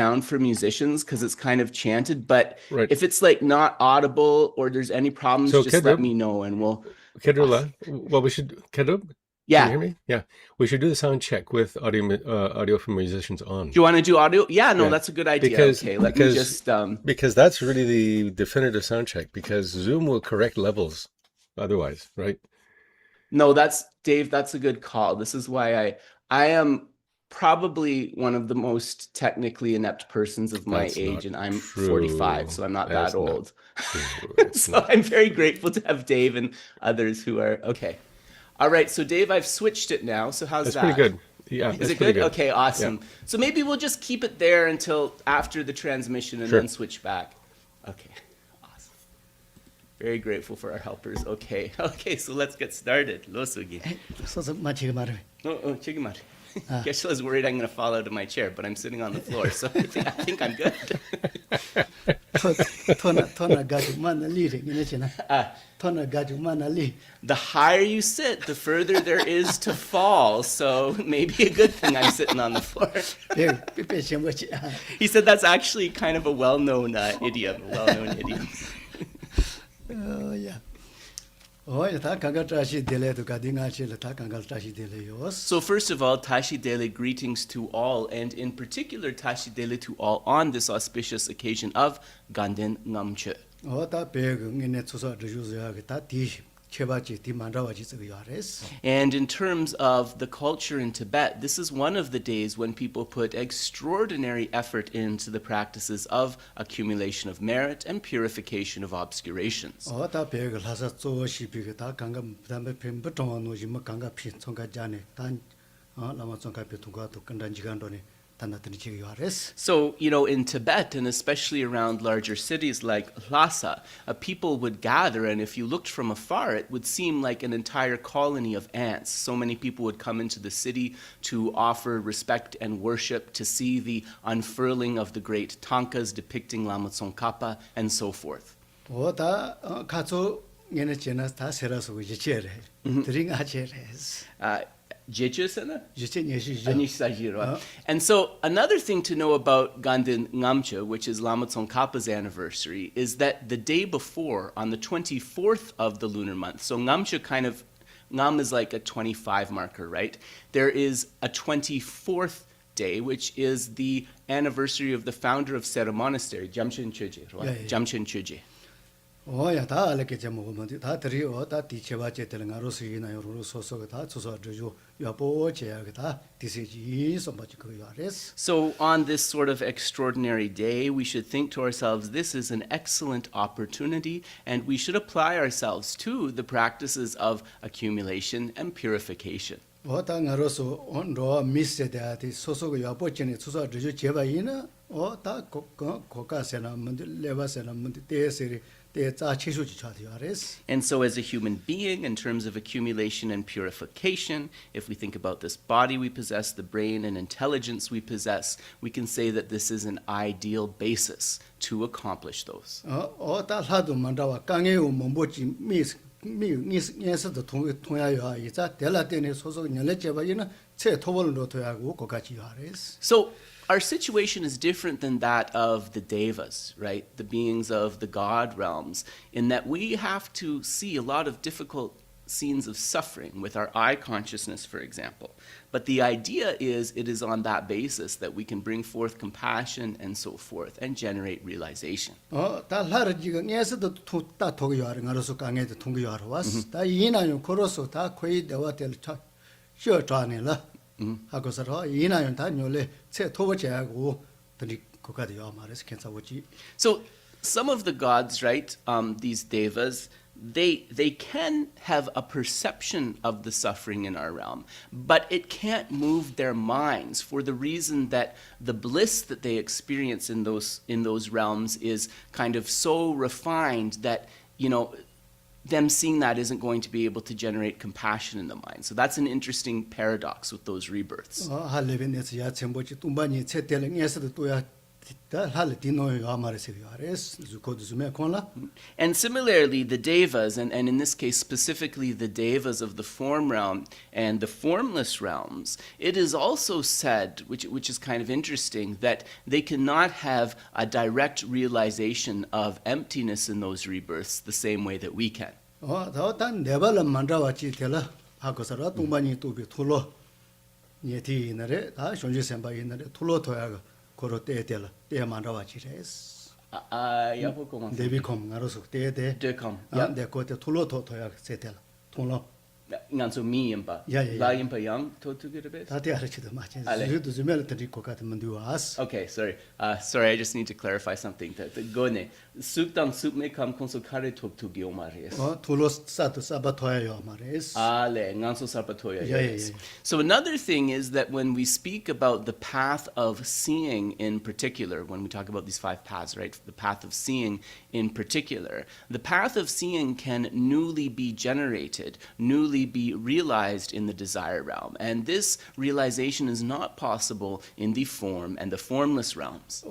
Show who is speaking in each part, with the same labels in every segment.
Speaker 1: sound for musicians because it's kind of chanted, but
Speaker 2: Right.
Speaker 1: if it's like not audible or there's any problems,
Speaker 2: So
Speaker 1: just let
Speaker 2: Kedrub,
Speaker 1: me know and we'll.
Speaker 2: Kedrula, well, we should, Kedrub, can you
Speaker 1: Yeah.
Speaker 2: hear me? Yeah. We should do the sound check with audio from musicians on.
Speaker 1: Do you want to do audio? Yeah, no,
Speaker 2: Yeah.
Speaker 1: that's a good idea.
Speaker 2: Because,
Speaker 1: Okay, let me
Speaker 2: because,
Speaker 1: just
Speaker 2: because that's really the definitive sound check, because Zoom will correct levels otherwise, right?
Speaker 1: No, that's Dave, that's a good call. This is why I am probably one of the most technically inept persons of my
Speaker 2: That's
Speaker 1: age,
Speaker 2: not
Speaker 1: and I'm 45,
Speaker 2: true.
Speaker 1: so I'm not that
Speaker 2: That's not
Speaker 1: old.
Speaker 2: true. It's
Speaker 1: So
Speaker 2: not.
Speaker 1: I'm very grateful to have Dave and others who are okay. All right, so Dave, I've switched it now. So how's
Speaker 2: That's pretty
Speaker 1: that?
Speaker 2: good. Yeah,
Speaker 1: Is
Speaker 2: that's
Speaker 1: it
Speaker 2: pretty
Speaker 1: good?
Speaker 2: good.
Speaker 1: Okay,
Speaker 2: Yeah,
Speaker 1: awesome. So maybe we'll just keep it there until after the transmission and then
Speaker 2: sure.
Speaker 1: switch back. Okay, awesome. Very grateful for our helpers. Okay, okay, so let's get started. Losugi. Oh, Chigimar. Geshe-la's worried I'm going to fall out of my chair, but I'm sitting on the floor, so I think I'm good. The higher you sit, the further there is to fall, so maybe a good thing I'm sitting on the floor. He said that's actually kind of a well-known idiom,
Speaker 3: Oh, yeah.
Speaker 1: So first of all, Tashi Dele greetings to all, and in particular Tashi Dele to all on this auspicious occasion of Ganden Ngamche. And in terms of the culture in Tibet, this is one of the days when people put extraordinary effort into the practices of accumulation of merit and purification of obscurations. So, in Tibet, and especially around larger cities like Lhasa, people would gather, and if you looked from afar, it would seem like an entire colony of ants. So many people would come into the city to offer respect and worship, to see the unfurling of the great tankas depicting Lama Tsongkhapa, and so forth. And so another thing to know about Ganden Ngamche, which is Lama Tsongkhapa's anniversary, is that the day before, on the 24th of the lunar month, so Ngamche Ngam is like a 25 marker, right? There is a 24th day, which is the anniversary of the founder of Sera Monastery, Jamchen Chöje, right?
Speaker 3: Yeah, yeah.
Speaker 1: Jamchen Chöje. So on this sort of extraordinary day, we should think to ourselves, this is an excellent opportunity, and we should apply ourselves to the practices of accumulation and purification. And so as a human being, in terms of accumulation and purification, if we think about this body we possess, the brain and intelligence we possess, we can say that this is an ideal basis to accomplish those. So our situation is different than that of the devas, right? The beings of the god realms, in that we have to see a lot of difficult scenes of suffering with our eye consciousness, for example. But the idea is it is on that basis that we can bring forth compassion and so forth and generate realization. So some of the gods, right, these devas, they can have a perception of the suffering in our realm, but it can't move their minds for the reason that the bliss that they experience in those realms is kind of so refined that, them seeing that isn't going to be able to generate compassion in the mind. So that's an interesting paradox with those rebirths. And similarly, the devas, and in this case specifically the devas of the form realm and the formless realms, it is also said, which is kind of interesting, that they cannot have a direct realization of emptiness in those rebirths the same way that we can. Nganso mi impa. La impa yang to get a bit. Okay, sorry. Sorry, I just need to clarify something. The gone suktang supme kam konso kare top to giomares. Ale nganso sapatoya. Yes. So another thing is that when we speak about the path of seeing in particular, when we talk about these 5 paths, right? The path of seeing in particular, the path of seeing can newly be generated, newly be realized in the desire realm. And this realization is not possible in the form and the formless realms.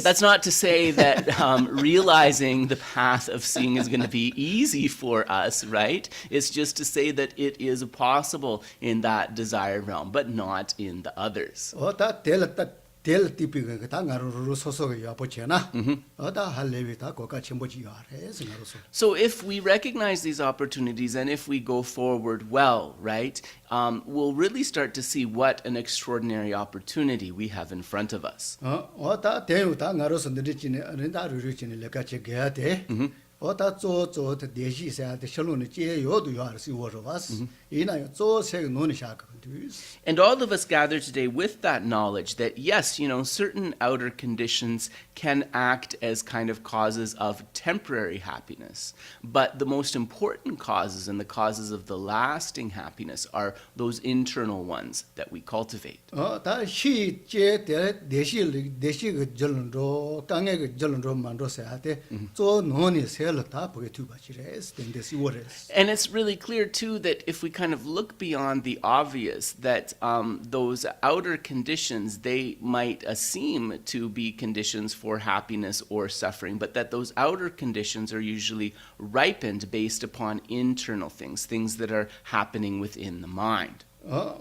Speaker 1: That's not to say that realizing the path of seeing is going to be easy for us, right? It's just to say that it is possible in that desire realm, but not in the others. So if we recognize these opportunities and if we go forward well, right, we'll really start to see what an extraordinary opportunity we have in front of us. And all of us gather today with that knowledge that, yes, certain outer conditions can act as kind of causes of temporary happiness. But the most important causes and the causes of the lasting happiness are those internal ones that we cultivate. And it's really clear, too, that if we kind of look beyond the obvious, that those outer conditions, they might seem to be conditions for happiness or suffering, but that those outer conditions are usually ripened based upon internal things that are happening within the mind. And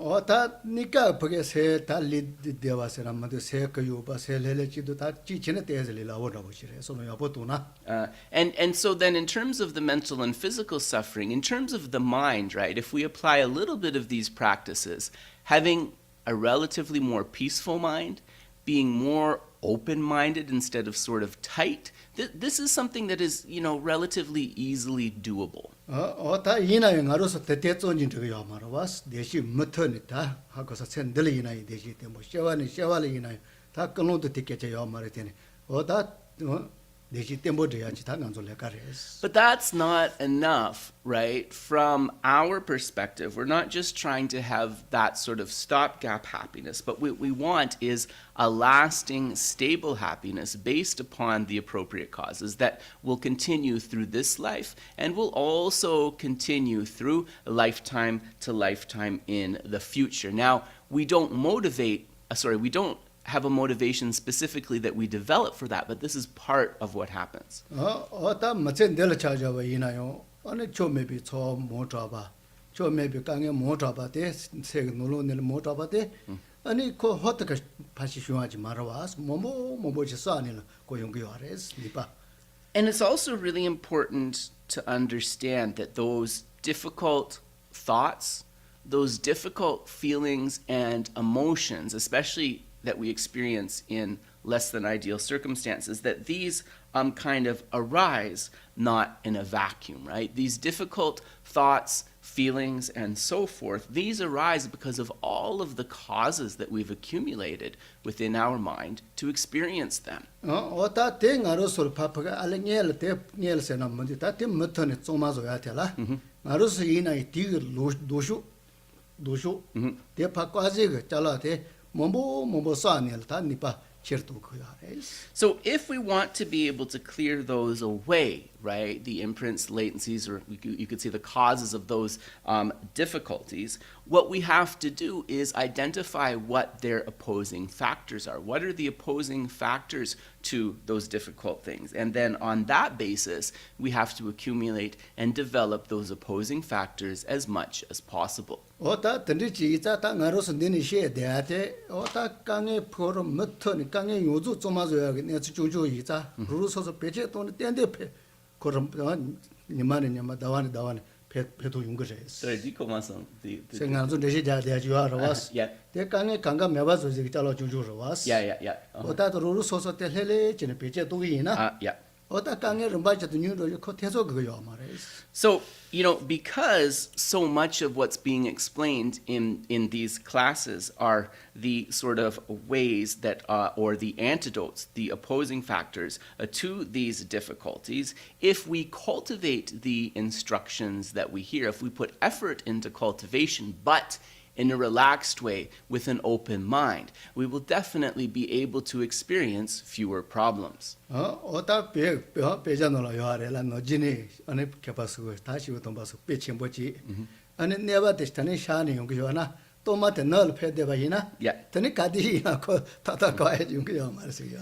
Speaker 1: so then in terms of the mental and physical suffering, in terms of the mind, right, if we apply a little bit of these practices, having a relatively more peaceful mind, being more open-minded instead of sort of tight, this is something that is, relatively easily doable. But that's not enough, right? From our perspective, we're not just trying to have that sort of stopgap happiness, but what we want is a lasting, stable happiness based upon the appropriate causes that will continue through this life and will also continue through lifetime to lifetime in the future. Now, we don't have a motivation specifically that we develop for that, but this is part of what happens. And it's also really important to understand that those difficult thoughts, those difficult feelings and emotions, especially that we experience in less than ideal circumstances, that these kind of arise not in a vacuum, right? These difficult thoughts, feelings, and so forth, these arise because of all of the causes that we've accumulated within our mind to experience them. So if we want to be able to clear those away, right? The imprints, latencies, or you could see the causes of those difficulties. What we have to do is identify what their opposing factors are. What are the opposing factors to those difficult things? And then on that basis, we have to accumulate and develop those opposing factors as much as possible.
Speaker 3: 오다 던지지 이자다 나로서 내니 시에대한테 오다 강에 포로 못터니 강에 요주 좀아줘야 내가 주주 이자 루소서 배제 돈 땡대페 그럼 니만이 니마 다와니 배도 용거래
Speaker 1: Sorry, do you come on some?
Speaker 3: 생각도 내시 자대야 주하러 왔어
Speaker 1: Yeah.
Speaker 3: 대 강에 강가 매봐서 저기 잘라 주주로 왔어
Speaker 1: Yeah.
Speaker 3: 오다도 루소서 때 헬레 지네 배제 도이나
Speaker 1: Yeah.
Speaker 3: 오다 강에 름바지도 뉴로 코테서 그거요 말해
Speaker 1: So, because so much of what's being explained in these classes are the sort of ways that, or the antidotes, the opposing factors to these difficulties, if we cultivate the instructions that we hear, if we put effort into cultivation, but in a relaxed way with an open mind, we will definitely be able to experience fewer problems.
Speaker 3: 오다 배자노라 요아래라 너지니 안에 개파스고 다시 돈 봐서 배침보지 안에 내가 대신에 샤니 용기요나 또마테 널 패대바이나 더니 가디나 코 타타가야 용기요 말스요.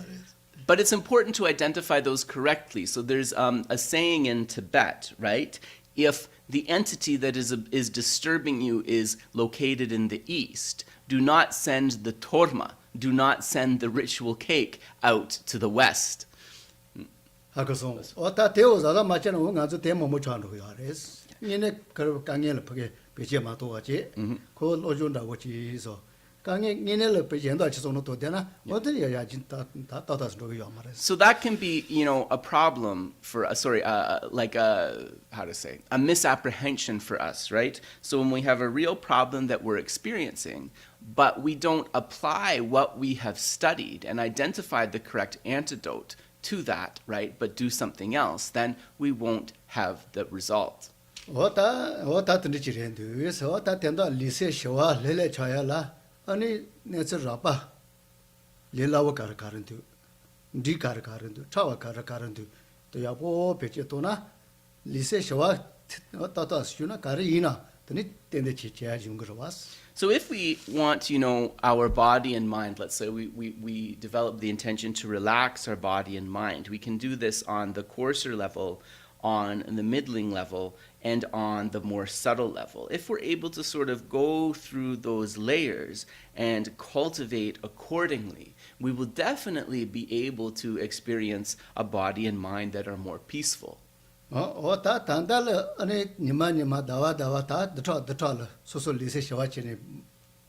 Speaker 1: But it's important to identify those correctly. So there's a saying in Tibet, right? If the entity that is disturbing you is located in the east, do not send the torma, do not send the ritual cake out to the west.
Speaker 3: 하고서 오다 대오자가 맞잖아 가서 대모 못 하는 거야. 그래서 얘네 그 강연을 보게 배제 마도가지. 그 로존다고 지서 강연 얘네를 배제한다 지소는 또 되나? 어디 야야 진짜 다다다서 거야 말이야.
Speaker 1: So that can be, a problem for us, like a misapprehension for us, right? So when we have a real problem that we're experiencing, but we don't apply what we have studied and identify the correct antidote to that, right? But do something else, then we won't have the result.
Speaker 3: 오다 던지지랜드. 그래서 오다 된다 리세 쇼와 레레 쳐야라. 아니 내서 라바 레라와 가르카른도 디 가르카른도 차와 가르카른도 또 야보 베제도나 리세 쇼와 따따 슈나 가르이나 더니 텐데 치치야 중거로 왔어.
Speaker 1: So if we want, our body and mind, let's say we develop the intention to relax our body and mind, we can do this on the coarser level, on the middling level, and on the more subtle level. If we're able to sort of go through those layers and cultivate accordingly, we will definitely be able to experience a body and mind that are more peaceful.
Speaker 3: 오다 단달 아니 니마 다와 다 드터 소소 리세 쇼와치네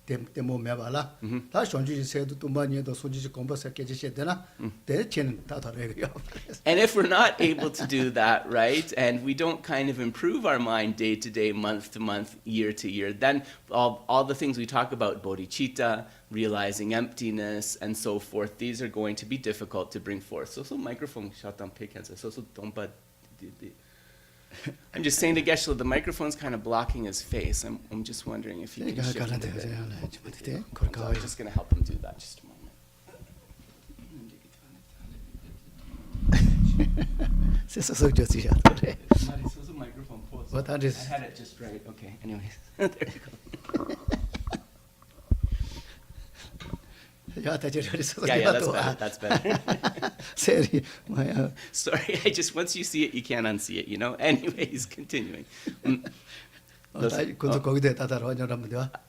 Speaker 3: 데모 메발라 다 손주지 세도 tum바니도 소지지 공부서 깨지셔 되나 대체는 다 다르고요.
Speaker 1: And if we're not able to do that, right, and we don't kind of improve our mind day to day, month to month, year to year, then all the things we talk about, bodhicitta, realizing emptiness, and so forth, these are going to be difficult to bring forth. So microphone shut down pig hands. So don't but I'm just saying to Geshe, the microphone's kind of blocking his face. I'm just wondering if you can shift it a bit. So I'm just going to help him do that just a moment.
Speaker 3: 세서서 저지야 그래. What
Speaker 1: I had it just right. Okay, anyways. There you go.
Speaker 3: Yeah,
Speaker 1: that's better.
Speaker 3: Sorry,
Speaker 1: Sorry, once you see it, you can't unsee it, Anyways, continuing.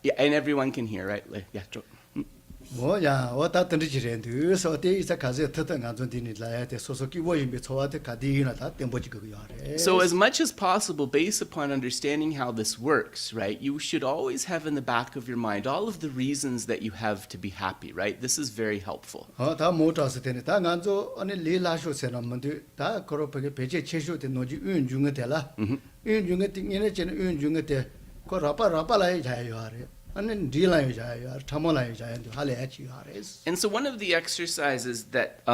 Speaker 1: Yeah, and everyone can hear, right? Yeah.
Speaker 3: 뭐야, 왔다 던지지랜드. 서대 이사 가서 터던 안 존디니 라야데 소소기 워임비 초와데 가디나 다 땡보지 그거 야래.
Speaker 1: So as much as possible, based upon understanding how this works, right, you should always have in the back of your mind all of the reasons that you have to be happy, right? This is very helpful.
Speaker 3: 다 모타서 되네. 다 간조 아니 리라쇼세나 뭔데 다 그렇게 배제 체쇼데 노지 운중에 되라. 운중에 띵이네 전 운중에 돼. 그 라빠라빠라이 자요 하래. And
Speaker 1: so one of the exercises that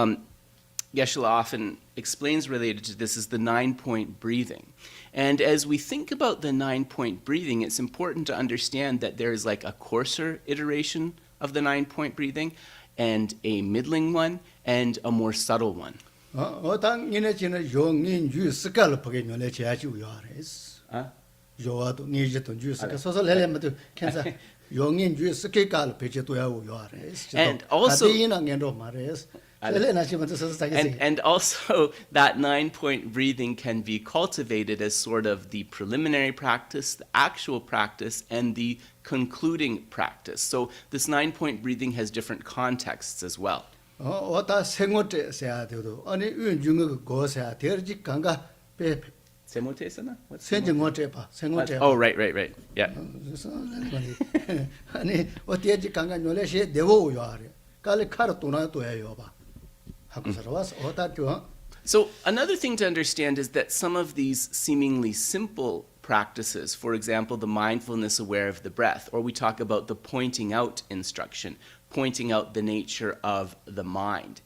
Speaker 1: Geshe often explains related to this is the 9-point breathing. And as we think about the 9-point breathing, it's important to understand that there is like a coarser iteration of the 9-point breathing and a middling one and a more subtle one.
Speaker 3: 어당 이네 지는 용인 주 스칼 보게 녀래 제아지 우야레스 요아도 니제도 주 스칼 소소레레마도 캔사 용인 주 스칼 베제도야 우야레스
Speaker 1: And also-
Speaker 3: 아디나겐도 마레스
Speaker 1: And also, that 9-point breathing can be cultivated as sort of the preliminary practice, the actual practice, and the concluding practice. So this 9-point breathing has different contexts as well.
Speaker 3: 어다 생고te 세야 되도 아니 윤중의 고세야 되지 강가 베
Speaker 1: Semotesana? What's
Speaker 3: 생증고te 봐 생고te
Speaker 1: Oh, right. Yeah.
Speaker 3: 아니 어디지 강가 녀래시 되고 우야레 깔리 카르 도나 도야요 봐
Speaker 1: So another thing to understand is that some of these seemingly simple practices, for example, the mindfulness aware of the breath, or we talk about the pointing out instruction, pointing out the nature of the mind,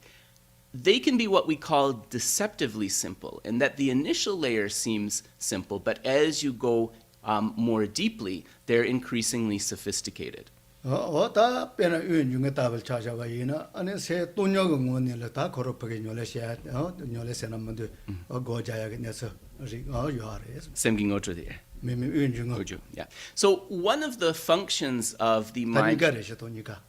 Speaker 1: they can be what we call deceptively simple, in that the initial layer seems simple, but as you go more deeply, they're increasingly sophisticated.
Speaker 3: 어다 빼나 윤중의 답을 찾아봐 이나 아니 세 돈역은 원일을 다 걸어보게 녀래시야 녀래세는 뭔데 고자야게 내서 요하레스
Speaker 1: Semging Ojo there.
Speaker 3: 미미 윤중어
Speaker 1: Ojo, yeah. So one of the functions of the mind...
Speaker 3: 다니가레시 도니까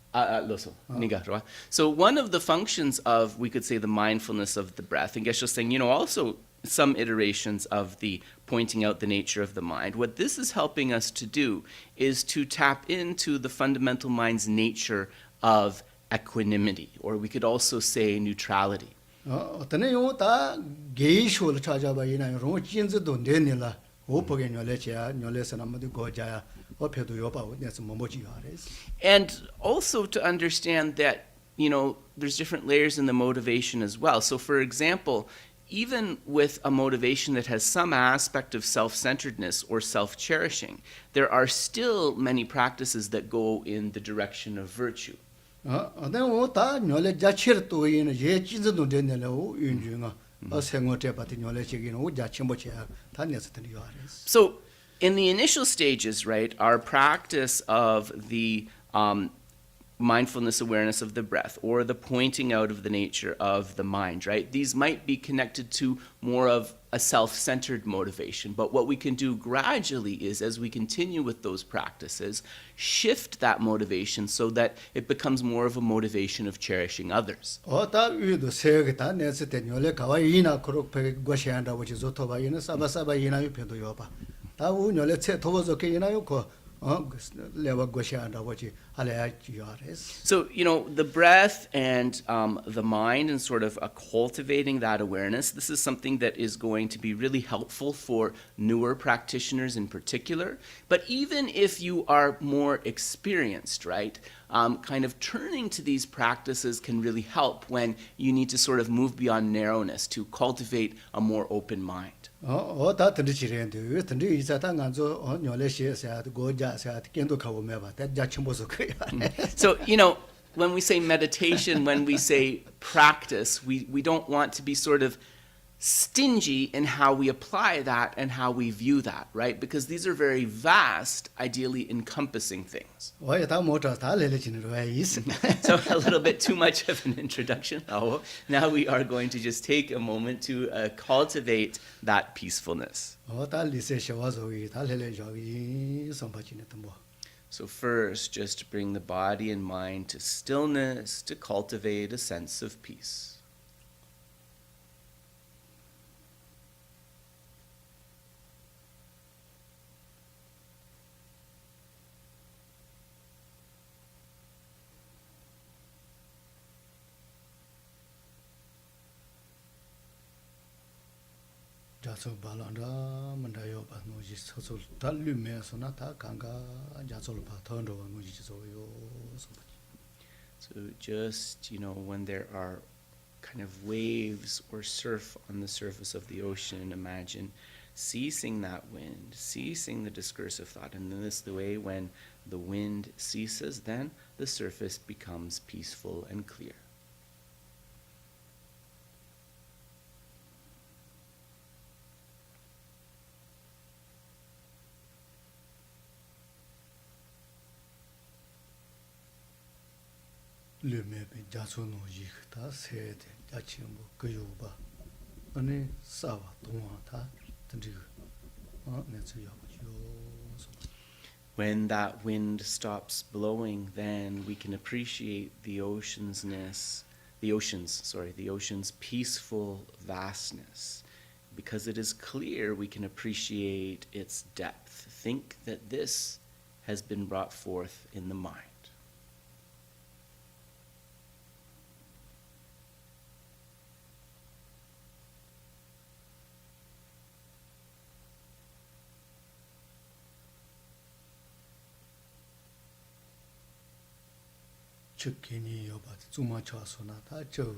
Speaker 1: Loso, niga, right? So one of the functions of, we could say, the mindfulness of the breath, and Geshe was saying, also some iterations of the pointing out the nature of the mind. What this is helping us to do is to tap into the fundamental mind's nature of equanimity, or we could also say neutrality.
Speaker 3: 어떤에 요다 게이쇼를 찾아봐 이나 로 진즈도 내닐라 오포게 녀래치야 녀래선 아무도 고자야 어패도 요바 내서 뭐지 요하레스
Speaker 1: And also to understand that, there's different layers in the motivation as well. So for example, even with a motivation that has some aspect of self-centeredness or self-cherishing, there are still many practices that go in the direction of virtue.
Speaker 3: 어데 오다 녀래 자치르도 이나 예 진즈도 내닐라 윤중어 생고te 바티 녀래치기는 오 자침보치야 다 내서 되는 요하레스
Speaker 1: So in the initial stages, right, our practice of the mindfulness awareness of the breath, or the pointing out of the nature of the mind, right? These might be connected to more of a self-centered motivation, but what we can do gradually is, as we continue with those practices, shift that motivation so that it becomes more of a motivation of cherishing others.
Speaker 3: 어다 위도 세게다 내서 때 녀래 가와 이나 그렇게 고시한다 뭐지 좋다바 이나 사바사바 이나 유편도 요바 다 우녀래 체 도버저게 이나 요코 레와 고시한다 뭐지 할래야 요하레스
Speaker 1: So, the breath and the mind and sort of cultivating that awareness, this is something that is going to be really helpful for newer practitioners in particular. But even if you are more experienced, right, kind of turning to these practices can really help when you need to sort of move beyond narrowness to cultivate a more open mind.
Speaker 3: 어다 든지치렌데 든지 이사다 간조 녀래시에서 고자서 켄도 가고 매바 다 자침보서 그야
Speaker 1: So, when we say meditation, when we say practice, we don't want to be sort of stingy in how we apply that and how we view that, right? Because these are very vast, ideally encompassing things.
Speaker 3: 와야 모터 다 레레치는 왜 있어
Speaker 1: So a little bit too much of an introduction. Now we are going to just take a moment to cultivate that peacefulness.
Speaker 3: 어다 리세셔 와서 다 레레 저기 선바치네 뭐
Speaker 1: So first, just bring the body and mind to stillness to cultivate a sense of peace.
Speaker 3: 자소 발란다 만다요 바노지 소소 달르메서나 다 강가 자소를 바턴도 노지 저요
Speaker 1: So just, when there are kind of waves or surf on the surface of the ocean, imagine ceasing that wind, ceasing the discursive thought. And then this the way when the wind ceases, then the surface becomes peaceful and clear.
Speaker 3: 르메베 자소노지 다 세데 자치모 그요바 아니 싸와 동화다 든지고 내서 야부죠.
Speaker 1: When that wind stops blowing, then we can appreciate the ocean's peaceful vastness. Because it is clear, we can appreciate its depth. Think that this has been brought forth in the mind.
Speaker 3: 측기니 여바 주마 차소나 다 저우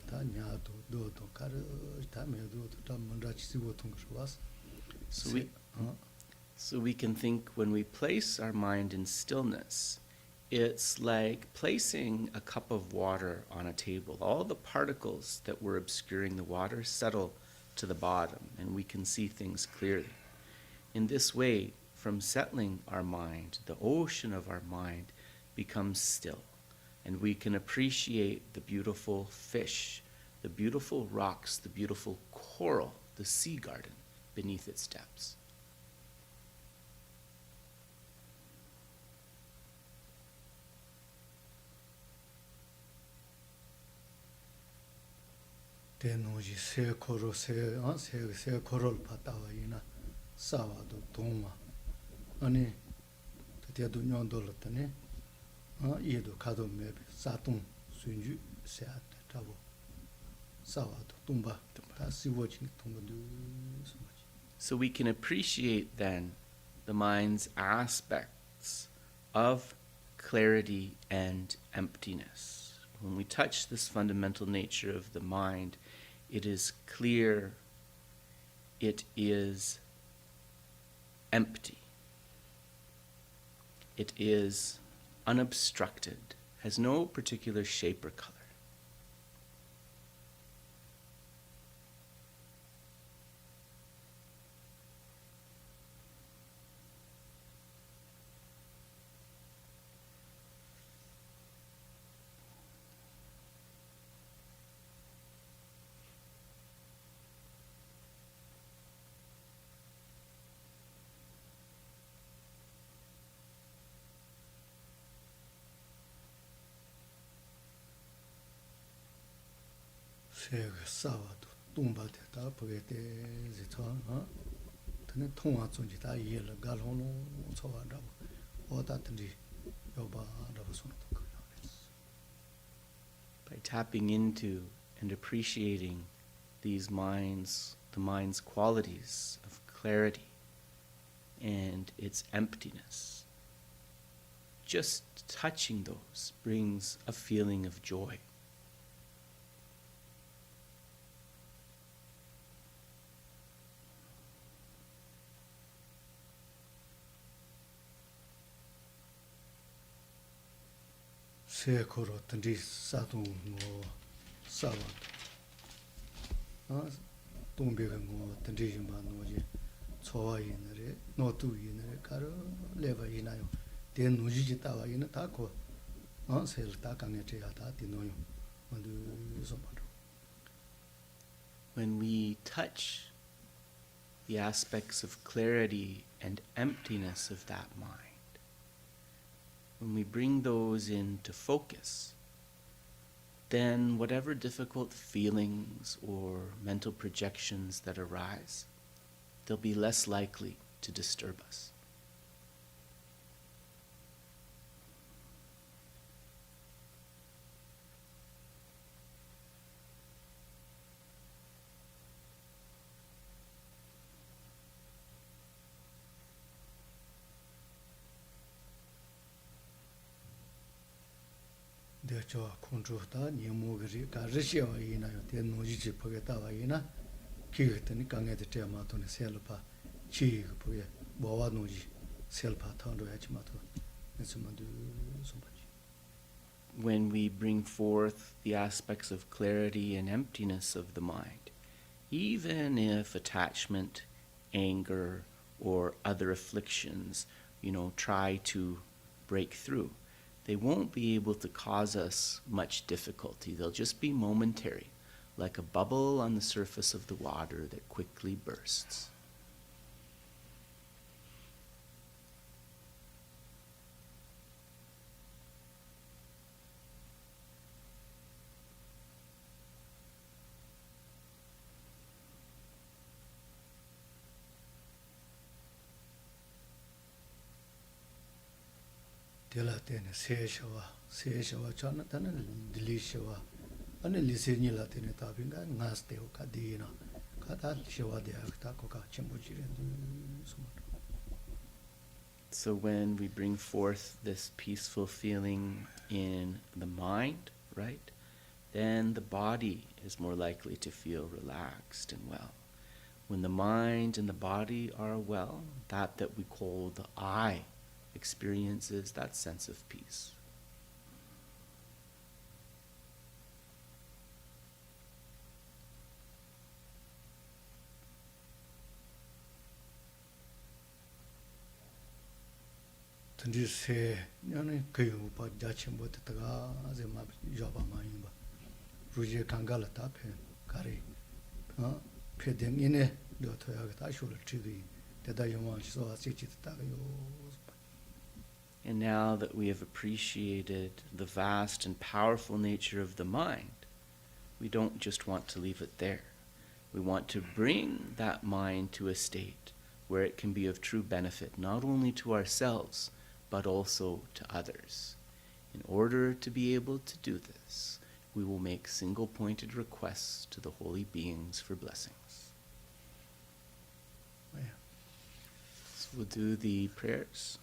Speaker 3: 다 냐도 도도 가르 다 메도 다 먼저 지고 통과서
Speaker 1: So we can think when we place our mind in stillness, it's like placing a cup of water on a table. All the particles that were obscuring the water settle to the bottom, and we can see things clearly. In this way, from settling our mind, the ocean of our mind becomes still, and we can appreciate the beautiful fish, the beautiful rocks, the beautiful coral, the sea garden beneath its depths.
Speaker 3: 대노지 세 코로를 받다와이나 싸와도 동화 아니 대도 녀돌었더니 얘도 가도 매 사동 순주 세아다 타고 싸와도 동바 다 시워진 동도
Speaker 1: So we can appreciate then the mind's aspects of clarity and emptiness. When we touch this fundamental nature of the mind, it is clear, it is empty, it is unobstructed, has no particular shape or color.
Speaker 3: 세가 싸와도 동바대다 보게대 지천 드네 통화 존지 다 이해를 갈호노 소와다고 오다든지 여바라고 손도
Speaker 1: By tapping into and appreciating these minds, the mind's qualities of clarity and its emptiness, just touching those brings a feeling of joy.
Speaker 3: 세코로 든지 사동 뭐 싸와도 동백은 뭐 든지 좀 노지 초와이너레 노투이너레 가르 레바이나요 대 노지지 따와이는 다고 세를 다 강에 제야다 디노요 먼저 소마도
Speaker 1: When we touch the aspects of clarity and emptiness of that mind, when we bring those into focus, then whatever difficult feelings or mental projections that arise, they'll be less likely to disturb us.
Speaker 3: 대저 콘트로다 니모그리 가르시와이나요 대 노지지 보겠다와이나 기획더니 강에도 제마도네 셀파 지그 보게 뭐와 노지 셀파 타로 해지마도 nesumadu somebody.
Speaker 1: When we bring forth the aspects of clarity and emptiness of the mind, even if attachment, anger, or other afflictions, try to break through, they won't be able to cause us much difficulty. They'll just be momentary, like a bubble on the surface of the water that quickly bursts.
Speaker 3: Dela tene se shawa chana tana dili shawa ane lise ni la tene tabinga ngas teo ka dina kata shawa de akta ko ka chimbo jire
Speaker 1: So when we bring forth this peaceful feeling in the mind, right, then the body is more likely to feel relaxed and well. When the mind and the body are well, that we call the I experiences that sense of peace.
Speaker 3: Tandi se nyane kayo pa jachimbo te taga ze ma joba ma yimba ruje kangala ta phe kare phe den ine do to ya ta shul chigi te da yoma so asi chit ta yo.
Speaker 1: And now that we have appreciated the vast and powerful nature of the mind, we don't just want to leave it there. We want to bring that mind to a state where it can be of true benefit, not only to ourselves, but also to others. In order to be able to do this, we will make single-pointed requests to the holy beings for blessings.
Speaker 3: Yeah.
Speaker 1: So we'll do the prayers.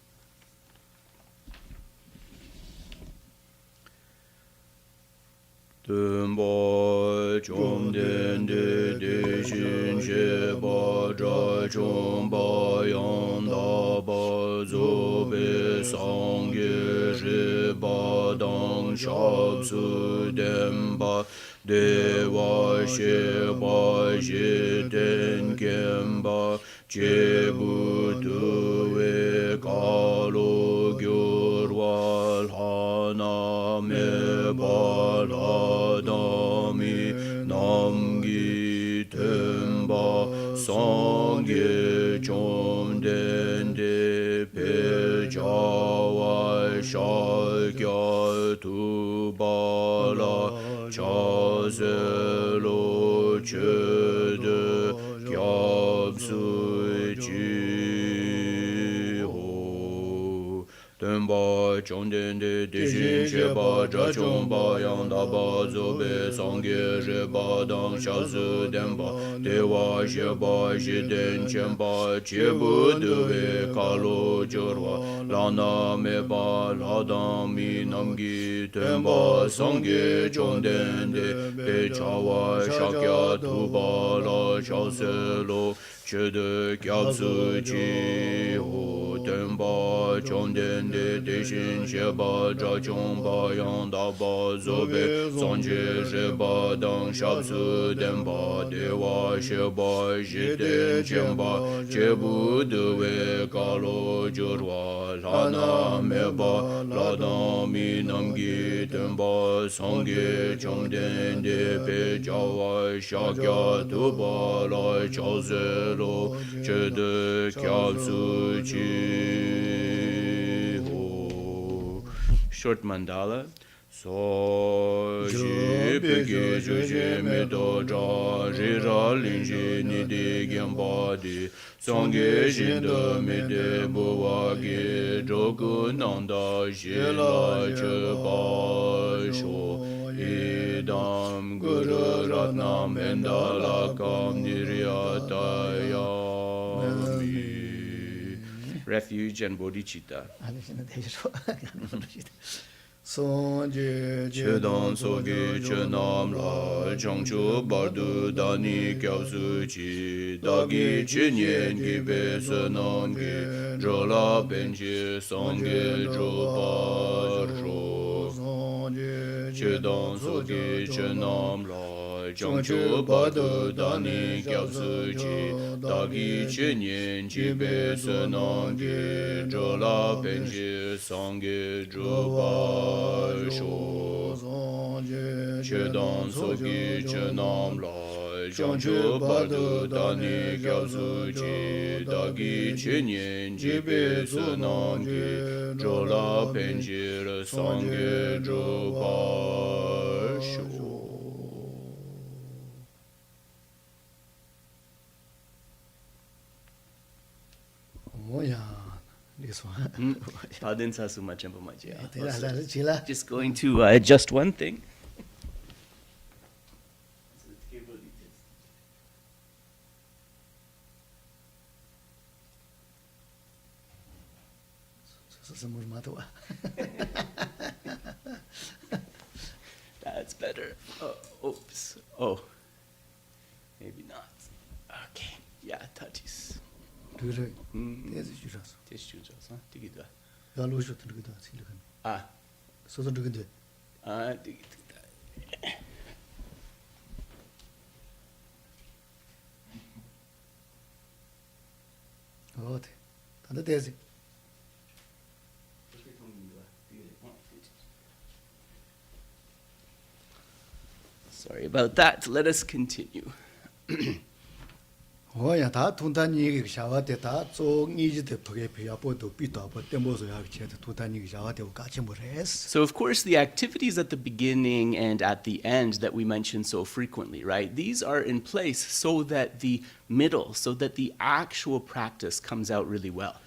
Speaker 1: Dēmbā chōm dēndē dēshīn shēbā chā chōm bā yāndā bā zōbē sāngyē shēbā dāng shāb sū dēmbā dēvā shēbā shētēn kēmbā chēbū tūvē kālō gyurvā lhānā mē bā Dami namgi temba sangye chom dende pe jawa shakya tu bala chazelo chede kyabsu chi ho temba chom dende deshin sheba ja chomba yanda ba zobe sangye reba dang shazu demba dewa sheba shiden chemba chebu dewe kalo jorwa lana meba ladang mi namgi temba sangye chomdende pe chawa shakya tuba la shaselo chede kyabsu chi ho temba chomdende deshin sheba ja chomba yanda ba zobe sanje sheba dang shabsu demba dewa sheba jiten chemba chebu dewe kalo jorwa lana meba ladang mi namgi temba sangye chomdende pe jawa shakya tuba la chazelo chede kyabsu chi ho. Short mandala. So ji pege je me do ja ji ra lin ji ni de gyam ba di sangye jin de me de bo wa ge jo gu nang da ji la che ba sho idam guru ratnam endala kam niryata yami. Refuge and bodhicitta. Chedang sogi chenam la changchu bardu dani kyabsu chi dagi chinyen ki besenam ki jola benchi sangye jobar jo. Chedang sogi chenam la Jongchu Badu Dani Gyabsuji Dagi Chinyin Jibe Sunangi Jola Penji Sangi Drupa Sho Chedan Sogi Chenam Lai Jongchu Badu Dani Gyabsuji Dagi Chinyin Jibe Sunangi Jola Penji Sangi Drupa Sho.
Speaker 3: Oh yeah, this one.
Speaker 1: Padin sasu machampa maji.
Speaker 3: Chila.
Speaker 1: Just going to adjust one thing. That's better. Oh, oops. Oh, maybe not. Okay. Yeah, touches.
Speaker 3: 그래. 대지 주셨어.
Speaker 1: Tissues, digida.
Speaker 3: 야로쇼 들거든 실력은.
Speaker 1: Ah,
Speaker 3: 소소 들거든.
Speaker 1: digida.
Speaker 3: 어때? 다들 대지.
Speaker 1: Sorry about that. Let us continue.
Speaker 3: 어야 다 돈단이 샤와테 다 종이지데 포게 비야보도 비도하고 때모서 약체도 돈단이 샤와테고 같이 뭐레스.
Speaker 1: So, of course, the activities at the beginning and at the end that we mention so frequently, right? These are in place so that the middle, so that the actual practice comes out really well.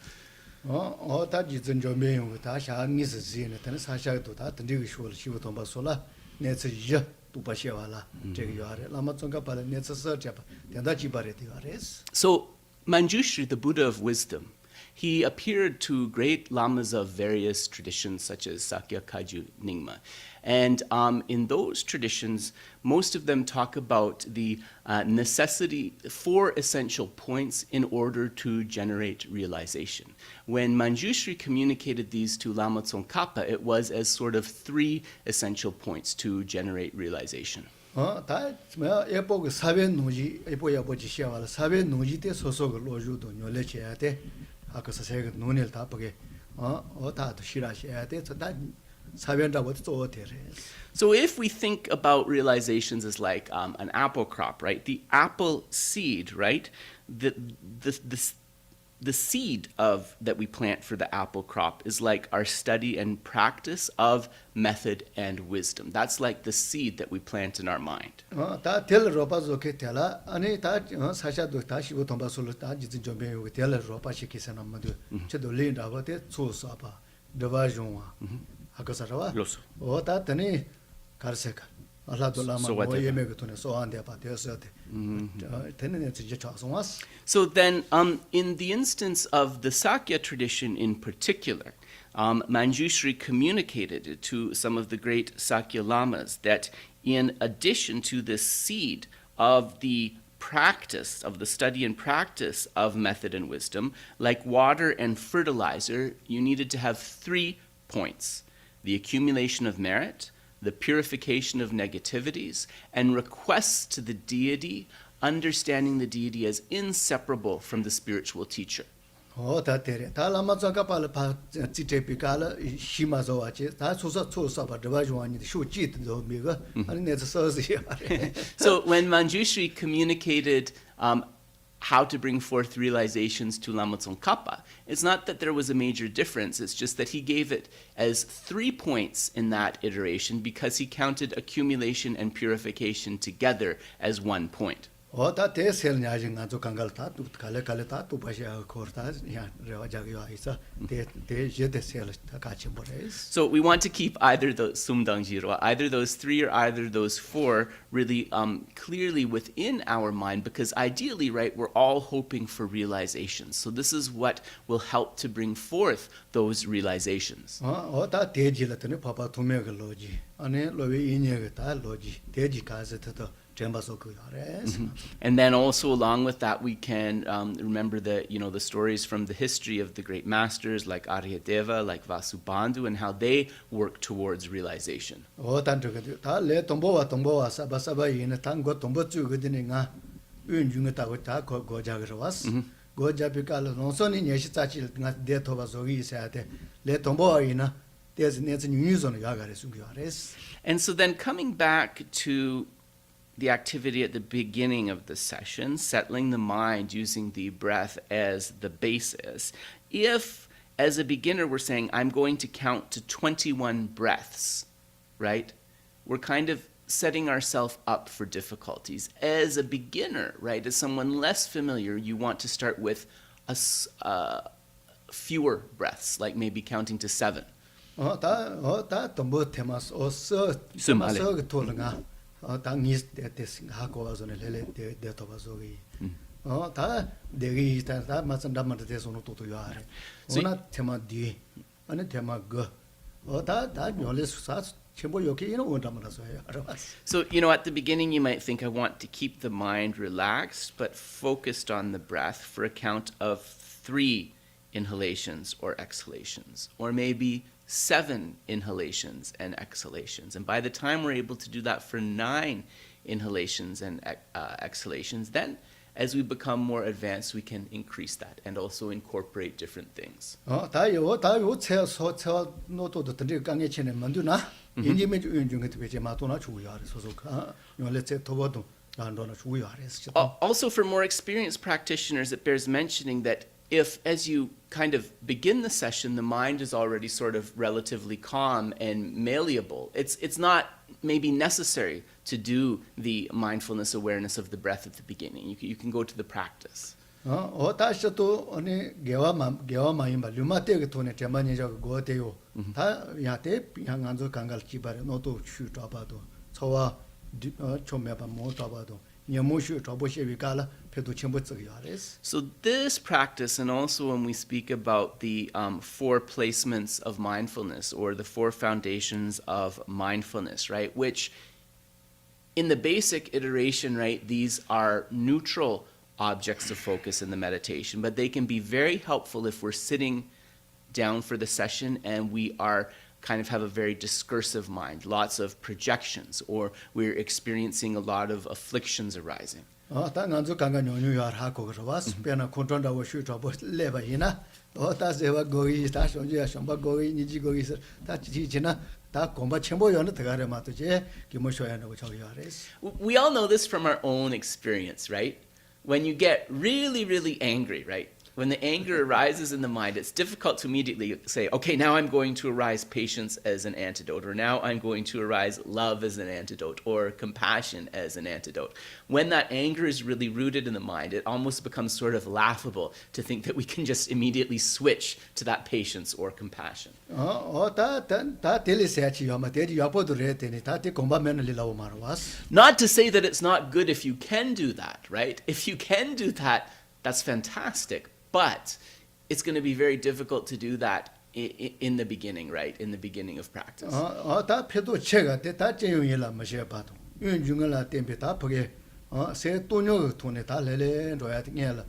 Speaker 3: 다 지전 좀 매용 다 샤니스 지네 다 사샤도 다 던지고 쇼를 쉬고 돈바솔라 내서 이제 두바시와라 저기 요아래 라마 총가파를 내서 서잡아 된다 지바레 되가레스.
Speaker 1: So, Manjushri, the Buddha of wisdom, he appeared to great lamas of various traditions such as Sakya, Kagyu, Nyingma. And in those traditions, most of them talk about the necessity, 4 essential points in order to generate realization. When Manjushri communicated these to Lama Tsongkhapa, it was as sort of 3 essential points to generate realization.
Speaker 3: 다 뭐야 예보고 사변 노지 예보야 보지 시와라 사변 노지 때 소속을 로주도 뇨래해야 돼. 아까서 제가 눈을 다 보게 다도 싫어해야 돼. 다 사변다고 또 어때래.
Speaker 1: So if we think about realizations as like an apple crop, right? The apple seed, right? The seed of that we plant for the apple crop is like our study and practice of method and wisdom. That's like the seed that we plant in our mind.
Speaker 3: 다 텔로바 좋게 텔라 아니 다 사샤도 다시 고 돈바솔로 다 지진 좀 배우고 텔로바 시키세나 뭐도 저도 린다버데 초사바 드바종와 아까서와
Speaker 1: Loso.
Speaker 3: 다 드니 가르세카 알라돌라마
Speaker 1: So what
Speaker 3: 뭐예메고 돈에 소안데 바데서데 되는 이제 차송와스.
Speaker 1: So then, in the instance of the Sakya tradition in particular, Manjushri communicated to some of the great Sakya lamas that in addition to this seed of the practice, of the study and practice of method and wisdom, like water and fertilizer, you needed to have 3 points: the accumulation of merit, the purification of negativities, and requests to the deity, understanding the deity as inseparable from the spiritual teacher.
Speaker 3: 다 때려 다 라마자가팔 바 지테피칼 시마조와치 다 초사바 드바종와니 쇼지도 미가 아니 내서 서지야.
Speaker 1: So when Manjushri communicated how to bring forth realizations to Lama Tsongkhapa, it's not that there was a major difference, it's just that he gave it as 3 points in that iteration because he counted accumulation and purification together as 1 point.
Speaker 3: 다 대셀냐진 가서 강갈다 또 갈래갈래다 또 바시아 코르다 야 레와자기와 있어 대제대셀 다 같이 보레스.
Speaker 1: So we want to keep either the sumdangjiro, either those 3 or either those 4 really clearly within our mind, because ideally, right, we're all hoping for realizations. So this is what will help to bring forth those realizations.
Speaker 3: 다 대지라더니 파파 투메가 로지 아니 로베 인예가 다 로지 대지 가서 더 전바서 그 야레스.
Speaker 1: And then also along with that, we can remember the stories from the history of the great masters like Aryadeva, like Vasubandhu, and how they work towards realization.
Speaker 3: 어단저거도 다레 동보와 사바사바 이네 tango 동보 주거든가 운중을 다 고자그러 왔어. 고자비깔 논선이 예시자질 나 데토바서기 있어야 돼. 레 동보와 이나 there's 뉴존 야가레 숨겨레스.
Speaker 1: And so then coming back to the activity at the beginning of the session, settling the mind using the breath as the basis. If, as a beginner, we're saying, I'm going to count to 21 breaths, right? We're kind of setting ourselves up for difficulties. As a beginner, right, as someone less familiar, you want to start with fewer breaths, like maybe counting to 7.
Speaker 3: 다 동보 테마스 어서 그 토르가 당이스 데스 하고 와서는 레레 데토바서기 다 대기 다 맞는다만 대해서는 또 요아래 오나 테마 디 아니 테마 그다 요레스 첨보 요게 이런 원담을서요
Speaker 1: So, at the beginning you might think I want to keep the mind relaxed but focused on the breath for a count of 3 inhalations or exhalations, or maybe 7 inhalations and exhalations. And by the time we're able to do that for 9 inhalations and exhalations, then as we become more advanced, we can increase that and also incorporate different things.
Speaker 3: 다요 체서 노도도 던지 강에 치는 만두나 인지메 운중에 되게 마도나 주요하래 소소가 요레체 토보도 안도나 주요하래.
Speaker 1: Also, for more experienced practitioners, it bears mentioning that if, as you kind of begin the session, the mind is already sort of relatively calm and malleable, it's not maybe necessary to do the mindfulness awareness of the breath at the beginning. You can go to the practice.
Speaker 3: 다시도 아니 개와마임바 류마테게 돈에 제만이자고 고대요. 다 야테 양안조 강갈 기발에 노도 슈 잡아도 저와 좀매바 못 잡아도 녀모슈 잡으시비가라 페도 첨부 쓰기야레스.
Speaker 1: So this practice, and also when we speak about the 4 placements of mindfulness, or the 4 foundations of mindfulness, right, which in the basic iteration, right, these are neutral objects of focus in the meditation, but they can be very helpful if we're sitting down for the session and we are kind of have a very discursive mind, lots of projections, or we're experiencing a lot of afflictions arising.
Speaker 3: 당안조 강간 요요야 하고 그러와스 배나 컨트롤하고 슈트하고 레바이나 다세와 거기 다시 언제야 셴바 거기 니지 거기서 다 지지나 다 공부 첨부 연도 들어가려 맞지 기모셔야 하고 저기야레스.
Speaker 1: We all know this from our own experience, right? When you get really, really angry, right? When the anger arises in the mind, it's difficult to immediately say, okay, now I'm going to arise patience as an antidote, or now I'm going to arise love as an antidote, or compassion as an antidote. When that anger is really rooted in the mind, it almost becomes sort of laughable to think that we can just immediately switch to that patience or compassion.
Speaker 3: 다 텔레세치 요마 대지 야보도 레테니 다티 공부하면 리라고 말와스.
Speaker 1: Not to say that it's not good if you can do that, right? If you can do that, that's fantastic. But it's going to be very difficult to do that in the beginning, right? In the beginning of practice.
Speaker 3: 다 페도 체가 다 제용이라 마셔 봐도. 윤중을 템페 다 보게 세 돈요 돈에 다 레레 줘야 되냐라.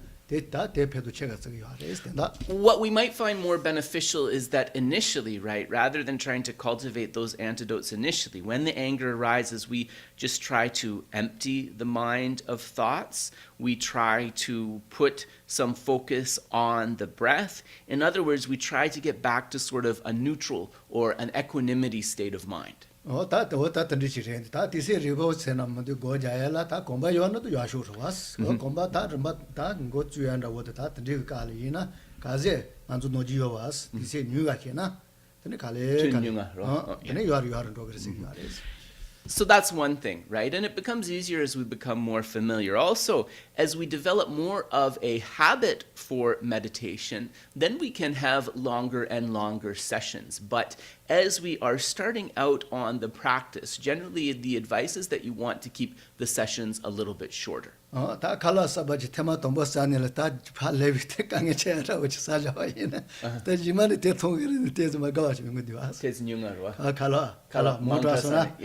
Speaker 1: What we might find more beneficial is that initially, right, rather than trying to cultivate those antidotes initially, when the anger arises, we just try to empty the mind of thoughts. We try to put some focus on the breath. In other words, we try to get back to sort of a neutral or an equanimity state of mind.
Speaker 3: 다 던지시래. 다 디세 리버 세남도 고자야라 다 공부 요는도 야쇼르와스. 공부 다 고주ян다고 다 던지 가리나 가제 안주 노지요와스. 디세 뉴가케나. 근데 가래 근데 요아르도 그래서
Speaker 1: So that's one thing, right? And it becomes easier as we become more familiar. Also, as we develop more of a habit for meditation, then we can have longer and longer sessions. But as we are starting out on the practice, generally the advice is that you want to keep the sessions a little bit shorter.
Speaker 3: 다 칼라 사바지 테마 동보 산을 다 팔레비테 강에 체라 which 사자와이나 다 지만에 대통령이 되지 마가지 민군디 와 칼라 모타서나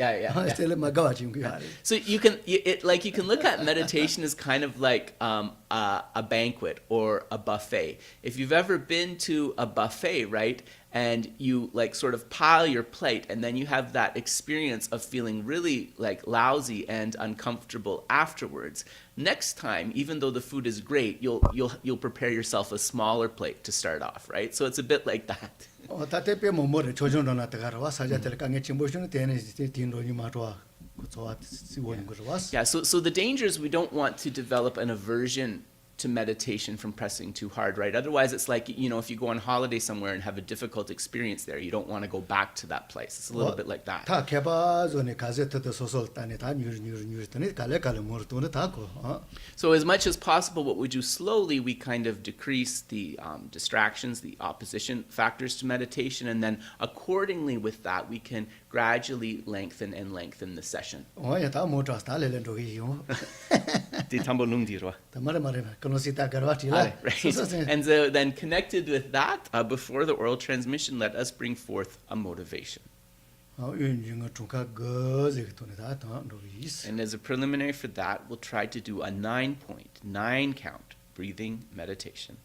Speaker 3: 스텔레 마가지 민군디
Speaker 1: So you can you can look at meditation as kind of like a banquet or a buffet. If you've ever been to a buffet, right, and you like sort of pile your plate, and then you have that experience of feeling really like lousy and uncomfortable afterwards. Next time, even though the food is great, you'll prepare yourself a smaller plate to start off, right? So it's a bit like that.
Speaker 3: 다테페 모모레 조정도나 따가라 사자텔 강에 침보시는 데네 딘로니 마토아 고조아 시원인 거로 왔어.
Speaker 1: Yeah, so the danger is we don't want to develop an aversion to meditation from pressing too hard, right? Otherwise, it's like, if you go on holiday somewhere and have a difficult experience there, you don't want to go back to that place. It's a little bit like that.
Speaker 3: 다 개바존에 가제트도 소설단에 다 뉴르더니 갈래갈래 모르도는 다고.
Speaker 1: So as much as possible, what we do slowly, we kind of decrease the distractions, the opposition factors to meditation, and then accordingly with that, we can gradually lengthen the session.
Speaker 3: 야, 다 모터 스타일은 도기요. 다 말해. 그노시타 가르와티라.
Speaker 1: And so then connected with that, before the oral transmission, let us bring forth a motivation. And as a preliminary for that, we'll try to do a 9-point, 9-count breathing meditation.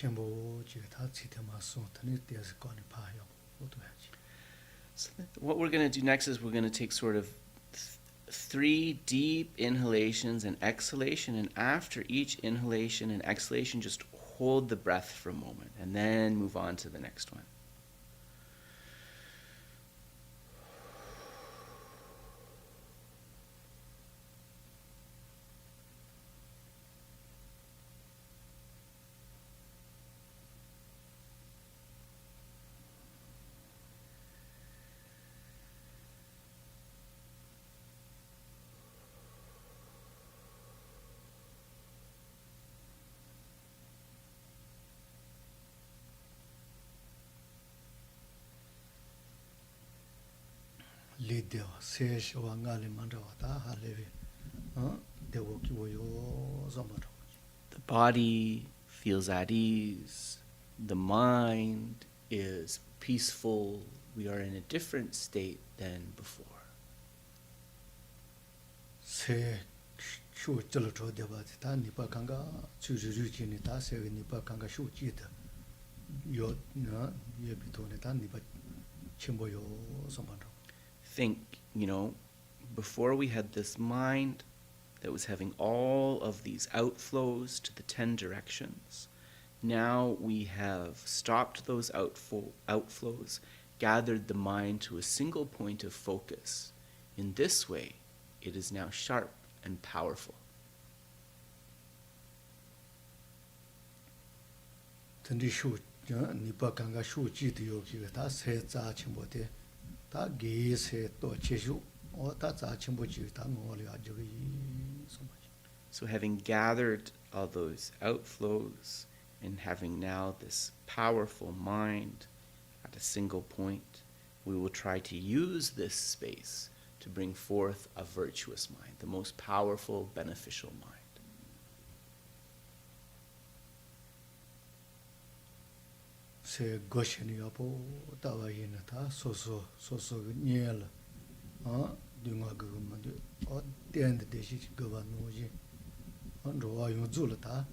Speaker 3: So
Speaker 1: what we're going to do next is we're going to take sort of 3 deep inhalations and exhalation, and after each inhalation and exhalation, just hold the breath for a moment, and then move on to the next one. The body feels at ease, the mind is peaceful, we are in a different state than before. Think, before we had this mind that was having all of these outflows to the 10 directions. Now we have stopped those outflows, gathered the mind to a single point of focus. In this way, it is now sharp and powerful. So having gathered all those outflows and having now this powerful mind at a single point, we will try to use this space to bring forth a virtuous mind, the most powerful, beneficial mind.
Speaker 3: Se gosheni apo tawa yena ta soso nyela dunga gumande o tend de shi gwa noji on ro ayu zula ta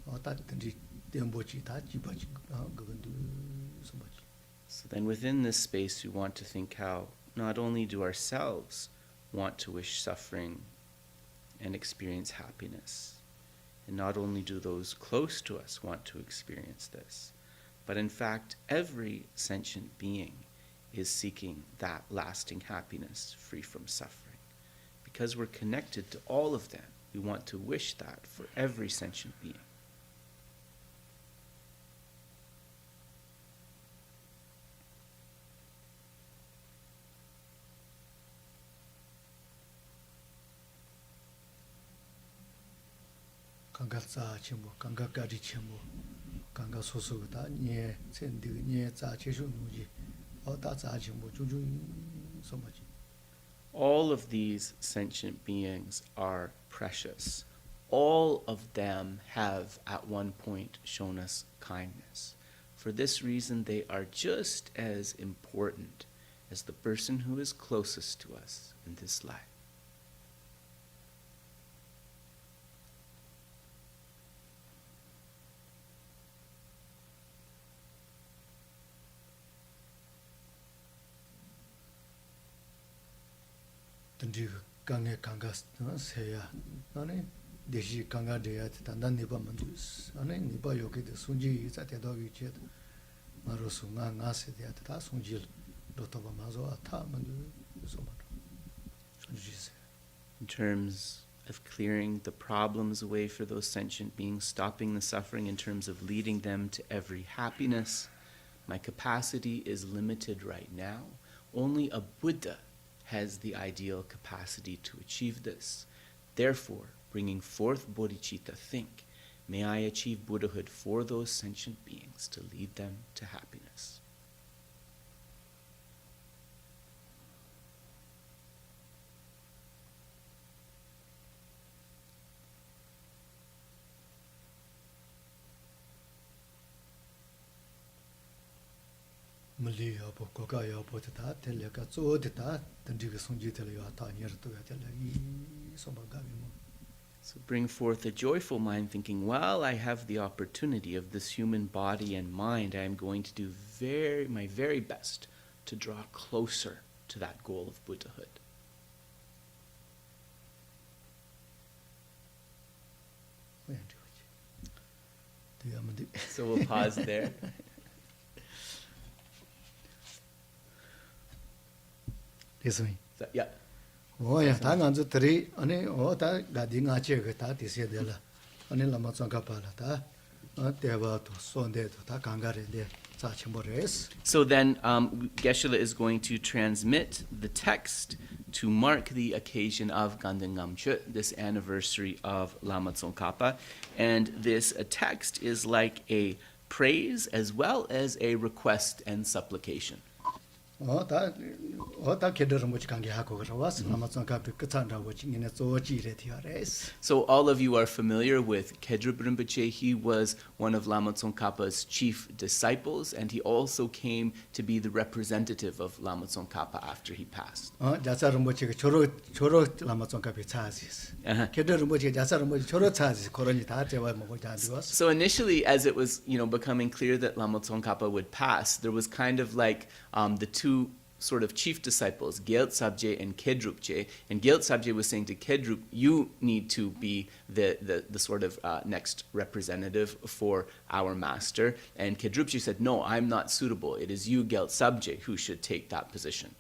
Speaker 3: o ta tendi tembo chi ta ji ba chi gwandu so much.
Speaker 1: So then within this space, we want to think how not only do ourselves want to wish suffering and experience happiness, and not only do those close to us want to experience this, but in fact, every sentient being is seeking that lasting happiness free from suffering. Because we're connected to all of them, we want to wish that for every sentient being.
Speaker 3: Kanga tsa chimbo, kanga gadi chimbo, kanga sosu ta nye tsendi nye tsa chishu nuji, o ta tsa chimbo juju so much.
Speaker 1: All of these sentient beings are precious. All of them have at one point shown us kindness. For this reason, they are just as important as the person who is closest to us in this life.
Speaker 3: Tandi kange kanga seya, ane deshi kanga deya tanda nipa mandus, ane nipa yoke de sunji za te dogi chet, maro sunga nga se deya ta sunji dotoba mazo ata mandu somato. Sunji se.
Speaker 1: In terms of clearing the problems away for those sentient beings, stopping the suffering, in terms of leading them to every happiness, my capacity is limited right now. Only a Buddha has the ideal capacity to achieve this. Therefore, bringing forth bodhicitta, think, may I achieve Buddhahood for those sentient beings to lead them to happiness.
Speaker 3: Mali yabo, koka yabo ta teleka zo ta tandi sunji tele yo ta nyer to ya tele soma gabi mo.
Speaker 1: So bring forth a joyful mind, thinking, while I have the opportunity of this human body and mind, I am going to do my very best to draw closer to that goal of Buddhahood. So we'll pause there.
Speaker 3: Listen.
Speaker 1: So, yeah.
Speaker 3: Oh yeah, ta nganzu tri ane o ta gadi nga che ge ta tise de la. Ane Lama Tsongkhapa la ta deva to sonde to ta kangare de sa chimbo res.
Speaker 1: So then Geshe is going to transmit the text to mark the occasion of Ganden Ngamchut, this anniversary of Lama Tsongkhapa. And this text is like a praise as well as a request and supplication.
Speaker 3: O ta kedar mo chikange ha ko rawas Lama Tsongkhapa ktsanda wo chingine zo ji re ti res.
Speaker 1: So all of you are familiar with Ngodrup Rinpoche. He was one of Lama Tsongkhapa's chief disciples, and he also came to be the representative of Lama Tsongkhapa after he passed.
Speaker 3: Jasa Rinpoche ge choro Lama Tsongkhapa chazis. Kedar Rinpoche jasa Rinpoche choro chazis koroni ta tewa mo ja diwas.
Speaker 1: So initially, as it was becoming clear that Lama Tsongkhapa would pass, there was kind of like the two sort of chief disciples, Gyaltsen Sabje and Kedrupje. And Gyaltsen Sabje was saying to Kedrup, you need to be the sort of next representative for our master. And Kedrupje said, no, I'm not suitable. It is you, Gyaltsen Sabje, who should take that position.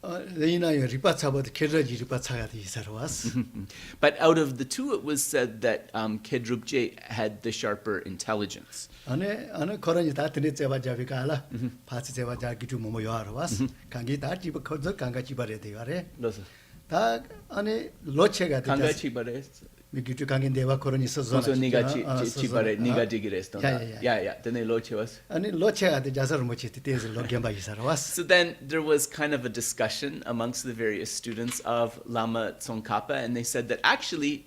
Speaker 1: But out of the two, it was said that Kedrupje had the sharper intelligence.
Speaker 3: ane korani ta tene tsewa jabi kala phatsi tsewa ja gitu momo yo arwas kangi ta ti khodzo kanga chi bare de are ta ane loche ga ta
Speaker 1: Kanga chi bare
Speaker 3: mi gitu kangi dewa korani so zo
Speaker 1: so niga chi bare niga digires to yeah then loche was
Speaker 3: ane loche ga de jasar mo chi te lo gemba isarwas.
Speaker 1: So then there was kind of a discussion amongst the various students of Lama Tsongkhapa, and they said that actually,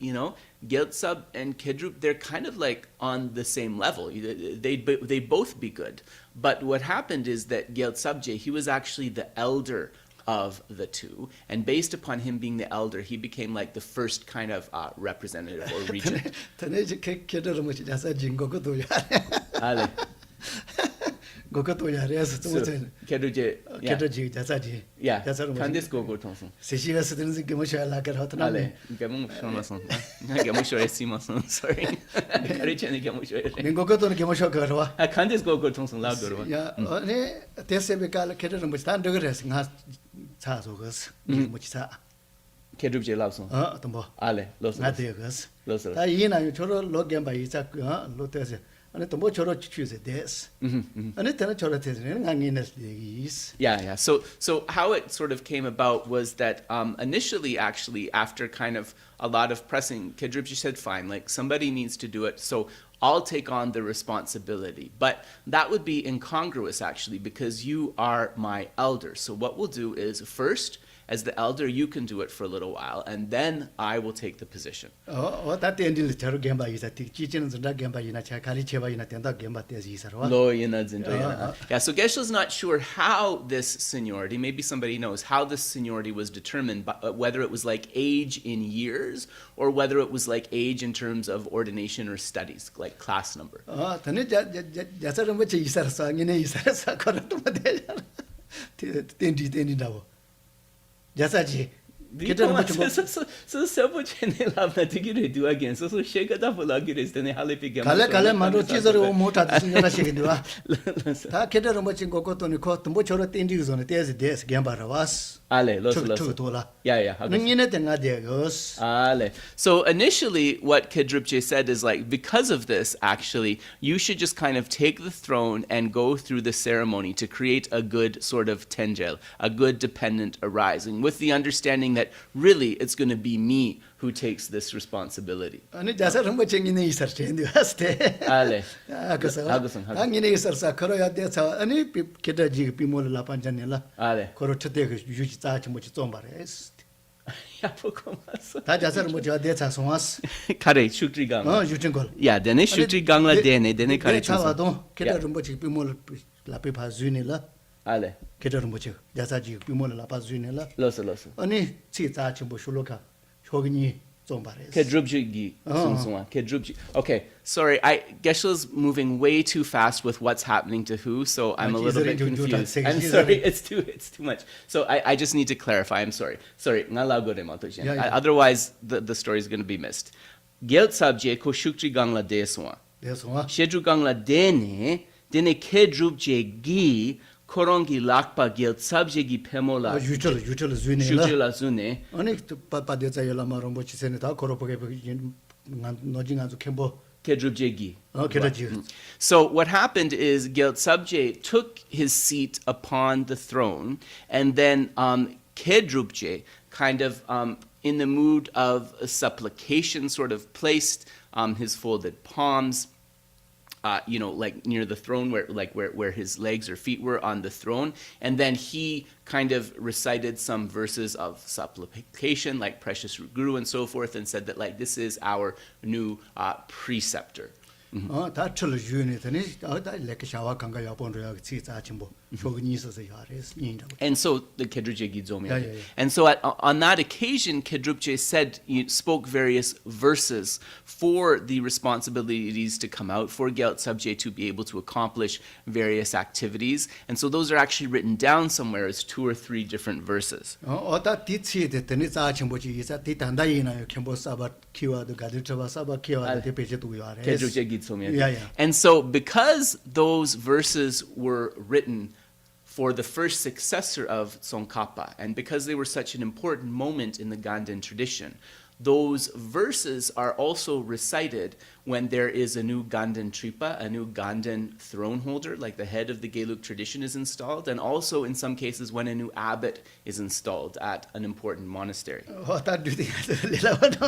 Speaker 1: Gyaltsen and Kedrup, they're kind of like on the same level. They both be good. But what happened is that Gyaltsen Sabje, he was actually the elder of the two, and based upon him being the elder, he became like the first kind of representative or regent.
Speaker 3: gokoto yares to chen
Speaker 1: Kedrubje, yeah.
Speaker 3: kedaji jasaji
Speaker 1: Yeah.
Speaker 3: jasaru
Speaker 1: Kandis gogo tongson.
Speaker 3: seshiga sidin gemusha la gar hotna
Speaker 1: Ale, gemung shomason. Gemung shore simason, sorry. Karichene gemung shore.
Speaker 3: ning gokoto gemusha garwa
Speaker 1: Kandis gogo tongson la goro.
Speaker 3: ya ne tesebe kal kedaru mustan dogres nga cha so gas muchisa
Speaker 1: Kedrubje labson.
Speaker 3: tombo
Speaker 1: Ale, los.
Speaker 3: nga de gas
Speaker 1: Los.
Speaker 3: ta yina yu choro logem ba isa lo tese ane tombo choro chuse des ane tena choro tese nga ngines legis
Speaker 1: Yeah. So how it sort of came about was that initially, actually, after kind of a lot of pressing, Kedrubje said, fine, like somebody needs to do it, so I'll take on the responsibility. But that would be incongruous, actually, because you are my elder. So what we'll do is first, as the elder, you can do it for a little while, and then I will take the position.
Speaker 3: ta tendil choro gemba isa ti chichen zunda gemba ina cha kali cheba ina tenda gemba tese isa ro
Speaker 1: Lo yina zindo yina. Yeah, so Geshe's not sure how this seniority, maybe somebody knows, how this seniority was determined, whether it was like age in years or whether it was like age in terms of ordination or studies, like class number.
Speaker 3: tane jasaru mo che isa sa ngine isa sa kora to de tendi dawo jasaji kedaru mo chungo
Speaker 1: So sabo chene labna tigire do again. So shega da fulagire stene halepi gem.
Speaker 3: kale maro chizoro o mota tsingana shigidwa ta kedaru mo chingo ko to ni ko tumbo choro tendi zone tese des gemba rawas
Speaker 1: Ale, los.
Speaker 3: tola
Speaker 1: Yeah.
Speaker 3: ngine tenga de gos
Speaker 1: Ale. So initially, what Kedrubje said is like, because of this, actually, you should just kind of take the throne and go through the ceremony to create a good sort of tenjel, a good dependent arising, with the understanding that really it's going to be me who takes this responsibility.
Speaker 3: ani jasaru mo chengine isar chendi haste
Speaker 1: Ale.
Speaker 3: akasa
Speaker 1: Hagusan.
Speaker 3: angine isar sa koro ya de sa ani kedaji pimol la panjanela
Speaker 1: Ale.
Speaker 3: koro chete ge yuji ta chmo chi tombares
Speaker 1: Ya poco más.
Speaker 3: ta jasaru mo ja de sa somas
Speaker 1: Kare, shukri gang.
Speaker 3: yutingol
Speaker 1: Yeah, dene shukri gang la dene kare
Speaker 3: ta wa
Speaker 1: chunsa.
Speaker 3: don kedaru mo chi pimol la pe pa zunela
Speaker 1: Ale.
Speaker 3: kedaru mo chi jasaji pimol la pa zunela
Speaker 1: Los.
Speaker 3: ani chi ta chmo shuloka shogni tombares
Speaker 1: Kedrubje gi. Kedrubje. Okay, sorry. Geshe's moving way too fast with what's happening to who, so I'm a little bit confused. I'm sorry. It's too much. So I just need to clarify. I'm sorry. Sorry.
Speaker 3: Yeah.
Speaker 1: Otherwise, the story is going to be missed. Gelt sabje ko shukri gangla deswa.
Speaker 3: deswa
Speaker 1: Shedru gangla dene kedrubje gi korongi lakpa gelt sabje gi pemola.
Speaker 3: yuchol zunela
Speaker 1: Shukri zune.
Speaker 3: ani pa de yala ma rombo chi sene ta koro poke noji nga zu kembo
Speaker 1: Kedrubje gi.
Speaker 3: kedaji
Speaker 1: So what happened is Gyaltsabje took his seat upon the throne, and then Kedrubje, kind of in the mood of a supplication, sort of placed his folded palms, like near the throne, where his legs or feet were on the throne, and then he kind of recited some verses of supplication, like Precious Guru and so forth, and said that like this is our new preceptor.
Speaker 3: 다 철로 유네 되니 다 레케 샤와 강가 야본로 야 치자 침보 쇼그니 있어서 야레스 인다
Speaker 1: And so the Kedrubje Gidzome.
Speaker 3: Yeah.
Speaker 1: And so on that occasion, Kedrubje spoke various verses for the responsibilities to come out, for Gyaltsabje to be able to accomplish various activities. And so those are actually written down somewhere as 2 or 3 different verses.
Speaker 3: 어다 디치 되니 자 침보지 이사 디단다이나 캠보 사바 키와드 가드트바 사바 키와드 데페제도 야레스
Speaker 1: Kedrubje Gidzome.
Speaker 3: Yeah.
Speaker 1: And so because those verses were written for the first successor of TSONGKHAPA, and because they were such an important moment in the Ganden tradition, those verses are also recited when there is a new Ganden Tripa, a new Ganden throne holder, like the head of the Gelug tradition is installed, and also in some cases when a new abbot is installed at an important monastery.
Speaker 3: 어다 두디 레라와도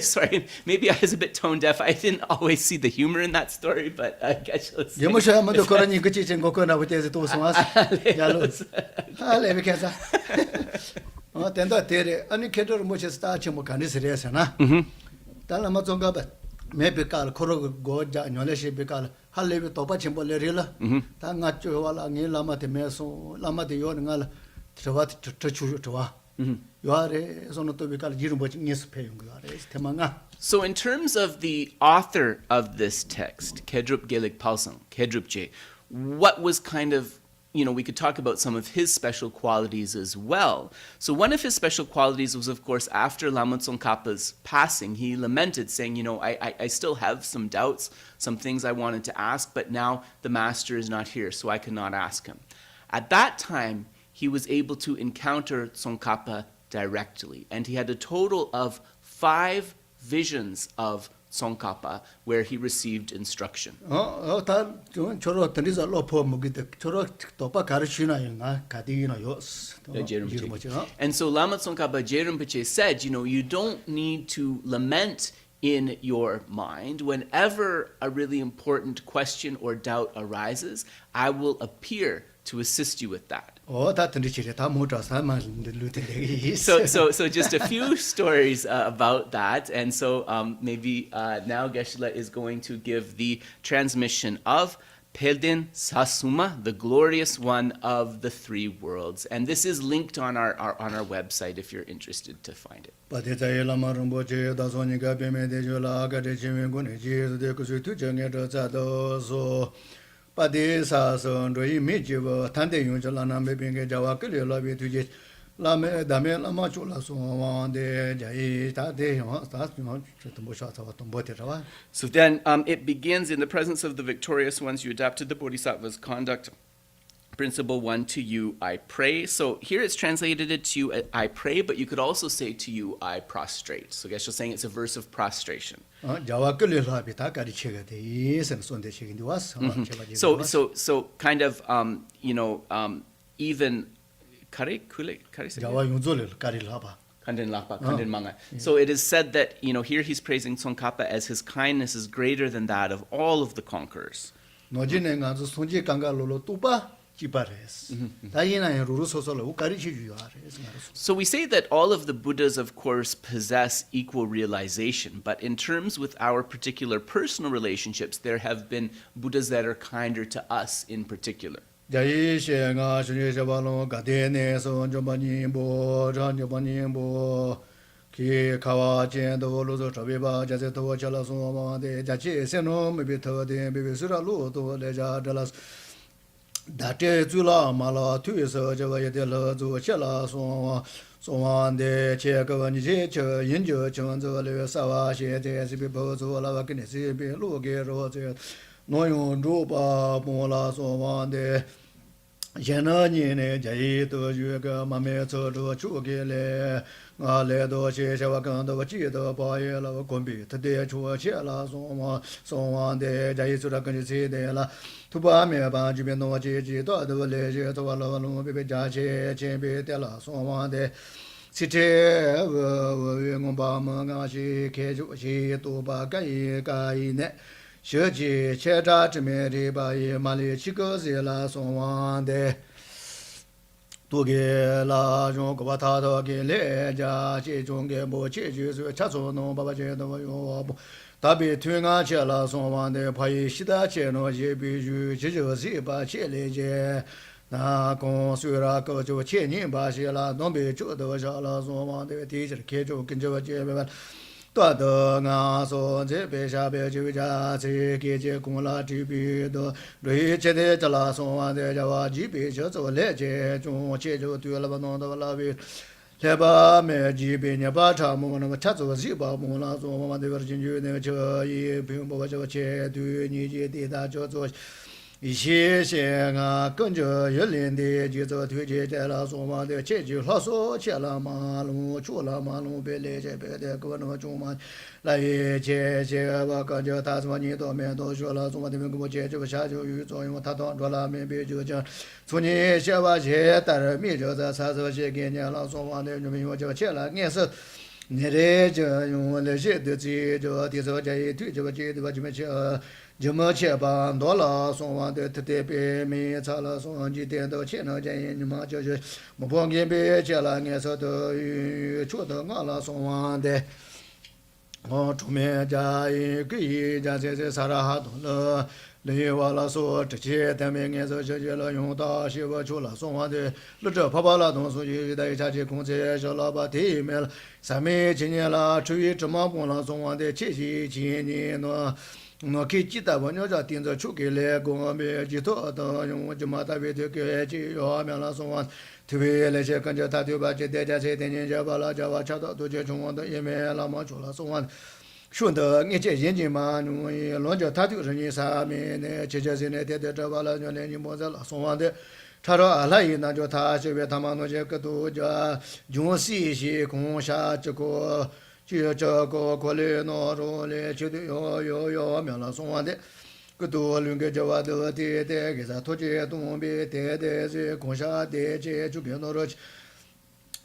Speaker 1: Sorry, maybe I was a bit tone deaf. I didn't always see the humor in that story, but I guess let's see.
Speaker 3: 예모셔 한번도 거라니 그치 전 거거나 버테서 또 소마스 야로 할래 비켜서 된다 데레 아니 캐더로 뭐지 스타치 뭐 가니스레잖아 달라마 좀가봐 메베칼 코로 고자 뇰레시 베칼 할레비 또바 침볼레리라 당가 쪼와라 니 라마테 메소 라마데 요는가 트와트 트추 트와 요아레 손도 베칼 지름 뭐지 니스페 용가레 테망아
Speaker 1: So in terms of the author of this text, Ngodrup Gelik Palsang, Ngodrup Je, what was kind of, we could talk about some of his special qualities as well. So one of his special qualities was, of course, after Lama Tsongkhapa's passing, he lamented, saying, I still have some doubts, some things I wanted to ask, but now the master is not here, so I cannot ask him. At that time, he was able to encounter Tsongkhapa directly, and he had a total of 5 visions of Tsongkhapa where he received instruction. And so Lama Tsongkhapa Rinpoche said, you don't need to lament in your mind. Whenever a really important question or doubt arises, I will appear to assist you with that. So just a few stories about that. And so maybe now Geshe is going to give the transmission of Pelden Sasuma, the glorious one of the 3 worlds. And this is linked on our website if you're interested to find it. So then it begins in the presence of the victorious ones. You adapted the Bodhisattva's conduct. Principle 1, to you I pray. So here it's translated it to you I pray, but you could also say to you I prostrate. So Geshe is saying it's a verse of prostration. So kind of even so it is said that here he's praising Tsongkhapa as his kindness is greater than that of all of the conquerors. So we say that all of the Buddhas, of course, possess equal realization, but in terms with our particular personal relationships, there have been Buddhas that are kinder to us in particular.
Speaker 3: Date zula mala tu so java de la zu chela so wan de che ga ni che che yin jo chong zo le sa wa xie de si bi bo zo la wa ke ni si bi lu ge ro ze no yong zhu ba mo la so wan de yen na ni ne ja yi de yue ge ma me zo zhu chu ge le nga le do xie xia wa gang de wa ji de ba ye la wa gon bi de de chu che la so wan de ja yi zu la ge ni si de la tu ba me ba ji bian no ji ji do de le ji to wa lo lo be be ja che che be de la so wan de si che wo yue ngong ba mo nga xi ke ju xi tu ba ga yi ne xie ji che zha zhi me ri ba yi ma li qi ge zi la so wan de du ge la zhong ge ba ta de ge le ja ji zhong ge bo qi ju zui cha zu no ba ba jie de wo yo bo da bi tu nga che la so wan de pa yi xi da che no ji bi ju ji ji zi ba che le jie na gong sui ra ge zhu qie ni ba xi la dong bi zhu de sha la so wan de di zhi ke zhu gen zhe jie be ba da de nga so zhe be sha be ju ja zi ge jie gong la ji bi de lui che de zhe la so wan de ja wa ji bi zhe zhe le jie zhong qie zhu du la ba no de la bi le ba me ji bi ne ba cha mo na cha zu zi ba mo la zo ma de ver jin ju ne che yi ping bo zhe che du ni ji de da zhe zuo一些些啊，跟着月亮的节奏推荐在了说嘛的，这就老说切了马路，出了马路别来这别的给我弄中嘛，来这我感觉他说你多面都说了，中嘛的给我这个下就有作用，他当着了面别就讲，从你写吧写，但是没就在啥时候写给你了，说嘛的就没有这个切了，也是。你这就用那些的这就第三家一对这个这对吧？就没切，就没切吧？多了送完的特别没差了，送完几点到钱了，建议你们就是没帮给别切了，俺说都出到俺了送完的。我出面家一个家这啥哈多了。雷瓦拉索这些天面颜色这些了用大西瓦出了送完的了这啪啪啦东苏去的下去公司小老板地面了三米今年了至于这么不了送完的七夕今年呢我给记得我要盯着出给来公没记得的用我就马大卫就给就要面了送完特别那些跟着他就把这大家这点年就把了叫我查到都就中国的也没那么出了送完说的你这眼睛嘛，你乱叫他就是你上面呢，这些呢，这完了就连你莫在了送完的，查着阿拉伊那就他这边他们那些个都叫用细些空下这个就这个过来那着嘞，就得要苗了送完的。个多两个叫我都得给他拖着东边得这空下得这就给那着。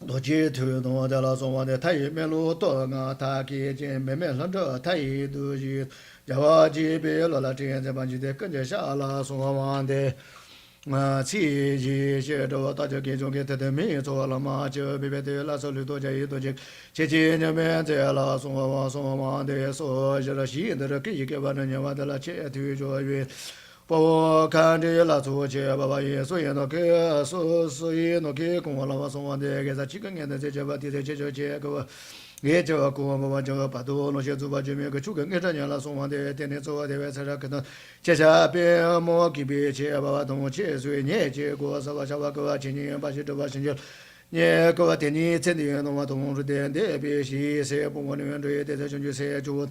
Speaker 3: 多接头弄的了，送完的他也没路多啊，他给见妹妹上这他也都是，叫我这边了这样子吧，就得跟着下了送完的，自己写着大家给中给他的没做了嘛，就别的那时候多加一多些，这几年没在了送完的，所以了新的给一个完了年完的了，接头作业。把我看着了做些，爸爸也所以那个所以那个跟我老婆送完的，给他几个年的这些吧，这个，也就跟我就把多那些做吧，就没个出个这年了送完的，天天做的才可能，接下边莫给别去，爸爸同我去，所以你结果是吧？小娃给我今年把些这把成就。你给我点你真的那么同志点的，别是谁不我那边这的这就谁就。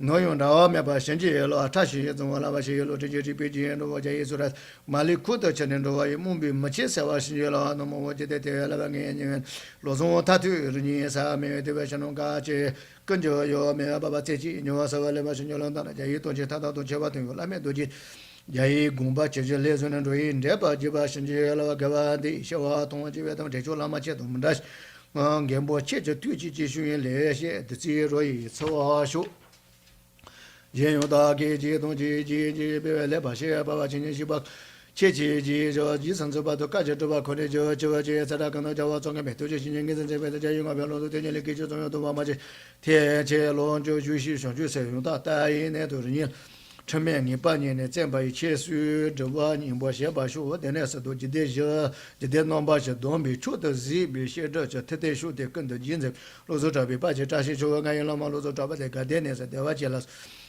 Speaker 3: 我用着没把先去了，他是从我那边去了，这就是北京的我家也说了，马里苦的前年的话也没比没去啥话先去了，那么我觉得对那个年轻人，老从他对人家啥没对吧？像那个这跟着要没爸爸自己，你话啥话来把先去了，那家也多去他到多去吧，对吧？那边多去。也公把这些来说呢，对，这把就把先去了，给我的小娃同学这边他们这就那么接他们的，俺不接着对起继续来些的这些一次话说。人用大给这东西别来把些把今年去把切这一层这把都感觉这把可能就这在那跟他叫我装个没都就今年跟这边这用个标罗都对你给这种都把嘛这天切龙就续上去使用到大一年都是你成面你半年呢再把一切水这把你把先把书的那是都记得些记得能把些东西出的是比写着就特别书的更多精彩罗州这边把这这些说俺有那么罗州这边的个点呢是对吧？接了。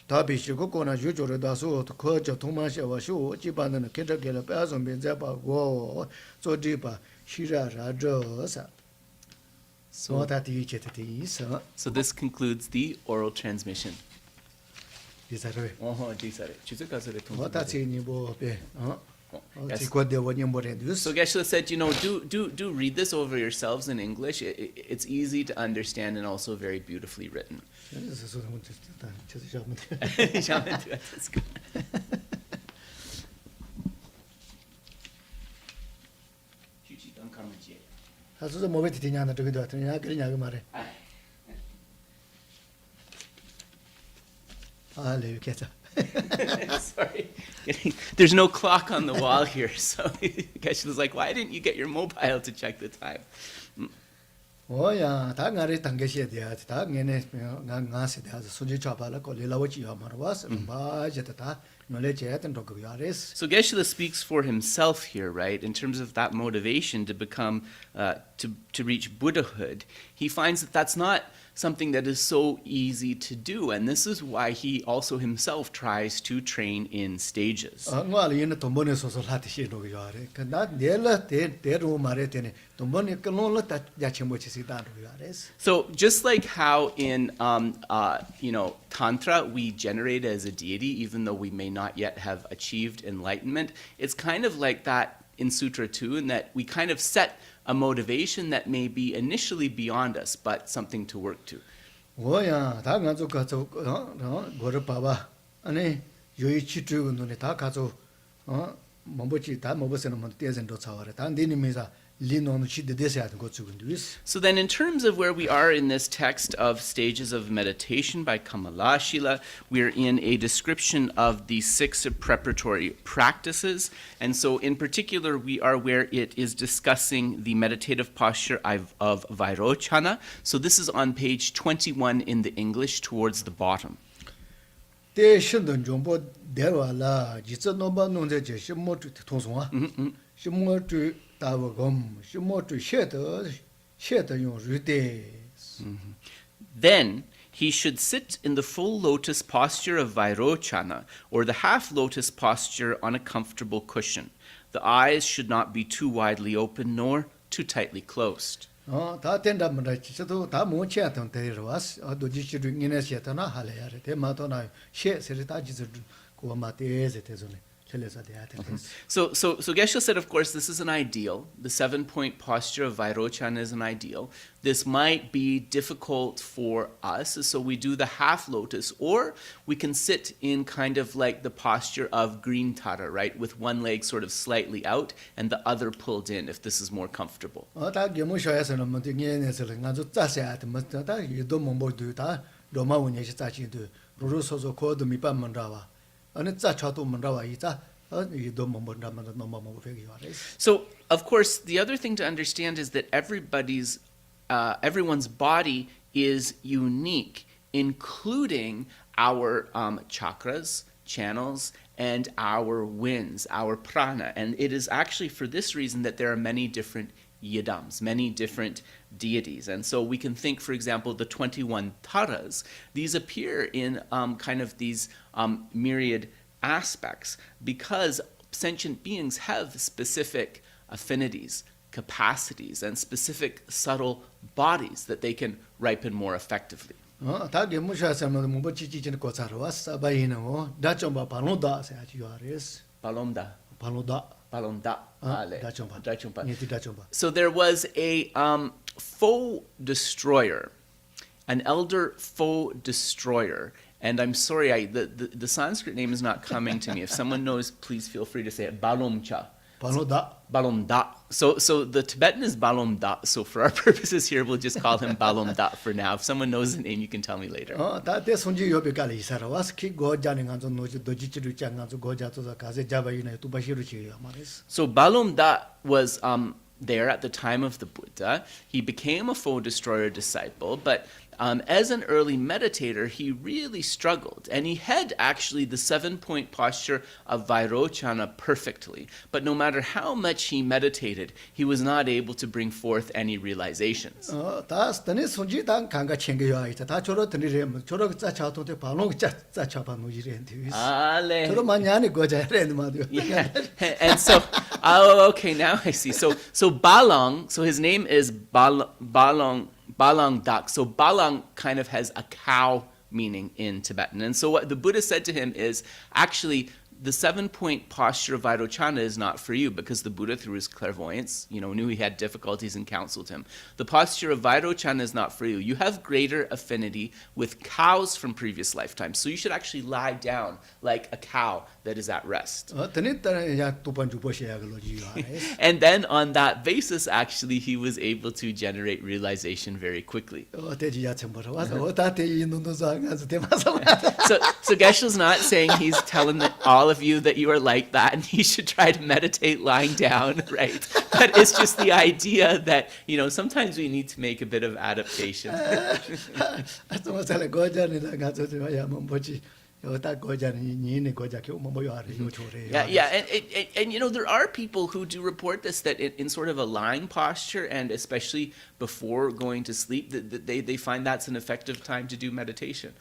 Speaker 3: 他必须个呢，就觉得他说可交通嘛，些话说基本上跟着给了百上边再把我做这把是啥这啥，我他第一节的第一声。
Speaker 1: So this concludes the oral transmission.
Speaker 3: 第三位。
Speaker 1: 哦，第三位，就是告诉你通。
Speaker 3: 我他这你不别啊。
Speaker 1: Yes.
Speaker 3: So
Speaker 1: Geshe said, do read this over yourselves in English. It's easy to understand and also very beautifully written. That's good. Sorry. There's no clock on the wall here, so Geshe was like, why didn't you get your mobile to check the time?
Speaker 3: Oh yeah, that guy is tangish there. That guy is ngas there. So you chop ala ko lila wachi amarwas. Ba jeta knowledge et and talk yaris.
Speaker 1: So Geshe speaks for himself here, right? In terms of that motivation to become, to reach Buddhahood, he finds that that's not something that is so easy to do, and this is why he also himself tries to train in stages. So just like how in Tantra we generate as a deity, even though we may not yet have achieved enlightenment, it's kind of like that in Sutra 2, in that we kind of set a motivation that may be initially beyond us, but something to work to.
Speaker 3: Oh yeah, that ganzo kazo, Guru Baba, ane yoichi tu no ne ta kazo, mambochi ta mobosena montes do tsaware, tan dini meza linon chi de desat go tsugunduis.
Speaker 1: So then in terms of where we are in this text of Stages of Meditation by Kamalaśīla, we're in a description of the 6 preparatory practices. And so in particular, we are where it is discussing the meditative posture of Vairochana. So this is on page 21 in the English towards the bottom.
Speaker 3: 대 신던 정보 대화라 지저 노바 논제 제 심모주 통송아 심모주 다버검 심모주 셰더 용 르데
Speaker 1: Then he should sit in the full lotus posture of Vairochana, or the half lotus posture on a comfortable cushion. The eyes should not be too widely open nor too tightly closed.
Speaker 3: 다 된다면 지저도 다 못치었던 데로와스 도지치르 인에시에다나 할래야레 대마도나 셰세리 다 지저 고마테제 대존에 텔레사 대야테
Speaker 1: So Geshe said, of course, this is an ideal. The 7-point posture of Vairochana is an ideal. This might be difficult for us, so we do the half lotus, or we can sit in kind of like the posture of green tara, right, with one leg sort of slightly out and the other pulled in, if this is more comfortable.
Speaker 3: 다 게모셔야서는 뭐 딩에네서 가서 짜세야테 뭐다 이도 몸보도 다 로마원에서 짜지도 루루소소 코드 미밤만라와 어느 짜차도 만라와 이자 이도 몸본다만 너무
Speaker 1: So, of course, the other thing to understand is that everyone's body is unique, including our chakras, channels, and our winds, our prana. And it is actually for this reason that there are many different yidams, many different deities. And so we can think, for example, the 21 taras, these appear in kind of these myriad aspects because sentient beings have specific affinities, capacities, and specific subtle bodies that they can ripen more effectively.
Speaker 3: 다 게모셔야서는 뭐 지지진 고사로와 사바이노 다좀바 발로다 세아지요아레스
Speaker 1: Balomda.
Speaker 3: 발로다
Speaker 1: Balomda.
Speaker 3: 다좀바
Speaker 1: Dachumpa.
Speaker 3: 니티 다좀바
Speaker 1: So there was a foe destroyer, an elder foe destroyer. And I'm sorry, the Sanskrit name is not coming to me. If someone knows, please feel free to say it. Balomcha.
Speaker 3: 발로다
Speaker 1: Balomda. So the Tibetan is Balomda. So for our purposes here, we'll just call him Balomda for now. If someone knows the name, you can tell me later.
Speaker 3: 다대 손지 요비깔이 이사라와스 키 고자는 간조 노지 도지치르 짱간조 고자토자 가세 자바이나 투바시르 지요 말이스.
Speaker 1: So Balomda was there at the time of the Buddha. He became a foe destroyer disciple, but as an early meditator, he really struggled. And he had actually the 7-point posture of Vairochana perfectly. But no matter how much he meditated, he was not able to bring forth any realizations.
Speaker 3: 다 스타네 손지 당 강가 챙겨야 있다. 다 저러 드리래 저러 짜차도데 발로 짜차바 노지렌데.
Speaker 1: Ale.
Speaker 3: 저러 많이 안에 고자레는 말이요.
Speaker 1: Yeah. And so, oh, okay, now I see. So Balong, so his name is Balong Dak. So Balang kind of has a cow meaning in Tibetan. And so what the Buddha said to him is, actually, the 7-point posture of Vairochana is not for you, because the Buddha, through his clairvoyance, knew he had difficulties and counseled him. The posture of Vairochana is not for you. You have greater affinity with cows from previous lifetimes. So you should actually lie down like a cow that is at rest. And then on that basis, actually, he was able to generate realization very quickly. So Geshe's not saying he's telling all of you that you are like that and you should try to meditate lying down, right? But it's just the idea that, sometimes we need to make a bit of adaptation. Yeah, and there are people who do report this, that in sort of a lying posture, and especially before going to sleep, that they find that's an effective time to do meditation.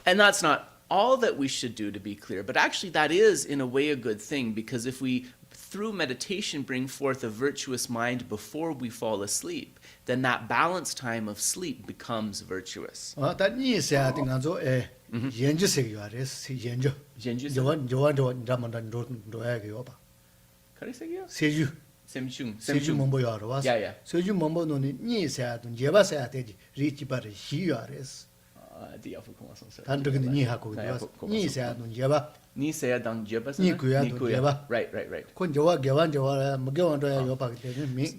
Speaker 1: And that's not all that we should do, to be clear, but actually that is in a way a good thing, because if we through meditation bring forth a virtuous mind before we fall asleep, then that balanced time of sleep becomes virtuous. Ni saya dang jeba sana? Right.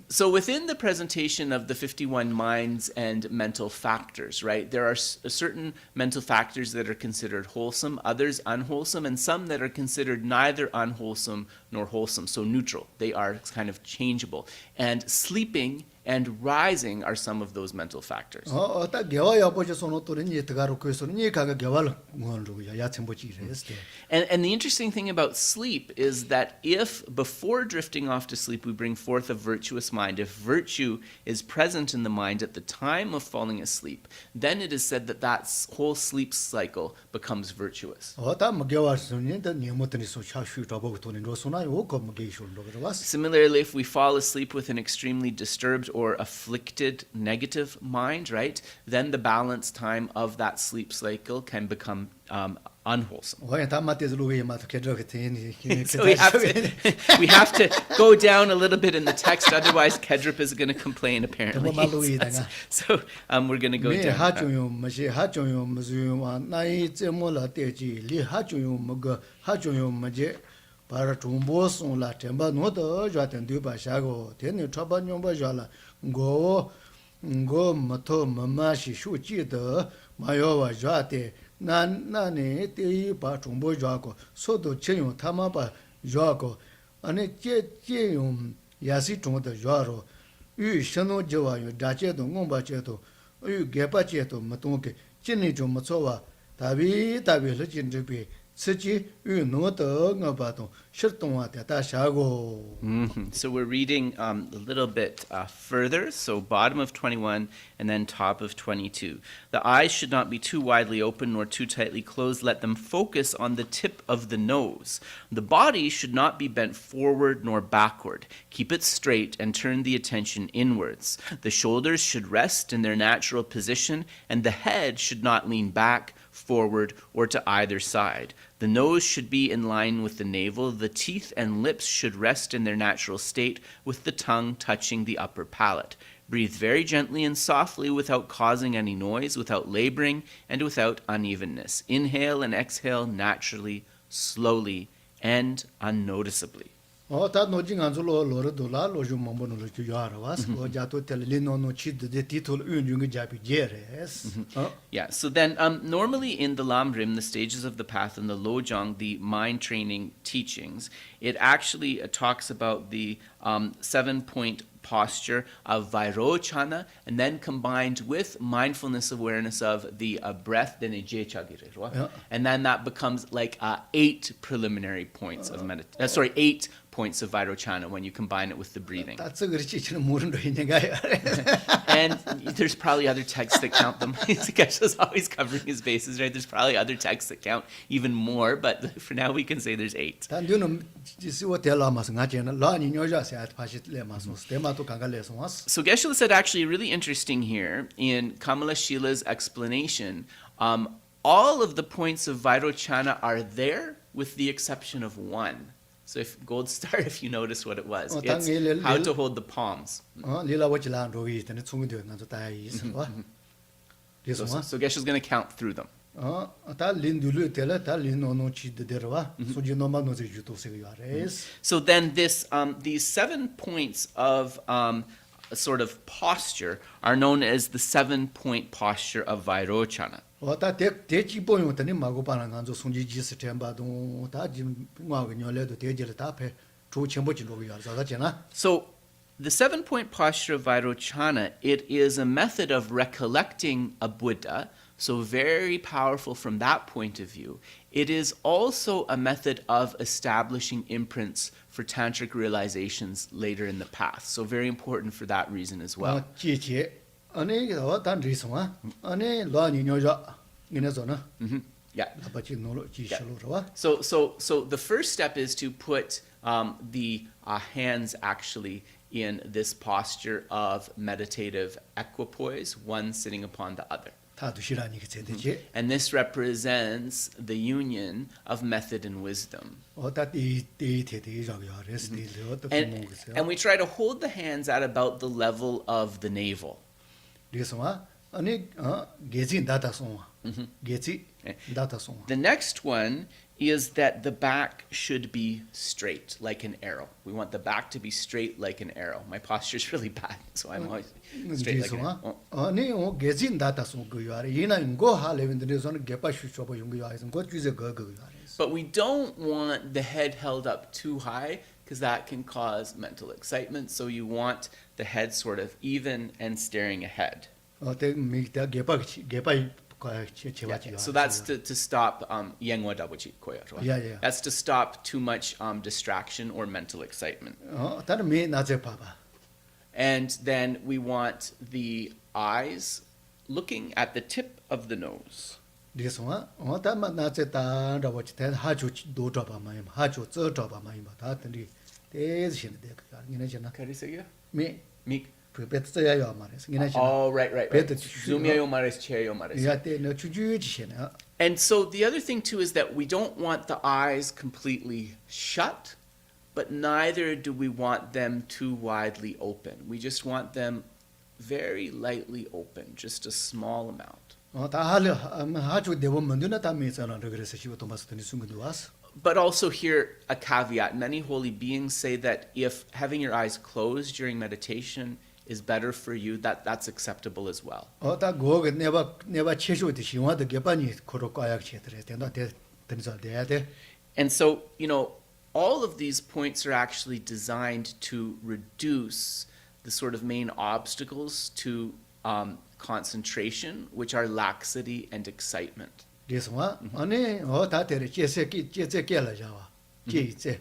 Speaker 1: So within the presentation of the 51 minds and mental factors, right, there are certain mental factors that are considered wholesome, others unwholesome, and some that are considered neither unwholesome nor wholesome, so neutral. They are kind of changeable. And sleeping and rising are some of those mental factors.
Speaker 3: 어다 개와야 보지 손으로 또니 들어가로 그래서 니 가가 개와를 뭐로 야 첨보지 이랬대.
Speaker 1: And the interesting thing about sleep is that if before drifting off to sleep we bring forth a virtuous mind, if virtue is present in the mind at the time of falling asleep, then it is said that that whole sleep cycle becomes virtuous.
Speaker 3: 어다 뭐 개와서니 더 니모트니 소샤슈 더보고 돈이 로소나 요거 뭐 게이쇼로 그러was.
Speaker 1: Similarly, if we fall asleep with an extremely disturbed or afflicted negative mind, right, then the balance time of that sleep cycle can become unwholesome.
Speaker 3: 어다 마테즈로 왜 마트 개저 같으니.
Speaker 1: So we have to go down a little bit in the text, otherwise Kedrup is going to complain apparently. So we're going to go down.
Speaker 3: 하중요 뭐시 하중요 무수요 나이 제모라 때지 리 하중요 뭐가 하중요 뭐제 바로 중보송라 템바 노더 좌된 뒤바샤고 되네 처반용바 좌라 고 마토 마마시 슈지더 마요와 좌대 나네 때이 바 중보 좌고 소도 체용 타마바 좌고 아니 제용 야시 중도 좌로 유 신노 저와요 다제도 공바제도 유 개바제도 마동게 진리 좀 못서와 다비를 진주비 스지 유 노더 nga바도 실동화 대다 샤고.
Speaker 1: So we're reading a little bit further, so bottom of 21 and then top of 22. The eyes should not be too widely open nor too tightly closed. Let them focus on the tip of the nose. The body should not be bent forward nor backward. Keep it straight and turn the attention inwards. The shoulders should rest in their natural position, and the head should not lean back, forward, or to either side. The nose should be in line with the navel. The teeth and lips should rest in their natural state, with the tongue touching the upper palate. Breathe very gently and softly without causing any noise, without laboring, and without unevenness. Inhale and exhale naturally, slowly, and unnoticeably.
Speaker 3: 다 노징 안줄로 로르도라 로주 몸보는 로주 야라와스 자토 텔리노노 치드 데 티톨 운중의 잡이 제레스.
Speaker 1: Yeah, so then normally in the Lamrim, the stages of the path, and the Lojong, the mind training teachings, it actually talks about the 7-point posture of Vairochana, and then combined with mindfulness awareness of the breath, then and then that becomes like 8 preliminary points of meditation. 8 points of Vairochana when you combine it with the breathing. And there's probably other texts that count them. Geshe's always covering his bases, right? There's probably other texts that count even more, but for now we can say there's 8. So Geshe said actually really interesting here in Kamalaśīla's explanation, all of the points of Vairochana are there with the exception of one. So if Gold Star, if you notice what it was, it's how to hold the palms. So Geshe is going to count through them. So then these 7 points of sort of posture are known as the 7-point posture of Vairochana. So the 7-point posture of Vairochana, it is a method of recollecting a Buddha, so very powerful from that point of view. It is also a method of establishing imprints for tantric realizations later in the path, so very important for that reason as well. Yeah. So the first step is to put the hands actually in this posture of meditative equipoise, one sitting upon the other. And this represents the union of method and wisdom. And we try to hold the hands at about the level of the navel. The next one is that the back should be straight, like an arrow. We want the back to be straight like an arrow. My posture is really bad, so I'm always straight like an arrow. But we don't want the head held up too high, because that can cause mental excitement. So you want the head sort of even and staring ahead.
Speaker 3: 어때 미다 개파
Speaker 1: So that's to stop yengwa dabuchi koya.
Speaker 3: Yeah.
Speaker 1: That's to stop too much distraction or mental excitement.
Speaker 3: 다른 미 나제 봐봐.
Speaker 1: And then we want the eyes looking at the tip of the nose.
Speaker 3: 리송아 다만 나제 다라고 때 하주 도잡아 마이 하주 저잡아 마이 다 들이 대신에 내가 니네잖아.
Speaker 1: Karisaya?
Speaker 3: 미
Speaker 1: Mik.
Speaker 3: 베베트야요 말해서 니네잖아.
Speaker 1: Oh, right.
Speaker 3: Better
Speaker 1: Zumyayo mares, cheyo mares.
Speaker 3: 야때 너 주주지시네.
Speaker 1: And so the other thing too is that we don't want the eyes completely shut, but neither do we want them too widely open. We just want them very lightly open, just a small amount.
Speaker 3: 다 할려 하주 대본 문제나 다 미잖아. 그래서 시고 도마스더니 순간도 왔어.
Speaker 1: But also here, a caveat. Many holy beings say that if having your eyes closed during meditation is better for you, that's acceptable as well.
Speaker 3: 다 고게 내가 최초의 시와도 개반이 코로 과약 체들에 된다 된서 돼야 돼.
Speaker 1: And so, all of these points are actually designed to reduce the sort of main obstacles to concentration, which are laxity and excitement.
Speaker 3: 리송아 아니 다 때려 제세끼라 자와. 제제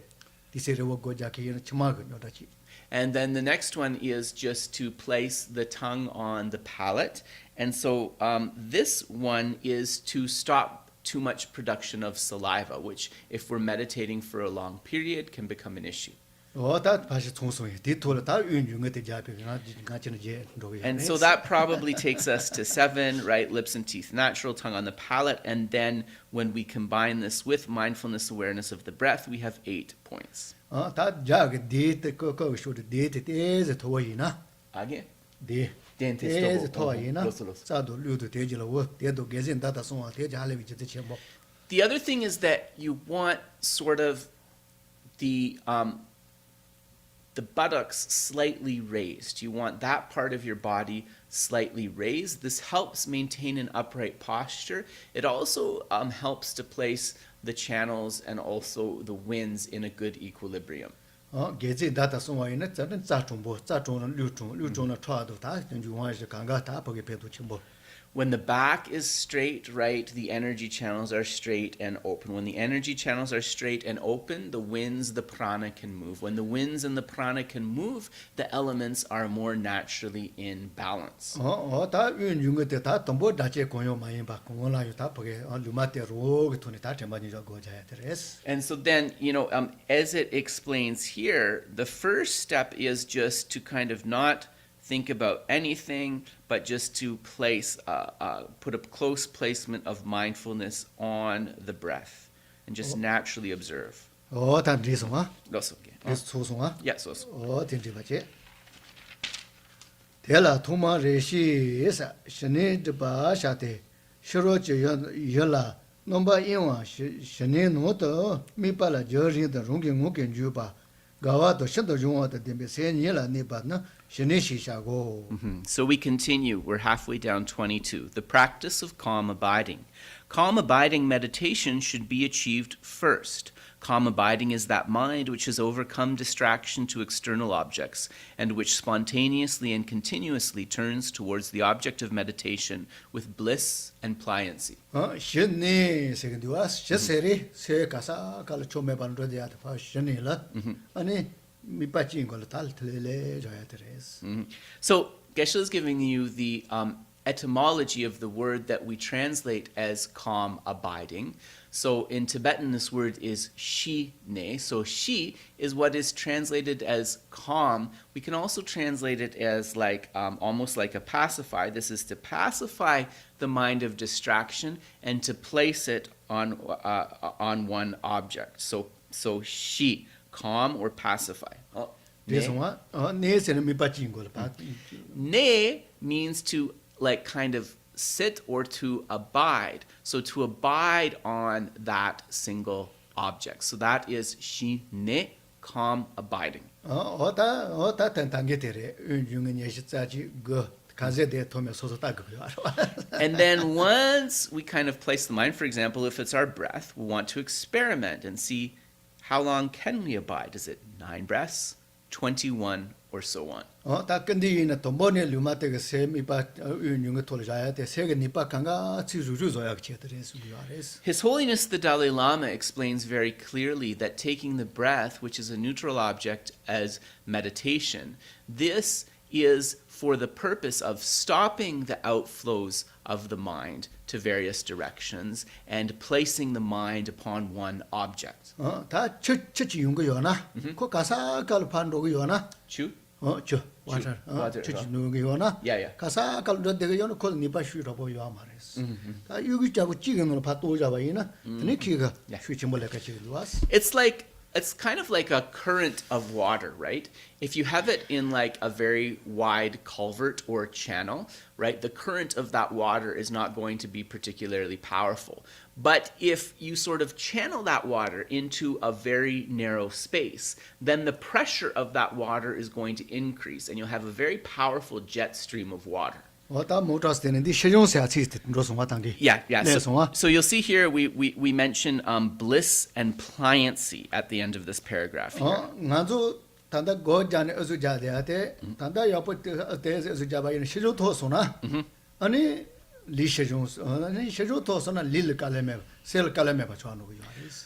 Speaker 3: 디세르고 고자키는 치마가 요다치.
Speaker 1: And then the next one is just to place the tongue on the palate. And so this one is to stop too much production of saliva, which if we're meditating for a long period can become an issue.
Speaker 3: 다 다시 총소해. 디토를 다 윤중의 대자비가 같이는 제 로게.
Speaker 1: And so that probably takes us to 7, right? Lips and teeth natural, tongue on the palate. And then when we combine this with mindfulness awareness of the breath, we have 8 points.
Speaker 3: 다 자게 디트 거거 쇼르 디트 데즈 토이나.
Speaker 1: Again?
Speaker 3: 디 데즈 토이나. 자도 류도 데지로 데도 게진 다다 송아 데자레 비제 쳔보.
Speaker 1: The other thing is that you want sort of the buttocks slightly raised. You want that part of your body slightly raised. This helps maintain an upright posture. It also helps to place the channels and also the winds in a good equilibrium.
Speaker 3: 게지 다다 송아이나 저는 자중보 자중은 류중의 차도 다 중요하지 강가 다 보게 배도 쳔보.
Speaker 1: When the back is straight, right, the energy channels are straight and open. When the energy channels are straight and open, the winds, the prana can move. When the winds and the prana can move, the elements are more naturally in balance.
Speaker 3: 다 윤중의 때다 동보 다제 공요 많이 봐. 공원라요 다 보게 루마테로 그토니 다 전반이 저거 자야 되레스.
Speaker 1: And so then, as it explains here, the first step is just to kind of not think about anything, but just to place, put a close placement of mindfulness on the breath and just naturally observe.
Speaker 3: 다 리송아.
Speaker 1: Gosoke.
Speaker 3: 소송아.
Speaker 1: Yeah, so.
Speaker 3: 딘지 바제. 대라 토마 레시에사 신네 드바 샤테 쇼로제 열라 넘바 인와 신네 노도 미발라 저리다 롱게 ngo게 주바 가와도 신도 중화도 뎀베 세니라 네바나 신네 시샤고.
Speaker 1: So we continue. We're halfway down 22. The practice of calm abiding. Calm abiding meditation should be achieved first. Calm abiding is that mind which has overcome distraction to external objects and which spontaneously and continuously turns towards the object of meditation with bliss and pliancy.
Speaker 3: 신네 세근디와 셔세리 세가사 갈 초메반로디아 파 신네라. 아니 미빠진 걸 달틀레 줘야 되레스.
Speaker 1: So Geshe is giving you the etymology of the word that we translate as calm abiding. So in Tibetan, this word is shi-ne. So shi is what is translated as calm. We can also translate it as like almost like a pacifier. This is to pacify the mind of distraction and to place it on one object. So shi, calm or pacify.
Speaker 3: 리송아. 네세는 미빠진 걸 봐.
Speaker 1: Ne means to like kind of sit or to abide. So to abide on that single object. So that is shi-ne, calm abiding.
Speaker 3: 어다 단계 되래. 윤중의 예시자지 그 가제대 도면 소소다 그거요.
Speaker 1: And then once we kind of place the mind, for example, if it's our breath, we want to experiment and see how long can we abide? Is it 9 breaths, 21, or so on?
Speaker 3: 다 근디는 돈번에 류마테가 세미바 윤용의 돌자야 돼 세계 니빠 강가 지루루조야 제들의 수비와레스.
Speaker 1: His Holiness the Dalai Lama explains very clearly that taking the breath, which is a neutral object, as meditation, this is for the purpose of stopping the outflows of the mind to various directions and placing the mind upon one object.
Speaker 3: 다 처치 용거 요나. 그 가사갈 판도고 요나.
Speaker 1: Chu?
Speaker 3: 저 와서 처치 용거 요나.
Speaker 1: Yeah.
Speaker 3: 가사갈 되게 요나 콜 니빠 슈라고 요 말레스. 다 여기 잡고 찍은 파도 잡아이나. 드네 키가 슈침벌레 같이 루아스.
Speaker 1: It's kind of like a current of water, right? If you have it in like a very wide culvert or channel, right, the current of that water is not going to be particularly powerful. But if you sort of channel that water into a very narrow space, then the pressure of that water is going to increase and you'll have a very powerful jet stream of water.
Speaker 3: 다 모터스 되는데 세종세 아치스트 로송와 단계.
Speaker 1: Yeah. So you'll see here we mention bliss and pliancy at the end of this paragraph here.
Speaker 3: 나도 단다 고자네 어주자데한테 단다 옆에 대해서 어주자바이는 세종토소나. 아니 아니 세종토소나 릴칼레메 셀칼레메 바초하는 거요.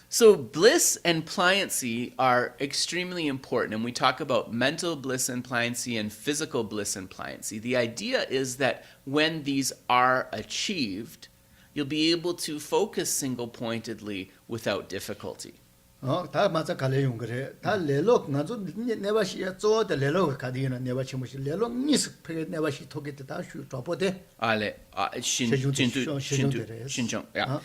Speaker 1: So bliss and pliancy are extremely important, and we talk about mental bliss and pliancy and physical bliss and pliancy. The idea is that when these are achieved, you'll be able to focus single-pointedly without difficulty.
Speaker 3: 다 맞아 갈래용 그래. 다 레로 나도 네바시야 쪼데 레로 가디나 네바시 무시 레로 니스 페게 네바시 토게데 다 슈토포데.
Speaker 1: Ale, shinjong, yeah.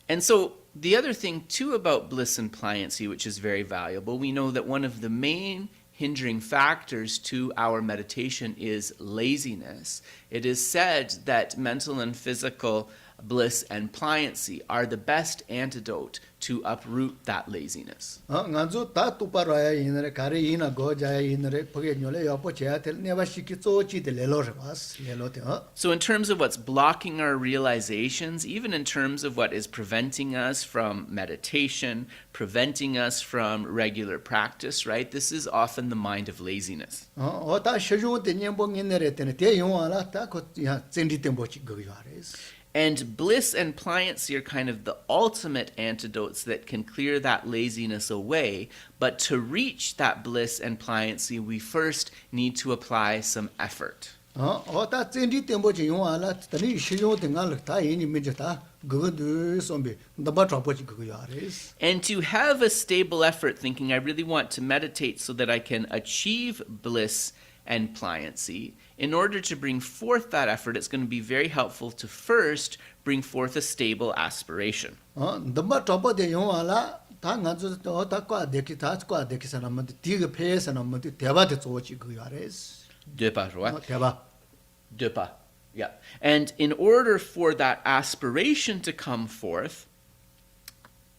Speaker 1: And so the other thing too about bliss and pliancy, which is very valuable, we know that one of the main hindering factors to our meditation is laziness. It is said that mental and physical bliss and pliancy are the best antidote to uproot that laziness.
Speaker 3: 나도 다 똑바로야 이너에 가래 이나 고자야 이너에 포게 녀래 옆에 제한테 네바시키 쪼치데 레로르 바스 레로데.
Speaker 1: So in terms of what's blocking our realizations, even in terms of what is preventing us from meditation, preventing us from regular practice, right? This is often the mind of laziness.
Speaker 3: 다 세종데 녀봉 이너에 때네 대용하라 다고야 젠디템보치 거기와레스.
Speaker 1: And bliss and pliancy are kind of the ultimate antidotes that can clear that laziness away. But to reach that bliss and pliancy, we first need to apply some effort.
Speaker 3: 다 젠디템보치 용하라 다니 세종데가 다 이니 미제다 그거도 sombe 다바 트라포치 거기와레스.
Speaker 1: And to have a stable effort, thinking I really want to meditate so that I can achieve bliss and pliancy, in order to bring forth that effort, it's going to be very helpful to first bring forth a stable aspiration.
Speaker 3: 다바 트라포데 용하라 다 나저 다과 데키 다과 데키 사람한테 디가 페사람한테 대바데 쪼치 거기와레스.
Speaker 1: Depa. Yeah. And in order for that aspiration to come forth,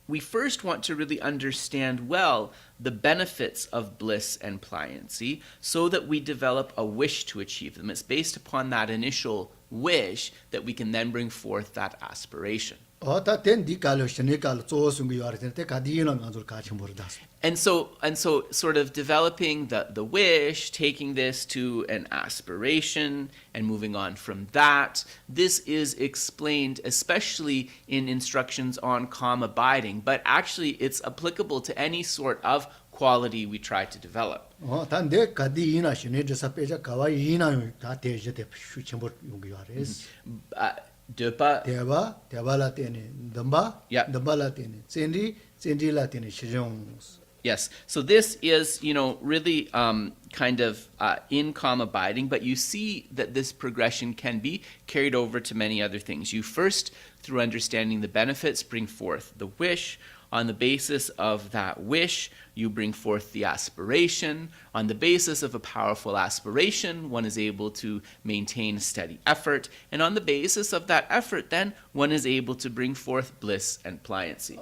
Speaker 1: we first want to really understand well the benefits of bliss and pliancy so that we develop a wish to achieve them. It's based upon that initial wish that we can then bring forth that aspiration. And so sort of developing the wish, taking this to an aspiration and moving on from that, this is explained especially in instructions on calm abiding, but actually it's applicable to any sort of quality we try to develop. Yes, so this is, really kind of in calm abiding, but you see that this progression can be carried over to many other things. You first, through understanding the benefits, bring forth the wish. On the basis of that wish, you bring forth the aspiration. On the basis of a powerful aspiration, one is able to maintain steady effort. And on the basis of that effort, then, one is able to bring forth bliss and pliancy.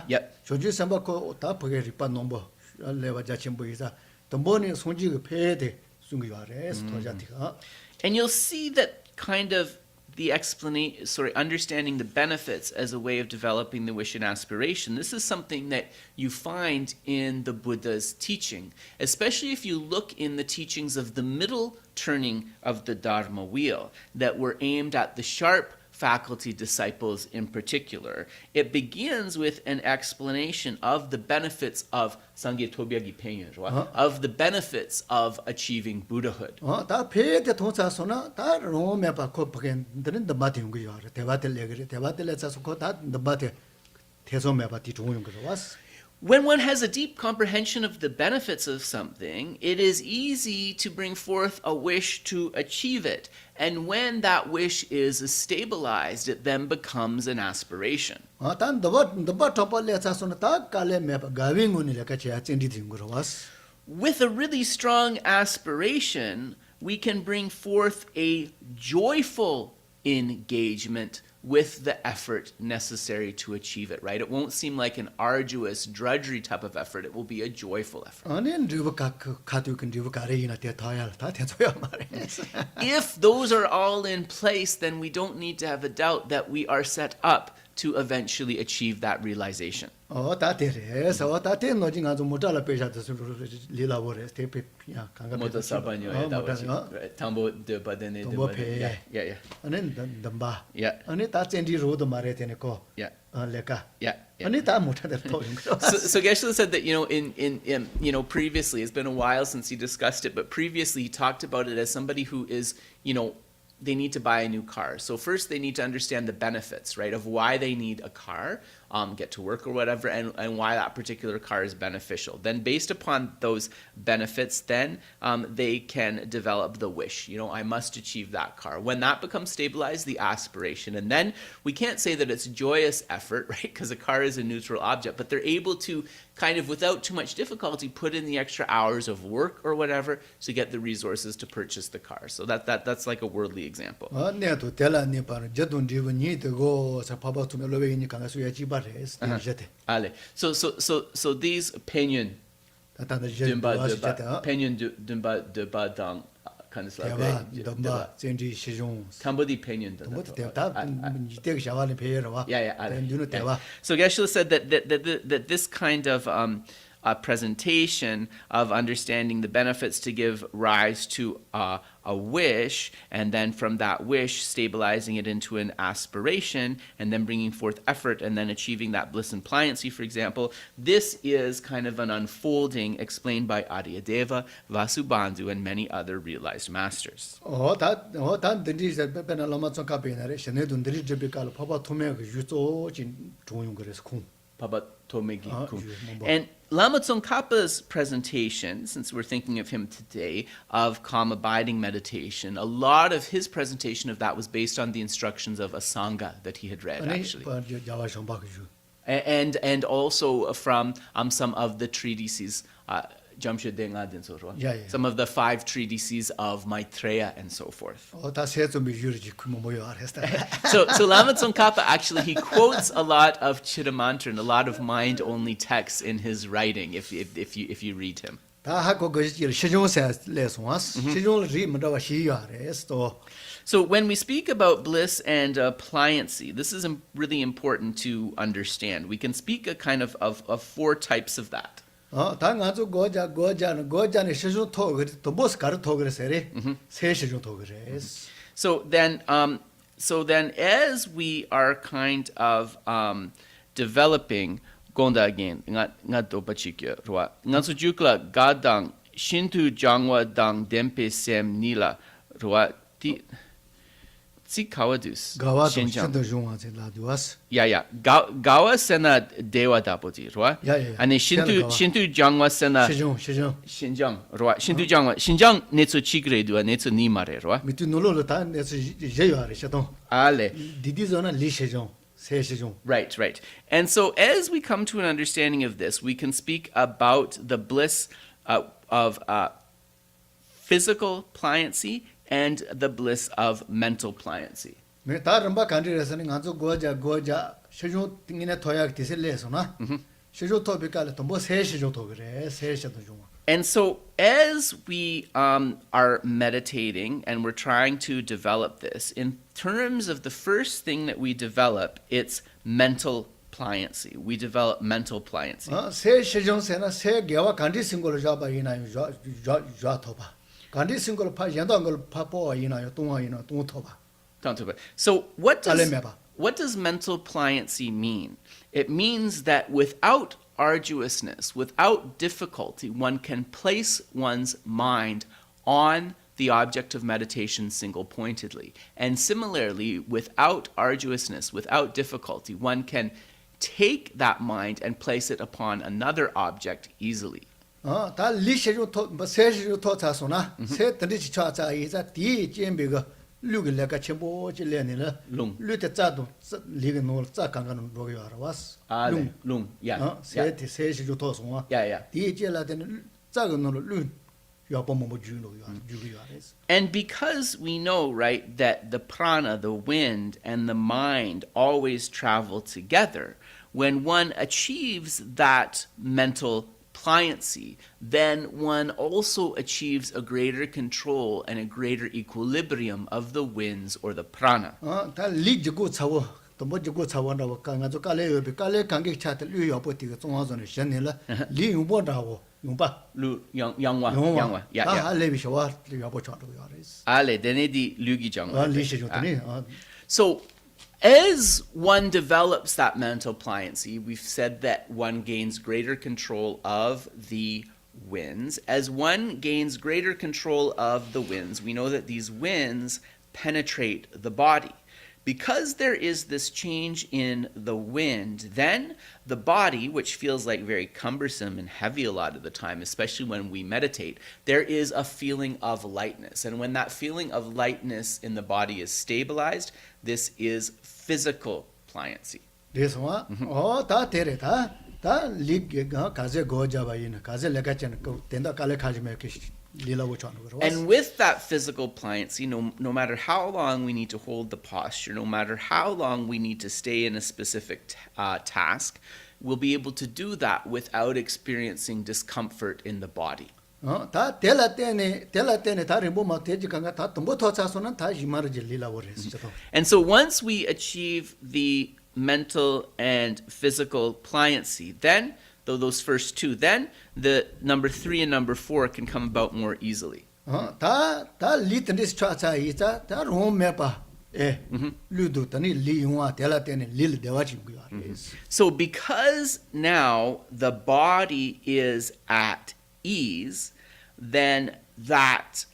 Speaker 1: Yep. And you'll see that kind of the understanding the benefits as a way of developing the wish and aspiration. This is something that you find in the Buddha's teaching, especially if you look in the teachings of the middle turning of the Dharma wheel that were aimed at the sharp faculty disciples in particular. It begins with an explanation of the benefits of Sangye Tobyagi Penyen, of the benefits of achieving Buddhahood.
Speaker 3: 다 페데 통사소나 다 로메바 코프겐 드는 더바티 용거 요아르 대바텔레그리 대바텔레자소 코다 더바테 태소메바티 중용 거 왔어.
Speaker 1: When one has a deep comprehension of the benefits of something, it is easy to bring forth a wish to achieve it. And when that wish is stabilized, it then becomes an aspiration.
Speaker 3: 단 더바 토팔레자소나 다 칼레메바 가윙운이라 같이 아젠디 딩거 왔어.
Speaker 1: With a really strong aspiration, we can bring forth a joyful engagement with the effort necessary to achieve it, right? It won't seem like an arduous, drudgery type of effort. It will be a joyful effort. If those are all in place, then we don't need to have a doubt that we are set up to eventually achieve that realization. So Geshe said that in previously, it's been a while since he discussed it, but previously he talked about it as somebody who is they need to buy a new car. So first they need to understand the benefits, right, of why they need a car, get to work or whatever, and why that particular car is beneficial. Then based upon those benefits, then they can develop the wish. I must achieve that car. When that becomes stabilized, the aspiration. And then we can't say that it's joyous effort, right, because a car is a neutral object, but they're able to kind of without too much difficulty put in the extra hours of work or whatever to get the resources to purchase the car. So that's like a worldly example. So these penyon dumba dang kind of like Kambodi penyon. So Geshe said that this kind of presentation of understanding the benefits to give rise to a wish, and then from that wish stabilizing it into an aspiration, and then bringing forth effort, and then achieving that bliss and pliancy, for example. This is kind of an unfolding explained by Aryadeva, Vasubandhu, and many other realized masters. And Lama Tsongkhapa's presentation, since we're thinking of him today, of calm abiding meditation, a lot of his presentation of that was based on the instructions of a Sangha that he had read, actually. And also from some of the treatises, some of the 5 treatises of Maitreya and so forth. So Lama Tsongkhapa actually, he quotes a lot of Chittamantra and a lot of mind-only texts in his writing if you read him. So when we speak about bliss and pliancy, this is really important to understand. We can speak a kind of 4 types of that. So then as we are kind of developing gonda again nga do pachikya ruwa nga su jukla gadang shintu jangwa dang dempe sem nila ruwa ti kawadus gawa sena dewa dapoti ruwa ane shintu jangwa sena shinjang ruwa shinjang netsu chigre duwa netsu nimare ruwa
Speaker 3: mitu nololo ta netsu jeyare shaton
Speaker 1: ale
Speaker 3: didizona li shejong.
Speaker 1: Right. And so as we come to an understanding of this, we can speak about the bliss of physical pliancy and the bliss of mental pliancy. And so as we are meditating and we're trying to develop this, in terms of the first thing that we develop, it's mental pliancy. We develop mental pliancy.
Speaker 3: 세 시정세나 세 개와 간디 싱고를 잡아 이나요 좌토바 간디 싱고를 파 연도한 걸 파포 이나요 동화 이나 동토바
Speaker 1: So what does mental pliancy mean? It means that without arduousness, without difficulty, one can place one's mind on the object of meditation single-pointedly. And similarly, without arduousness, without difficulty, one can take that mind and place it upon another object easily.
Speaker 3: 다 리시로 토 세시로 토차소나 세 던디치 차차 이자 디 젬비가 류게 레가 쳔보 질레니라 류테 짜도 리게 노 짜강가는 로요 알아왔어
Speaker 1: Lung, yeah.
Speaker 3: 세티 세시로 토소나
Speaker 1: Yeah.
Speaker 3: 디 젤라데는 짜가노 류
Speaker 1: And because we know, right, that the prana, the wind, and the mind always travel together, when one achieves that mental pliancy, then one also achieves a greater control and a greater equilibrium of the winds or the prana.
Speaker 3: 다 리지고 차워 도모지고 차원다고 강가조 깔레요 깔레 강객 차트 류여버티가 종화전에 셨네라 리용보다고 용바
Speaker 1: Lu Yangwa. Yeah.
Speaker 3: 레비쇼와 류여버쳐도 요레스
Speaker 1: Ale denedi lugijang.
Speaker 3: 리시조더니
Speaker 1: So as one develops that mental pliancy, we've said that one gains greater control of the winds. As one gains greater control of the winds, we know that these winds penetrate the body. Because there is this change in the wind, then the body, which feels like very cumbersome and heavy a lot of the time, especially when we meditate, there is a feeling of lightness. And when that feeling of lightness in the body is stabilized, this is physical pliancy.
Speaker 3: 데스와 다 데레다 다 리게가 가제 고자바이나 가제 레가찬 된다 깔레 가지메
Speaker 1: And with that physical pliancy, no matter how long we need to hold the posture, no matter how long we need to stay in a specific task, we'll be able to do that without experiencing discomfort in the body.
Speaker 3: 다 텔라테네 다른 뭐마 대지간가 다 도모토 차소는 다 이마르지 릴라버레스.
Speaker 1: And so once we achieve the mental and physical pliancy, then though those first two, then the number 3 and number 4 can come about more easily.
Speaker 3: 다 리트니스 차차 이자 다 롬메파 루도 tani 리용아 텔라테네 릴 대와진고요.
Speaker 1: So because now the body is at ease, then that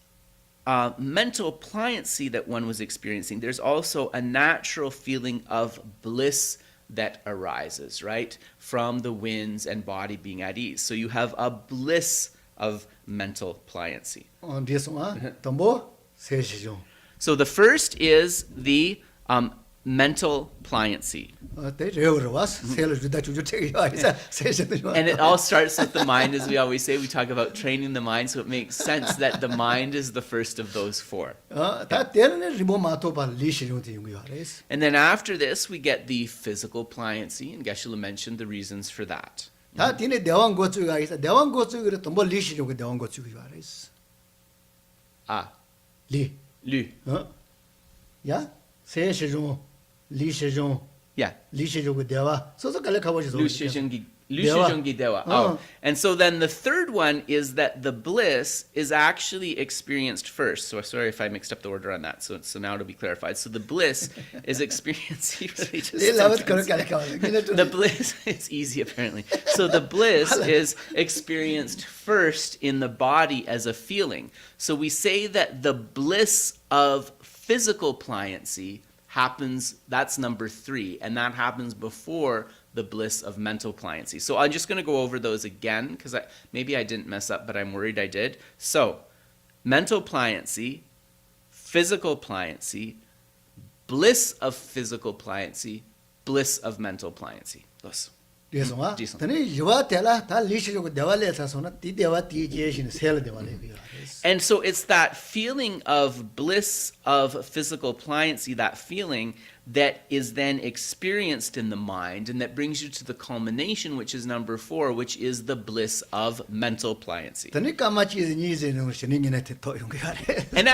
Speaker 1: mental pliancy that one was experiencing, there's also a natural feeling of bliss that arises, right, from the winds and body being at ease. So you have a bliss of mental pliancy. So the first is the mental pliancy. And it all starts with the mind, as we always say. We talk about training the mind, so it makes sense that the mind is the first of those 4. And then after this, we get the physical pliancy, and Geshe mentioned the reasons for that. Lu.
Speaker 3: Yeah? Li Shizhong.
Speaker 1: Yeah.
Speaker 3: Li Shizhong Dewa. So the
Speaker 1: Lu Dewa. Oh. And so then the third one is that the bliss is actually experienced first. So sorry if I mixed up the order on that. So now to be clarified. So the bliss is experienced. The bliss, it's easy apparently. So the bliss is experienced first in the body as a feeling. So we say that the bliss of physical pliancy happens, that's number 3, and that happens before the bliss of mental pliancy. So I'm just going to go over those again, because maybe I didn't mess up, but I'm worried I did. So, mental pliancy, physical pliancy, bliss of physical pliancy, bliss of mental pliancy. Those. And so it's that feeling of bliss of physical pliancy, that feeling that is then experienced in the mind and that brings you to the culmination, which is number 4, which is the bliss of mental pliancy.
Speaker 3: Tani kamachi nize no shini ngine te to yung yare.
Speaker 1: And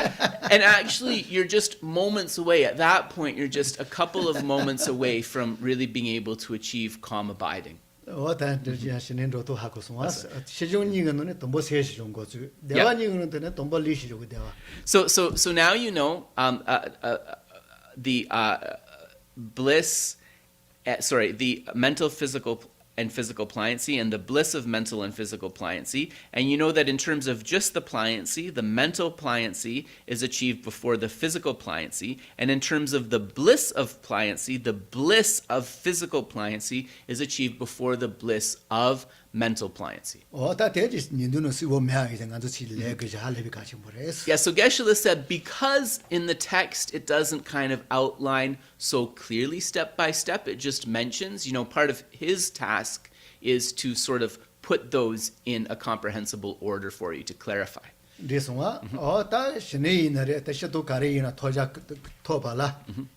Speaker 1: actually, you're just moments away. At that point, you're just a couple of moments away from really being able to achieve calm abiding.
Speaker 3: Otan de shini ro to hako sumas. Shijong ni ngone tombo se shijong go zu. Dewa ni ngone te tombo li shijong dewa.
Speaker 1: So now you know the bliss, the mental, physical, and physical pliancy, and the bliss of mental and physical pliancy. And you know that in terms of just the pliancy, the mental pliancy is achieved before the physical pliancy. And in terms of the bliss of pliancy, the bliss of physical pliancy is achieved before the bliss of mental pliancy.
Speaker 3: Ota te jis ni no si wo mea ide nganzo si le ge ja le bi ka chim bores.
Speaker 1: Yeah, so Geshe said, because in the text it doesn't kind of outline so clearly step by step, it just mentions, part of his task is to sort of put those in a comprehensible order for you to clarify.
Speaker 3: Deswa ota shini na re ta shato kare ina thoja thoba la.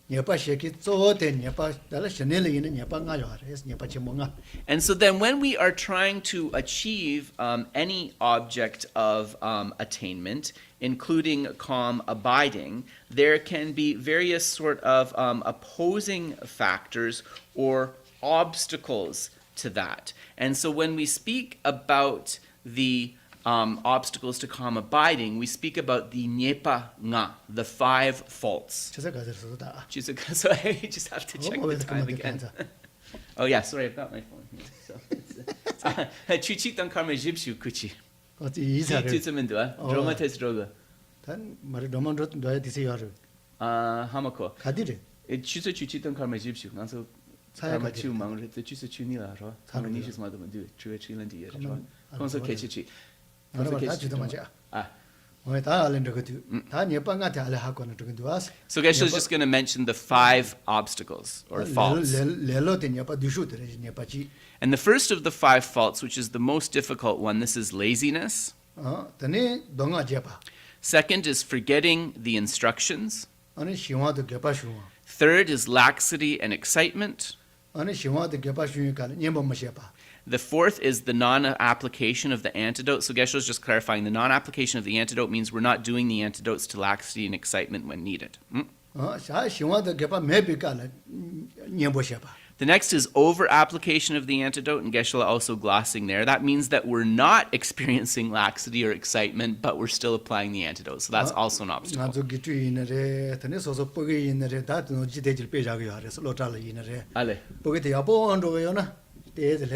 Speaker 3: Nyepa sheki zo te nyepa dala shini le ina nyepa nga yo res nyepa chimonga.
Speaker 1: And so then when we are trying to achieve any object of attainment, including calm abiding, there can be various sort of opposing factors or obstacles to that. And so when we speak about the obstacles to calm abiding, we speak about the nyepa nga, the 5 faults.
Speaker 3: Chisa ga zer so da.
Speaker 1: So I just have to check the time again. Oh yeah, sorry, I've got my phone here. So chuchi tang karma jibshu kuchi.
Speaker 3: Oti isa re.
Speaker 1: Tutsamendua, droma tes droga.
Speaker 3: Tan mari domon rot doya dise yo re.
Speaker 1: Hamako.
Speaker 3: Kadire.
Speaker 1: Chuchi tang karma jibshu. Nanso karma chu mang re, the chusa chu ni la ro. Karma ni shis ma do do. Chu chi lan di re ro. Konso kechichi. So Geshe is just going to mention the 5 obstacles or faults. And the first of the 5 faults, which is the most difficult one, this is laziness. Second is forgetting the instructions. Third is laxity and excitement. The 4th is the non-application of the antidote. So Geshe is just clarifying the non-application of the antidote means we're not doing the antidotes to laxity and excitement when needed. The next is over-application of the antidote, and Geshe also glossing there. That means that we're not experiencing laxity or excitement, but we're still applying the antidote. So that's also an obstacle. Yeah.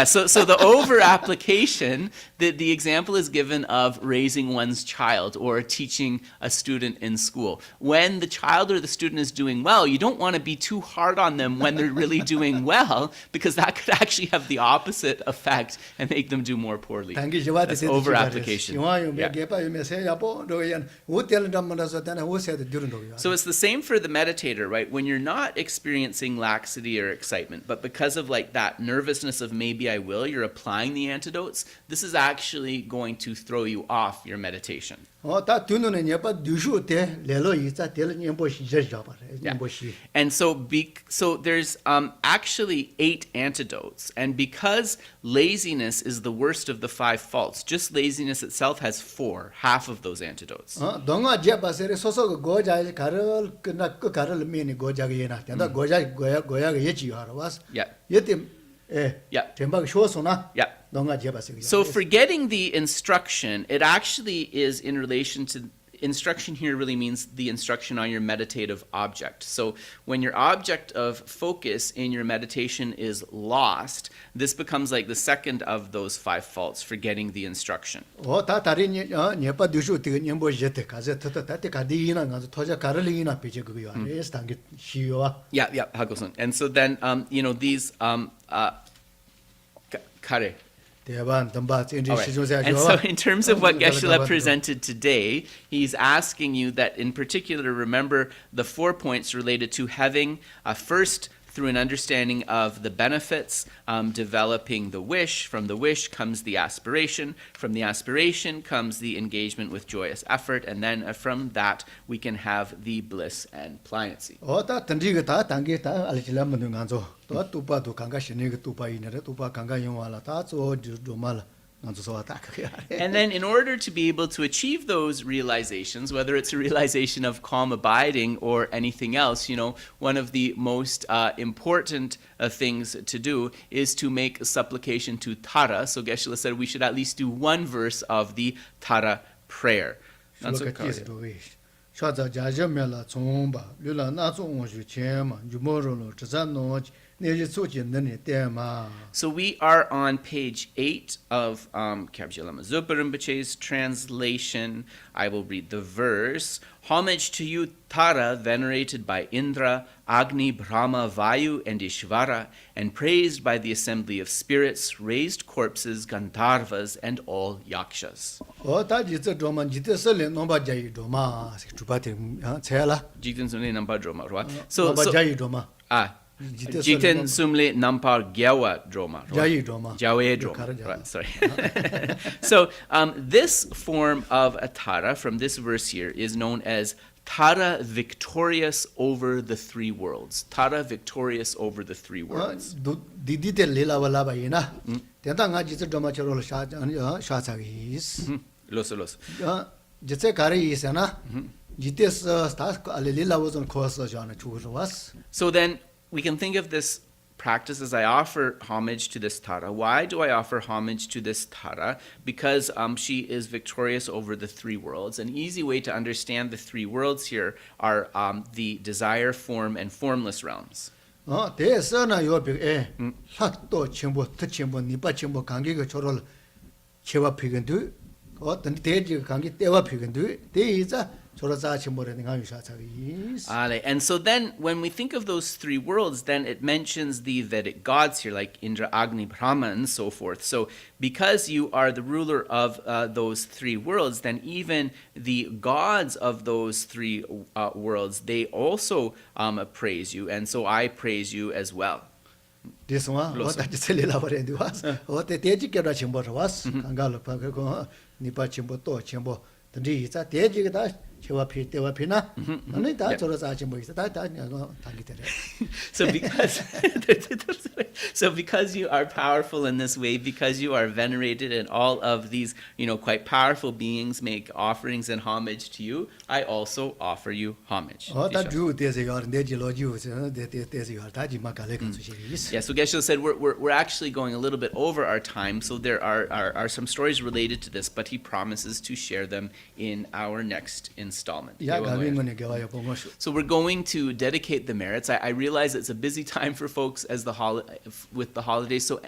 Speaker 1: So the over-application, the example is given of raising one's child or teaching a student in school. When the child or the student is doing well, you don't want to be too hard on them when they're really doing well, because that could actually have the opposite effect and make them do more poorly. That's over-application. Yeah. So it's the same for the meditator, right? When you're not experiencing laxity or excitement, but because of like that nervousness of maybe I will, you're applying the antidotes, this is actually going to throw you off your meditation. Yeah. And so there's actually 8 antidotes, and because laziness is the worst of the 5 faults, just laziness itself has 4, half of those antidotes. Yeah. So forgetting the instruction, it actually is in relation to instruction here really means the instruction on your meditative object. So when your object of focus in your meditation is lost, this becomes like the second of those 5 faults, forgetting the instruction. Yeah, Hago-san. And so then, these kare. Right. And so in terms of what Geshe presented today, he's asking you that in particular remember the 4 points related to having first through an understanding of the benefits, developing the wish. From the wish comes the aspiration. From the aspiration comes the engagement with joyous effort. And then from that, we can have the bliss and pliancy.
Speaker 3: 어다 던지가 다 단계 다 알지라면 간조 또 투파도 강가 신이가 투파 이네라 투파 강가 용와라 다조 조말 간조서 다 그게
Speaker 1: And then in order to be able to achieve those realizations, whether it's a realization of calm abiding or anything else, one of the most important things to do is to make supplication to Tara. So Geshe said we should at least do one verse of the Tara prayer.
Speaker 3: 샤자 자자멜라 총바 류라 나종오슈 체마 주모로로 자자노 네지 소진네 때마.
Speaker 1: So we are on page 8 of Kyabje Lama Zopa Rinpoche's translation. I will read the verse. Homage to you, Tara, venerated by Indra, Agni, Brahma, Vayu, and Ishvara, and praised by the assembly of spirits, raised corpses, Gandharvas, and all yakshas. Jigten Sumle Nampar Droma, right? So Jigten Sumle Nampar Gyawa Droma. Jawe Droma. Right, sorry. So this form of a Tara from this verse here is known as Tara victorious over the three worlds. Tara victorious over the three worlds.
Speaker 3: Didite lila bayina. Tentanga jitse droma chorol shachagis.
Speaker 1: Los.
Speaker 3: Jitse kari isana. Jites stas lila was on course jana chuwas.
Speaker 1: So then we can think of this practice as I offer homage to this Tara. Why do I offer homage to this Tara? Because she is victorious over the three worlds. An easy way to understand the three worlds here are the desire, form, and formless realms.
Speaker 3: 대서나 요비 핫도 첨부 특첨부 니바 첨부 관계가 저를 채와 피근도 어떤 대지 관계 때와 피근도 대이자
Speaker 1: And so then, when we think of those three worlds, then it mentions the Vedic gods here, like Indra, Agni, Brahma, and so forth. So because you are the ruler of those three worlds, then even the gods of those three worlds, they also praise you. And so I praise you as well.
Speaker 3: This one, what I tell you about it was, what the Tejika Chimbo was, Kangala Pagago, Nipa Chimbo, Chimbo, the Dita, Tejika. So
Speaker 1: because you are powerful in this way, because you are venerated and all of these, quite powerful beings make offerings and homage to you, I also offer you homage. Yeah, so Geshe said we're actually going a little bit over our time, so there are some stories related to this, but he promises to share them in our next installment. So we're going to dedicate the merits. I realize it's a busy time for folks with the holidays. So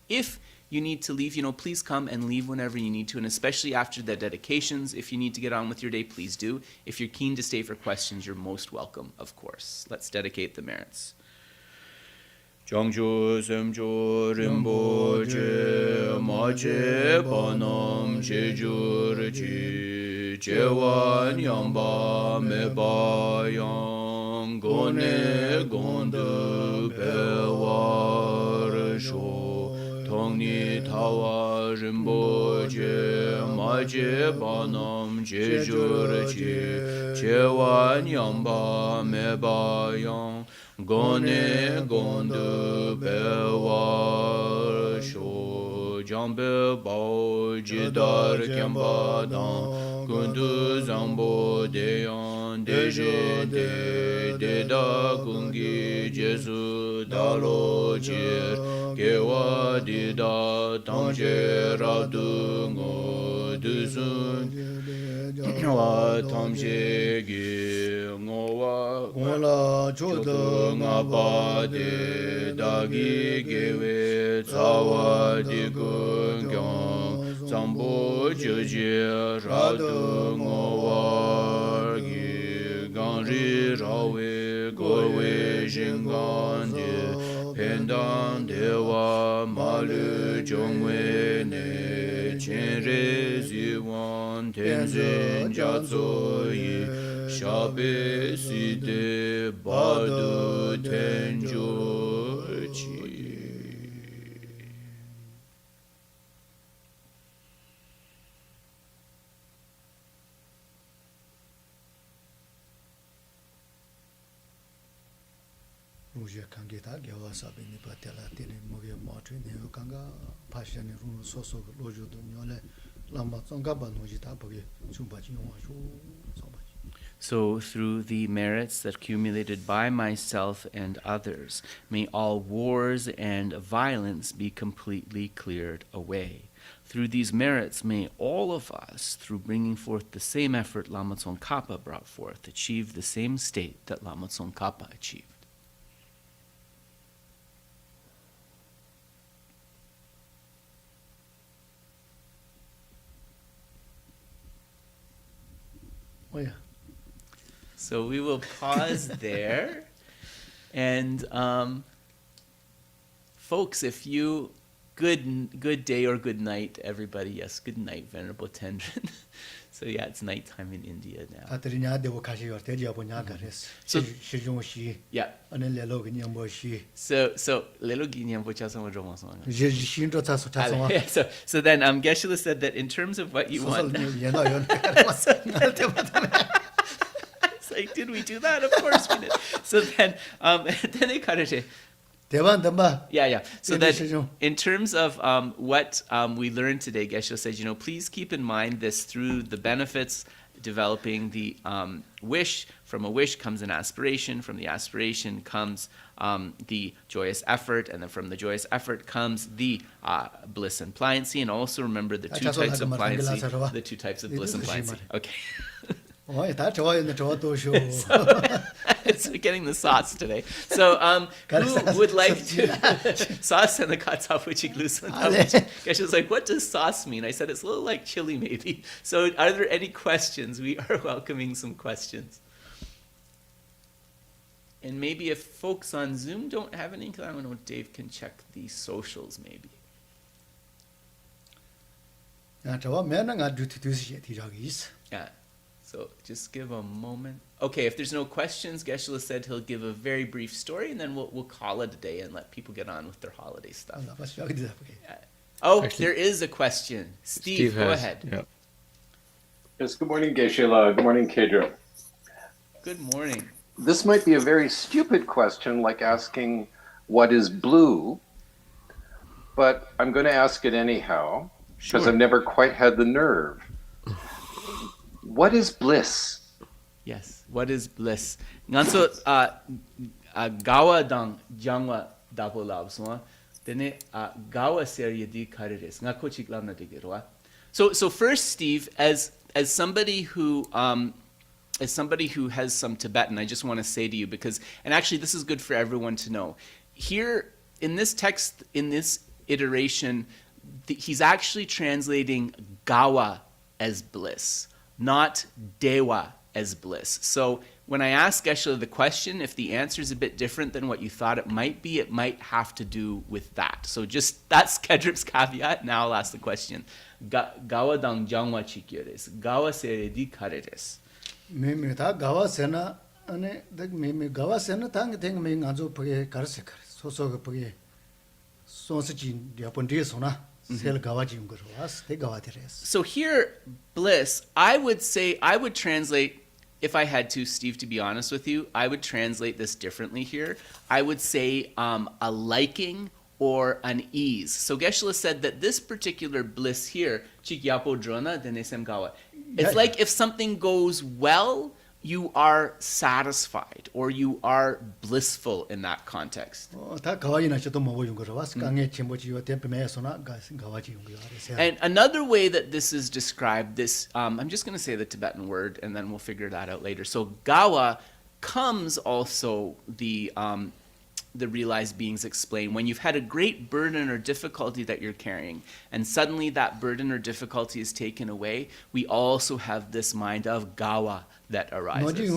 Speaker 1: if you need to leave, please come and leave whenever you need to. And especially after the dedications, if you need to get on with your day, please do. If you're keen to stay for questions, you're most welcome, of course. Let's dedicate the merits. Changjo semjo rinpoche mache panam chejur chi chewan yamba meba yang gone gondu bewar sho tongni tawa rinpoche mache panam chejur chi chewan yamba meba yang Gone gondu bewar sho jambe bao jidar kyamba dan gundu zambo deyan deje de da gungi jesu dalo jir kewa di da tamje rabdu ngo dusun wa tamje gi ngowa
Speaker 3: ngola chodo
Speaker 1: ngapa de dagi gewe tsawa di gungyong zambo jeje radu ngowa gi gangri rawe gowe jingan de pendang dewa malu jongwe ne chenre ziwan tenzin jatso yi Shabe side badu tenjo
Speaker 3: Ruja Kangita, Gawasabi Nipatella, Tini Movia Motri, Neokanga, Passion, Runu Soso, Lojo Dunole, Lama TSONGKHAPA, Nojita, Chumpachi, so much.
Speaker 1: So, through the merits that accumulated by myself and others, may all wars and violence be completely cleared away. Through these merits, may all of us, through bringing forth the same effort Lama TSONGKHAPA brought forth, achieve the same state that Lama TSONGKHAPA achieved.
Speaker 3: Oh, yeah.
Speaker 1: So we will pause there. And folks, if you, good day or good night, everybody. Yes, good night, Venerable Tendrin. So yeah, it's nighttime in India now. Yeah. So Lelo Ginyam Bochasama Dromasanga. So then Geshe said that in terms of what you want. It's like, did we do that? Of course we did. So then yeah. So that in terms of what we learned today, Geshe says, please keep in mind this through the benefits, developing the wish. From a wish comes an aspiration. From the aspiration comes the joyous effort. And then from the joyous effort comes the bliss and pliancy. And also remember the two types of pliancy, the two types of bliss and pliancy. Okay. It's getting the sauce today. So, who would like to sauce and the katsapuchi glusan? Geshe's like, what does sauce mean? I said it's a little like chili, maybe. So, are there any questions? We are welcoming some questions. And maybe if folks on Zoom don't have any, because I don't know, Dave can check the socials, maybe. Yeah. So just give a moment. Okay, if there's no questions, Geshe said he'll give a very brief story, and then we'll call it a day and let people get on with their holiday stuff. Oh, actually, there is a question. Steve go ahead.
Speaker 2: Yeah.
Speaker 4: Yes, good morning, Geshe. Good morning, Kedra.
Speaker 1: Good morning.
Speaker 4: This might be a very stupid question, like asking, what is blue? But I'm going to ask it anyhow, because I've never quite had the nerve. What is bliss?
Speaker 1: Yes, what is bliss? Nganso gawa dang jangwa dapo labswa dene gawa seriedi kariris ngako chiklam na digirwa. So first, Steve, as somebody who has some Tibetan, I just want to say to you, because, and actually this is good for everyone to know, here in this text, in this iteration, he's actually translating gawa as bliss, not dewa as bliss. So when I ask Geshe the question, if the answer is a bit different than what you thought it might be, it might have to do with that. So just, that's Kedrip's caveat. Now I'll ask the question. Gawa dang jangwa chikyeres, gawa seredi kareres.
Speaker 3: Me ta gawa sena ane gawa sena tang thing me ngazo page karse kar so page so se jin dia pondri sona.
Speaker 1: So here, bliss, I would translate, if I had to, Steve, to be honest with you, I would translate this differently here. I would say a liking or an ease. So Geshe said that this particular bliss here, chikyapo drona denesem gawa, it's like if something goes well, you are satisfied or you are blissful in that context. And another way that this is described, I'm just going to say the Tibetan word and then we'll figure that out later. So gawa comes also the realized beings explain when you've had a great burden or difficulty that you're carrying and suddenly that burden or difficulty is taken away, we also have this mind of gawa that arises.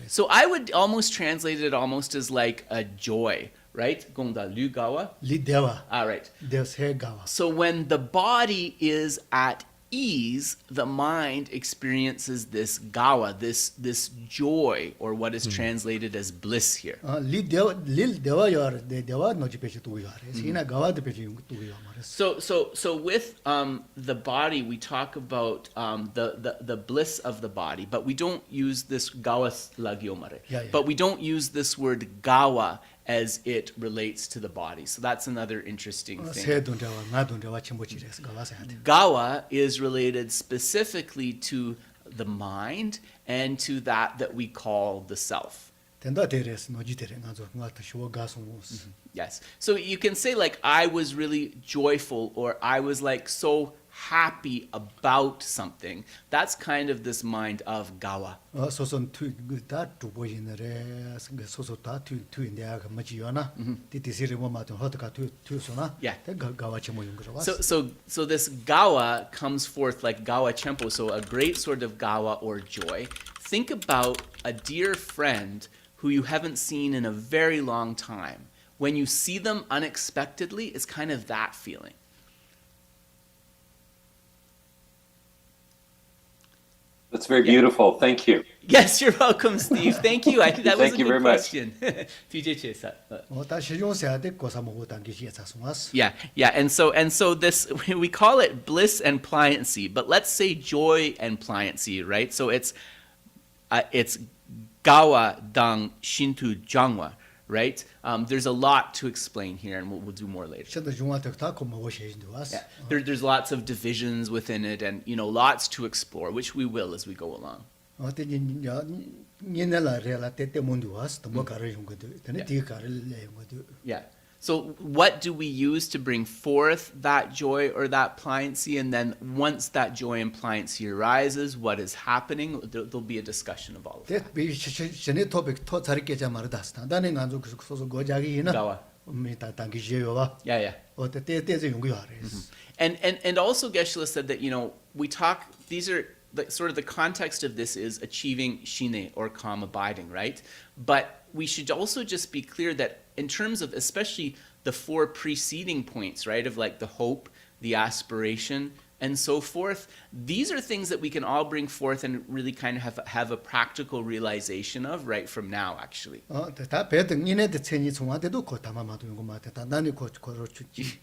Speaker 1: So I would almost translate it almost as like a joy, right? Gongda lu gawa.
Speaker 3: Li dewa.
Speaker 1: All right.
Speaker 3: There's gawa.
Speaker 1: So when the body is at ease, the mind experiences this gawa, this joy, or what is translated as bliss here.
Speaker 3: lil dewa yor de dewa no ji pechi tu yor sina gawa de pechi tu yor mares
Speaker 1: So with the body, we talk about the bliss of the body, but we don't use this gawa lagyomare.
Speaker 3: Yeah.
Speaker 1: But we don't use this word gawa as it relates to the body. So that's another interesting thing.
Speaker 3: se dun dewa nga dun dewa chimbo chi res gawa sa ate
Speaker 1: Gawa is related specifically to the mind and to that we call the self.
Speaker 3: tenda de res no ji de nga zo nga ta shuo ga sung us
Speaker 1: Yes. So you can say like, I was really joyful, or I was like so happy about something. That's kind of this mind of gawa.
Speaker 3: so son tu ta tu bo yin re so ta tu in de ga ma ji yo na ti si re mo ma ton hot ka tu so na
Speaker 1: Yeah.
Speaker 3: te gawa chimo yung ga
Speaker 1: So this gawa comes forth like gawa chempo, so a great sort of gawa or joy. Think about a dear friend who you haven't seen in a very long time. When you see them unexpectedly, it's kind of that feeling.
Speaker 4: That's very beautiful. Thank you.
Speaker 1: Yes, you're welcome, Steve. Thank you. That was
Speaker 4: Thank
Speaker 1: a
Speaker 4: you
Speaker 1: good
Speaker 4: very much.
Speaker 1: question. PJ-sa.
Speaker 3: ta shi yong sa de ko sa mo dan gi shi sa sung as
Speaker 1: Yeah, and so this, we call it bliss and pliancy, but let's say joy and pliancy, right? So it's gawa dang shintu jangwa, right? There's a lot to explain here, and we'll do more later.
Speaker 3: chen de jung ta ta ko mo wo shi do as
Speaker 1: Yeah, there's lots of divisions within it, and lots to explore, which we will as we go along.
Speaker 3: te ni ne la re la te mon do as to mo ka re yung go de te ne ti ka re le yung go de
Speaker 1: Yeah. So what do we use to bring forth that joy or that pliancy? And then once that joy and pliancy arises, what is happening? There'll be a discussion of all of
Speaker 3: te
Speaker 1: that.
Speaker 3: bi shi ne topic to tsari ke ja mar da sta da ne ngan zo so go ja gi na
Speaker 1: Gawa.
Speaker 3: mi ta tang gi je yo ba
Speaker 1: Yeah.
Speaker 3: o te ze yung go ya res
Speaker 1: And also Geshe said that, we talk, these are sort of the context of this is achieving shine or calm abiding, right? But we should also just be clear that in terms of especially the four preceding points, right, of like the hope, the aspiration, and so forth, these are things that we can all bring forth and really kind of have a practical realization of right from now, actually.
Speaker 3: te ta pe de ni ne de chen ni chung wa de do ko ta ma ma do yung go ma te ta da ni ko ro chu ji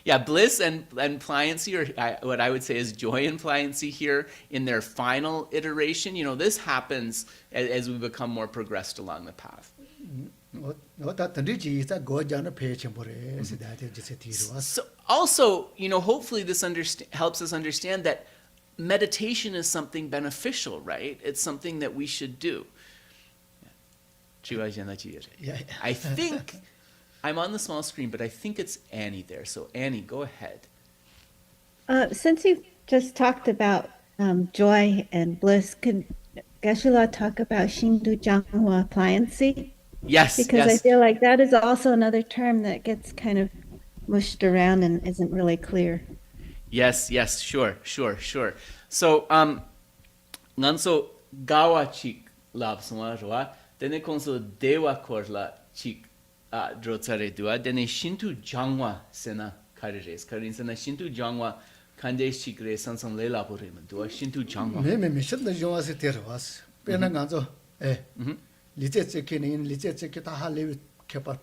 Speaker 1: Yeah, bliss and pliancy, or what I would say is joy and pliancy here in their final iteration. This happens as we become more progressed along the path.
Speaker 3: o ta ta ri ji sa go ja na pe chen bo re se da te ji se ti ro as
Speaker 1: So also, hopefully this helps us understand that meditation is something beneficial, right? It's something that we should do.
Speaker 3: yeah
Speaker 1: I think, I'm on the small screen, but I think it's Annie there. So Annie, go ahead.
Speaker 5: Since you've just talked about joy and bliss, can Geshe talk about Shindu Jangwa pliancy?
Speaker 1: Yes,
Speaker 5: Because I
Speaker 1: yes.
Speaker 5: feel like that is also another term that gets kind of mushed around and isn't really clear.
Speaker 1: Yes, sure. So, nganso gawa chik lab swa roa, dene konso dewa korla chik drotsare dua, dene shintu jangwa sena karires. Karin sena shintu jangwa kande chik re sansang le labo re man dua shintu jangwa.
Speaker 3: me shin de jong as te ro as pe na ngan zo li che che ke ni li che che ke ta ha le ke pa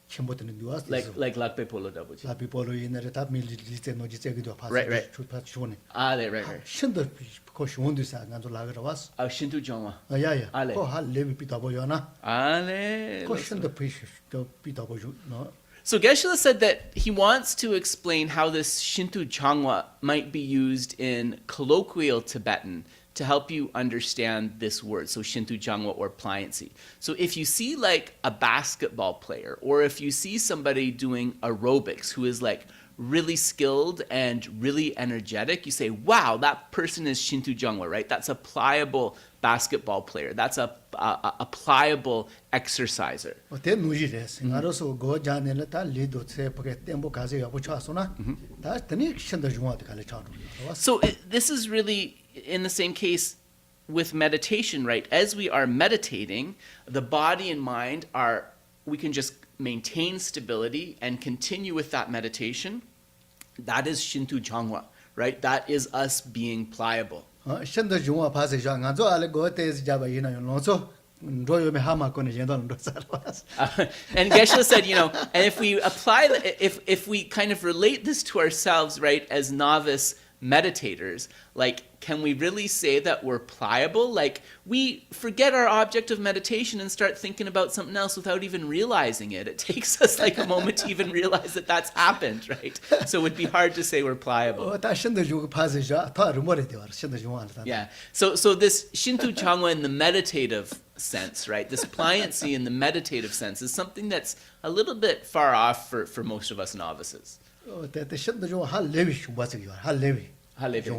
Speaker 3: chen bo de ni do as
Speaker 1: Like lakpe polo dabuchi.
Speaker 3: la pi po lo yin re ta mi li che no ji che ge do pa
Speaker 1: Right.
Speaker 3: chu pa chu ne
Speaker 1: Right.
Speaker 3: shin de ko shon du sa ngan zo la ga was
Speaker 1: Shintu jangwa.
Speaker 3: ya
Speaker 1: Ale.
Speaker 3: ko ha le pi ta bo yo na
Speaker 1: Ale.
Speaker 3: ko shin de pi ta bo ju no
Speaker 1: So Geshe said that he wants to explain how this Shintu Jangwa might be used in colloquial Tibetan to help you understand this word, so Shintu Jangwa or pliancy. So if you see like a basketball player, or if you see somebody doing aerobics who is like really skilled and really energetic, you say, wow, that person is Shintu Jangwa, right? That's a pliable basketball player. That's a pliable exerciser.
Speaker 3: o te nu ji res ngaro so go ja ne le ta li do che pa ke tembo ka se ya bo cha so na ta te ni shin de jong de ka le cha ro was
Speaker 1: So this is really in the same case with meditation, right? As we are meditating, the body and mind we can just maintain stability and continue with that meditation. That is Shintu Jangwa, right? That is us being pliable.
Speaker 3: 신도 중화 파세 저 안조 알레 고테스 잡아 이나 용노소 로요메 하마 코네 젠도 로사라스.
Speaker 1: And Geshe said, and if we apply, if we kind of relate this to ourselves, right, as novice meditators, like, can we really say that we're pliable? Like, we forget our object of meditation and start thinking about something else without even realizing it. It takes us like a moment to even realize that that's happened, right? So it would be hard to say we're pliable.
Speaker 3: 다 신도 중 파세 저타 루모레 되어 신도 중화.
Speaker 1: Yeah. So this Shintu Changwa in the meditative sense, right? This pliancy in the meditative sense is something that's a little bit far off for most of us novices.
Speaker 3: 때 신도 중 할레비 슈바스 할레비.
Speaker 1: Halevi.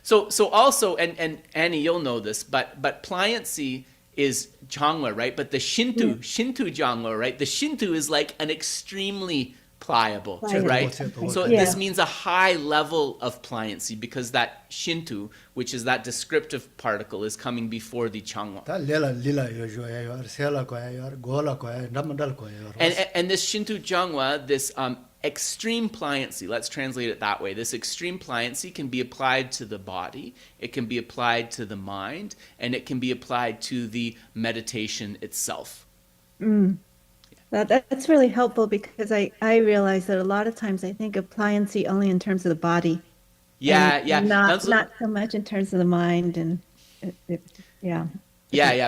Speaker 1: So also, and Annie, you'll know this, but pliancy is Jangwa, right? But the Shintu Jangwa, right? The Shintu is like an extremely pliable, right? So this means a high level of pliancy because that Shintu, which is that descriptive particle, is coming before the Changwa.
Speaker 3: 다 lila yo sela ko yo gola ko namandal ko yo.
Speaker 1: And this Shintu Jangwa, this extreme pliancy, let's translate it that way. This extreme pliancy can be applied to the body, it can be applied to the mind, and it can be applied to the meditation itself.
Speaker 5: That's really helpful because I realize that a lot of times I think of pliancy only in terms of the body. And not so much in terms of the mind and yeah.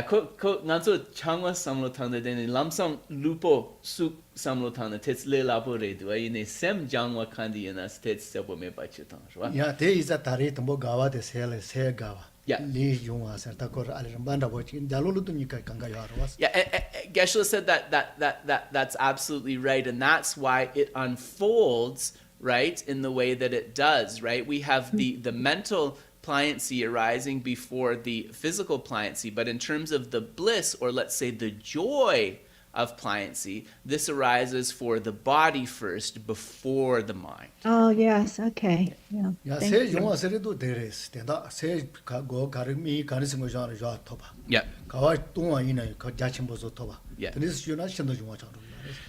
Speaker 1: Ko nanzo changwa samlo tanda deni lamsam lupo su samlo tanda tets le lapo re do ine sem jangwa kandi ina tets sebo me bachitang, right?
Speaker 3: Yeah, there is a tari tambo gawa de sele se gawa.
Speaker 1: Yeah.
Speaker 3: Li yunga serta kor alirambanda bochi dalulu tunika kanga yarwas.
Speaker 1: Yeah, Geshe said that's absolutely right, and that's why it unfolds, right, in the way that it does, right? We have the mental pliancy arising before the physical pliancy, but in terms of the bliss, or let's say the joy of pliancy, this arises for the body first before the mind.
Speaker 5: Oh, yes, okay. Yeah.
Speaker 3: Se yunga seredo deres tenda se go garmi kanismo jara ja toba.
Speaker 1: Yeah.
Speaker 3: Kawa tunga ina ka jachimbo zo toba.
Speaker 1: Yeah.
Speaker 3: This yuna shindo yunga charu.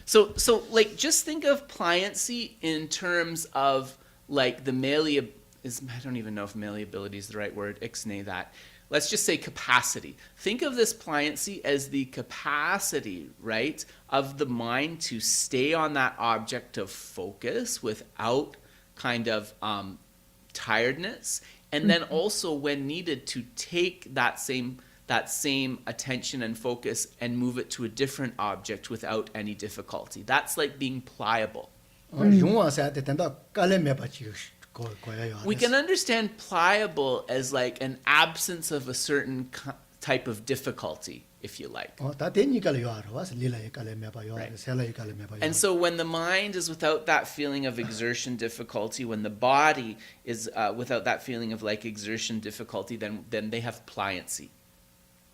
Speaker 1: So like, just think of pliancy in terms of like the malleability. I don't even know if malleability is the right word. Ixnay that. Let's just say capacity. Think of this pliancy as the capacity, right, of the mind to stay on that object of focus without kind of tiredness, and then also when needed to take that same attention and focus and move it to a different object without any difficulty. That's like being pliable.
Speaker 3: Yunga se ate tenda kale me bachi.
Speaker 1: We can understand pliable as like an absence of a certain type of difficulty, if you like. And so when the mind is without that feeling of exertion difficulty, when the body is without that feeling of like exertion difficulty, then they have pliancy.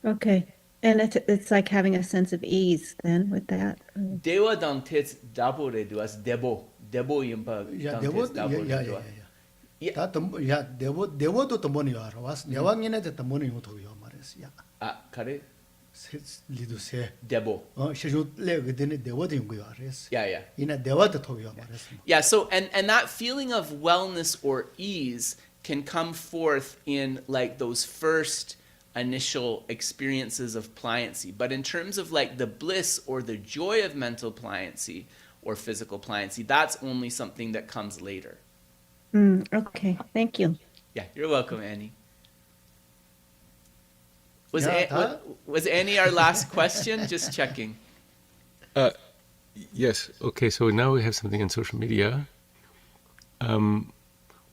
Speaker 5: Okay. And it's like having a sense of ease then with that.
Speaker 1: Dewa dang tets dabore duas debo yimpa dang tets dabore duas.
Speaker 3: Yeah, devo to tomoni arwas. Newangine the tomoni to your mares. Yeah.
Speaker 1: Kare?
Speaker 3: Lidu se.
Speaker 1: Debo.
Speaker 3: She should live within it, devo to yours.
Speaker 1: Yeah.
Speaker 3: In a devo to your mares.
Speaker 1: Yeah, so, and that feeling of wellness or ease can come forth in like those first initial experiences of pliancy. But in terms of like the bliss or the joy of mental pliancy or physical pliancy, that's only something that comes later.
Speaker 5: Okay, thank you.
Speaker 1: Yeah, you're welcome, Annie. Was Annie our last question? Just checking.
Speaker 2: Yes. Okay, so now we have something on social media. When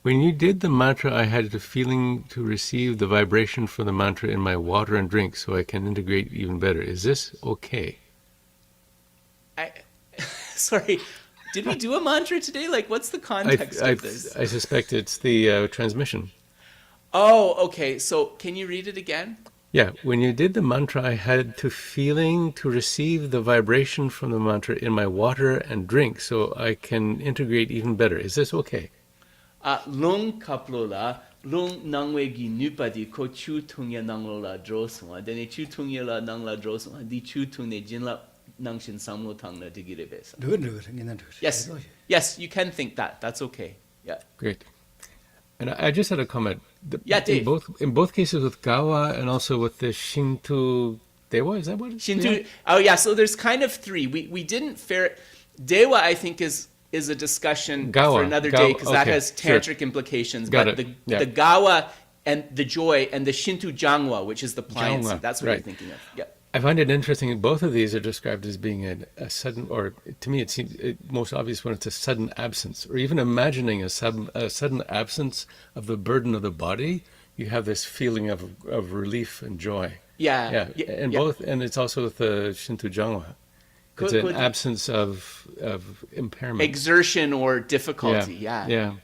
Speaker 2: you did the mantra, I had the feeling to receive the vibration from the mantra in my water and drink so I can integrate even better. Is this okay?
Speaker 1: Sorry. Did we do a mantra today? Like, what's the context of this?
Speaker 2: I suspect it's the transmission.
Speaker 1: Oh, okay. So can you read it again?
Speaker 2: Yeah. When you did the mantra, I had the feeling to receive the vibration from the mantra in my water and drink so I can integrate even better. Is this okay?
Speaker 1: Lung kaplola, lung nangwegi nupadi ko chu tungya nanglola droswa. Then chu tungya la nangla droswa. Di chu tungne jinla. Yes, you can think that. That's okay. Yeah.
Speaker 2: Great. And I just had a comment.
Speaker 1: Dave.
Speaker 2: In both cases with Gawa and also with the Shinto Dewa, is that what it's
Speaker 1: Shinto. Oh yeah, so there's kind of three. We didn't fair. Dewa, I think, is a discussion for another day because that has tantric implications. But the Gawa and the joy and the Shinto Jangwa, which is the pliancy, that's what you're thinking of. Yeah.
Speaker 2: I find it interesting. Both of these are described as being a sudden, or to me it seems most obvious when it's a sudden absence, or even imagining a sudden absence of the burden of the body. You have this feeling of relief and joy. Both, and it's also with the Shinto Jangwa. It's an absence of impairment,
Speaker 1: exertion or difficulty.
Speaker 2: Yeah.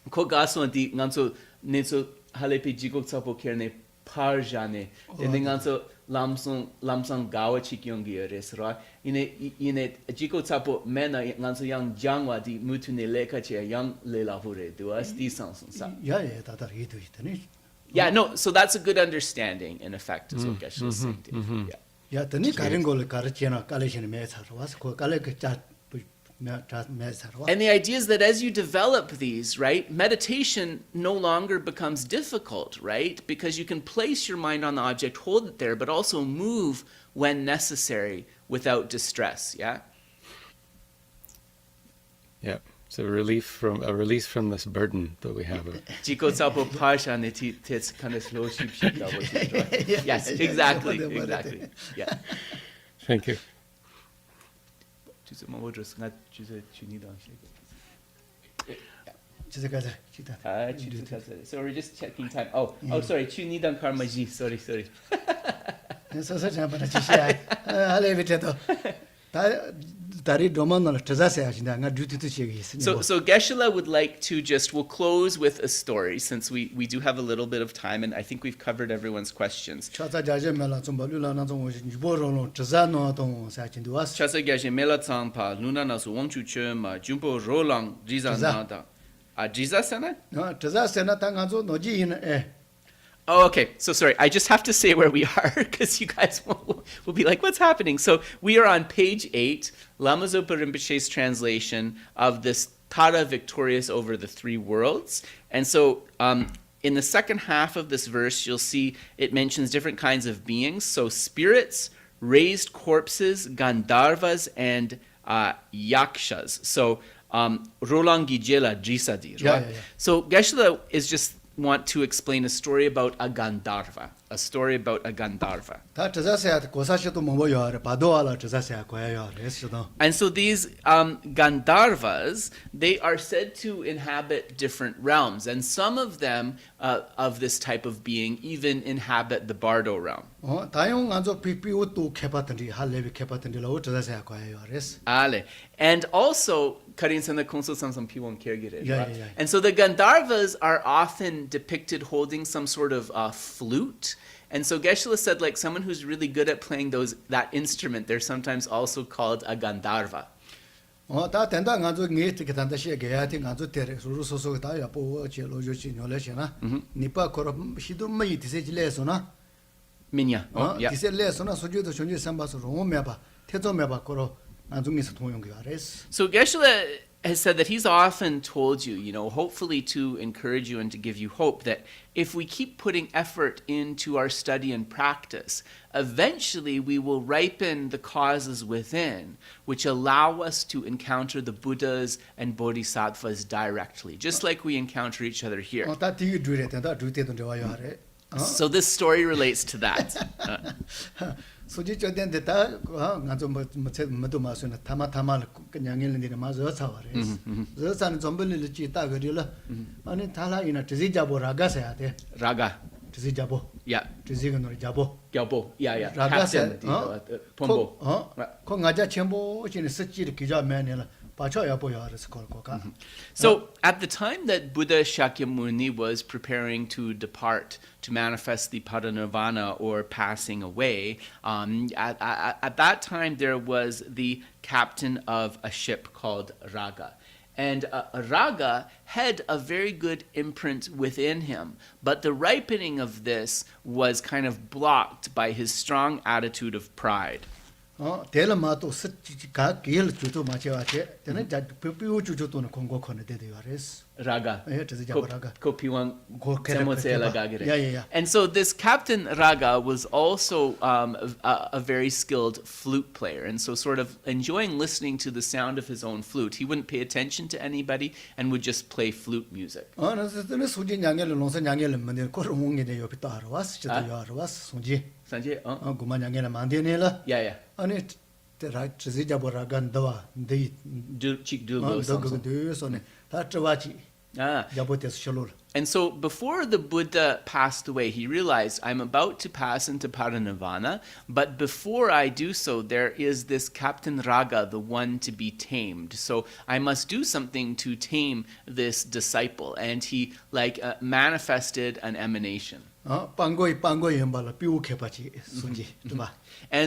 Speaker 1: Ko gaso di nganso netso halepi jigok sapo kerne parjane. Then nganso lamsong gawa chikyongi resra. Ine jigok sapo mena nganso yang jangwa di mutune leka che yang lela hore duas di sansong sa. Yeah, no, so that's a good understanding in effect is what Geshe was saying. Yeah.
Speaker 3: And
Speaker 1: the idea is that as you develop these, right, meditation no longer becomes difficult, right? Because you can place your mind on the object, hold it there, but also move when necessary without distress, yeah?
Speaker 2: Yeah. It's a release from this burden that we have.
Speaker 1: Yes, exactly. Yeah.
Speaker 2: Thank you.
Speaker 1: So we're just checking time. Oh, sorry. Sorry. So Geshe would like to we'll close with a story since we do have a little bit of time and I think we've covered everyone's questions. Chasa Geshe mela tsangpa luna nasu wangchu che ma jumpo rolang jiza nada. Jiza sana?
Speaker 3: No, jiza sana ta nganzo noji yin
Speaker 1: Oh, okay. So sorry. I just have to say where we are because you guys will be like, what's happening? So we are on page 8, Lama Zopa Rinpoche's translation of this Tara victorious over the three worlds. And so in the second half of this verse, you'll see it mentions different kinds of beings. So spirits, raised corpses, Gandharvas, and yakshas. So Rolangijela Jisadi. Right? Yeah. So Geshe is just want to explain a story about a Gandharva. And so these Gandharvas, they are said to inhabit different realms, and some of them, of this type of being, even inhabit the Bardo realm. And also, and so the Gandharvas are often depicted holding some sort of flute. And so Geshe said, like someone who's really good at playing that instrument, they're sometimes also called a Gandharva. Minya. So Geshe has said that he's often told you, hopefully to encourage you and to give you hope that if we keep putting effort into our study and practice, eventually we will ripen the causes within, which allow us to encounter the Buddhas and Bodhisattvas directly, just like we encounter each other here. So this story relates to that.
Speaker 3: Soji choden de ta nganzo madu masuna tama kanyangil ni ma zo saware zo san zombel li chi ta gari la ani thala ina tizi jabo raga sa ate
Speaker 1: raga
Speaker 3: tizi jabo
Speaker 1: yeah
Speaker 3: tizi gnor jabo
Speaker 1: gyabo yeah
Speaker 3: raga sa
Speaker 1: pombo
Speaker 3: ko ngaja chembo chini sachi ki ja manela.
Speaker 1: So at the time that Buddha Shakyamuni was preparing to depart to manifest the parinirvana or passing away, at that time there was the captain of a ship called Raga. And Raga had a very good imprint within him, but the ripening of this was kind of blocked by his strong attitude of pride.
Speaker 3: Tela mato ka gil juju mache tene piu juju to kongo kone de yares.
Speaker 1: Raga.
Speaker 3: Raga.
Speaker 1: Kopiwang
Speaker 3: Go
Speaker 1: Temosela Gagere.
Speaker 3: Yeah.
Speaker 1: And so this Captain Raga was also a very skilled flute player, and so sort of enjoying listening to the sound of his own flute. He wouldn't pay attention to anybody and would just play flute music.
Speaker 3: Tene suji nyangel longsa nyangel mende ko rungi de yopi tar was chito yar was suji.
Speaker 1: Sanjay?
Speaker 3: Guma nyangel mande ne la.
Speaker 1: Yeah.
Speaker 3: Ani te ra chizi jabo ragan dawa de
Speaker 1: Chik Dulgo. And so before the Buddha passed away, he realized, I'm about to pass into parinirvana, but before I do so, there is this Captain Raga, the one to be tamed. So I must do something to tame this disciple. And he manifested an emanation. And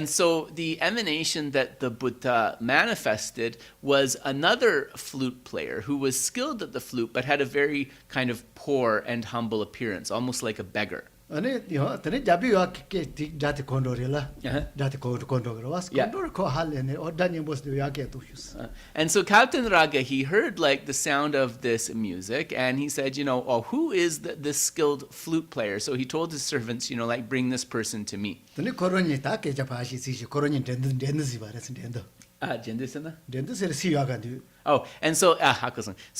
Speaker 1: so the emanation that the Buddha manifested was another flute player who was skilled at the flute but had a very kind of poor and humble appearance, almost like a beggar.
Speaker 3: Tene jabi yo ke jati kondorela. Jati kondor was kondor ko halene or danye bos de yake tushus.
Speaker 1: And so Captain Raga, he heard the sound of this music, and he said, who is this skilled flute player? So he told his servants, bring this person to me.
Speaker 3: Tene koroni ta ke japashi si koroni den zibares dendo.
Speaker 1: Jendisana?
Speaker 3: Dendo ser si yaga du.
Speaker 1: Oh, and so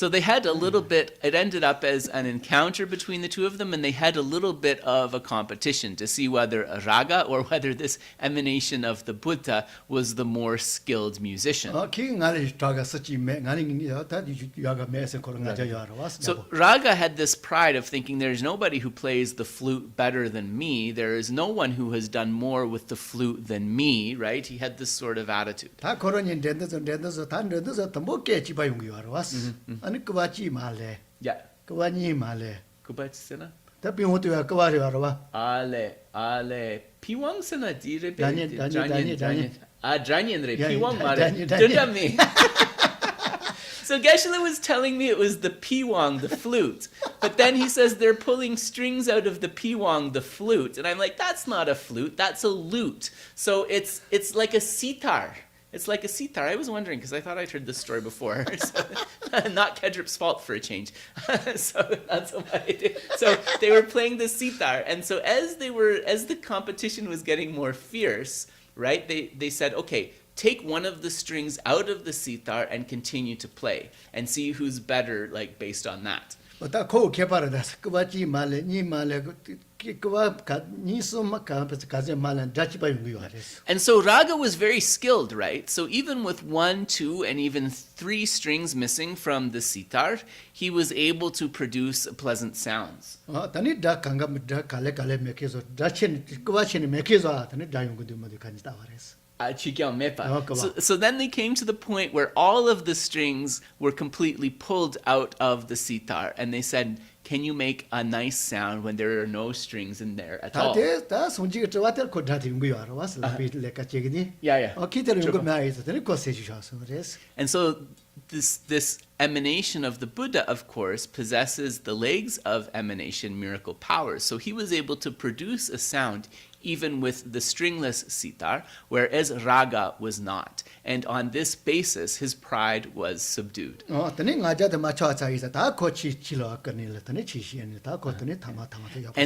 Speaker 1: they had a little bit, it ended up as an encounter between the two of them, and they had a little bit of a competition to see whether Raga or whether this emanation of the Buddha was the more skilled musician. So Raga had this pride of thinking, there's nobody who plays the flute better than me, there is no one who has done more with the flute than me, right? He had this sort of attitude.
Speaker 3: Ani kubachi male.
Speaker 1: Yeah.
Speaker 3: Kubani male.
Speaker 1: Kubatsena?
Speaker 3: Tapi hotu ya kubari warwa.
Speaker 1: Ale. Piwang sana dire be.
Speaker 3: Daniel.
Speaker 1: Dranyen re. Piwang mare.
Speaker 3: Daniel.
Speaker 1: Me. So Geshe was telling me it was the piwang, the flute. But then he says they're pulling strings out of the piwang, the flute. And I'm like, that's not a flute, that's a lute. So it's like a sitar. It's like a sitar. I was wondering, because I thought I'd heard this story before. So, not Ngodrup's fault for a change. So that's what I did. So they were playing the sitar. And so as the competition was getting more fierce, right, they said, okay, take one of the strings out of the sitar and continue to play and see who's better, based on that. And so Raga was very skilled, right? So even with 1, 2, and even 3 strings missing from the sitar, he was able to produce pleasant sounds. So then they came to the point where all of the strings were completely pulled out of the sitar, and they said, can you make a nice sound when there are no strings in there at all? And so this emanation of the Buddha, of course, possesses the legs of emanation miracle powers. So he was able to produce a sound even with the stringless sitar, whereas Raga was not. And on this basis, his pride was subdued. And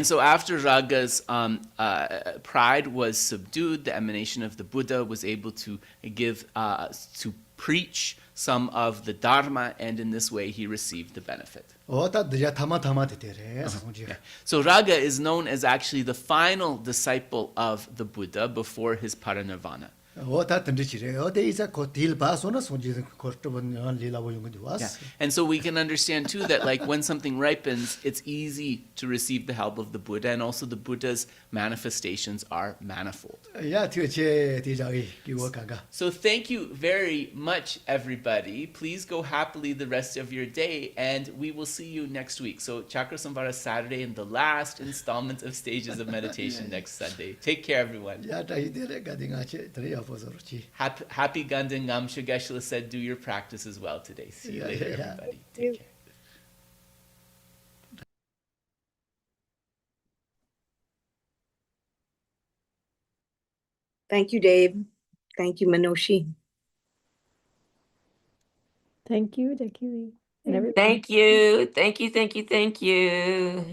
Speaker 1: so after Raga's pride was subdued, the emanation of the Buddha was able to to preach some of the Dharma, and in this way he received the benefit. So Raga is known as actually the final disciple of the Buddha before his parinirvana. Yeah. And so we can understand too that when something ripens, it's easy to receive the help of the Buddha, and also the Buddha's manifestations are manifold. So thank you very much, everybody. Please go happily the rest of your day, and we will see you next week. So Chakra Samvara Saturday and the last installment of Stages of Meditation next Sunday. Take care, everyone. Happy Ganden Ngamsha. Geshe said, do your practice as well today. See you later, everybody. Take care.
Speaker 6: Thank you, Dave. Thank you, Manoshi.
Speaker 5: Thank you, Dakili. And everybody.
Speaker 7: Thank you. Thank you. Thank you. Thank you.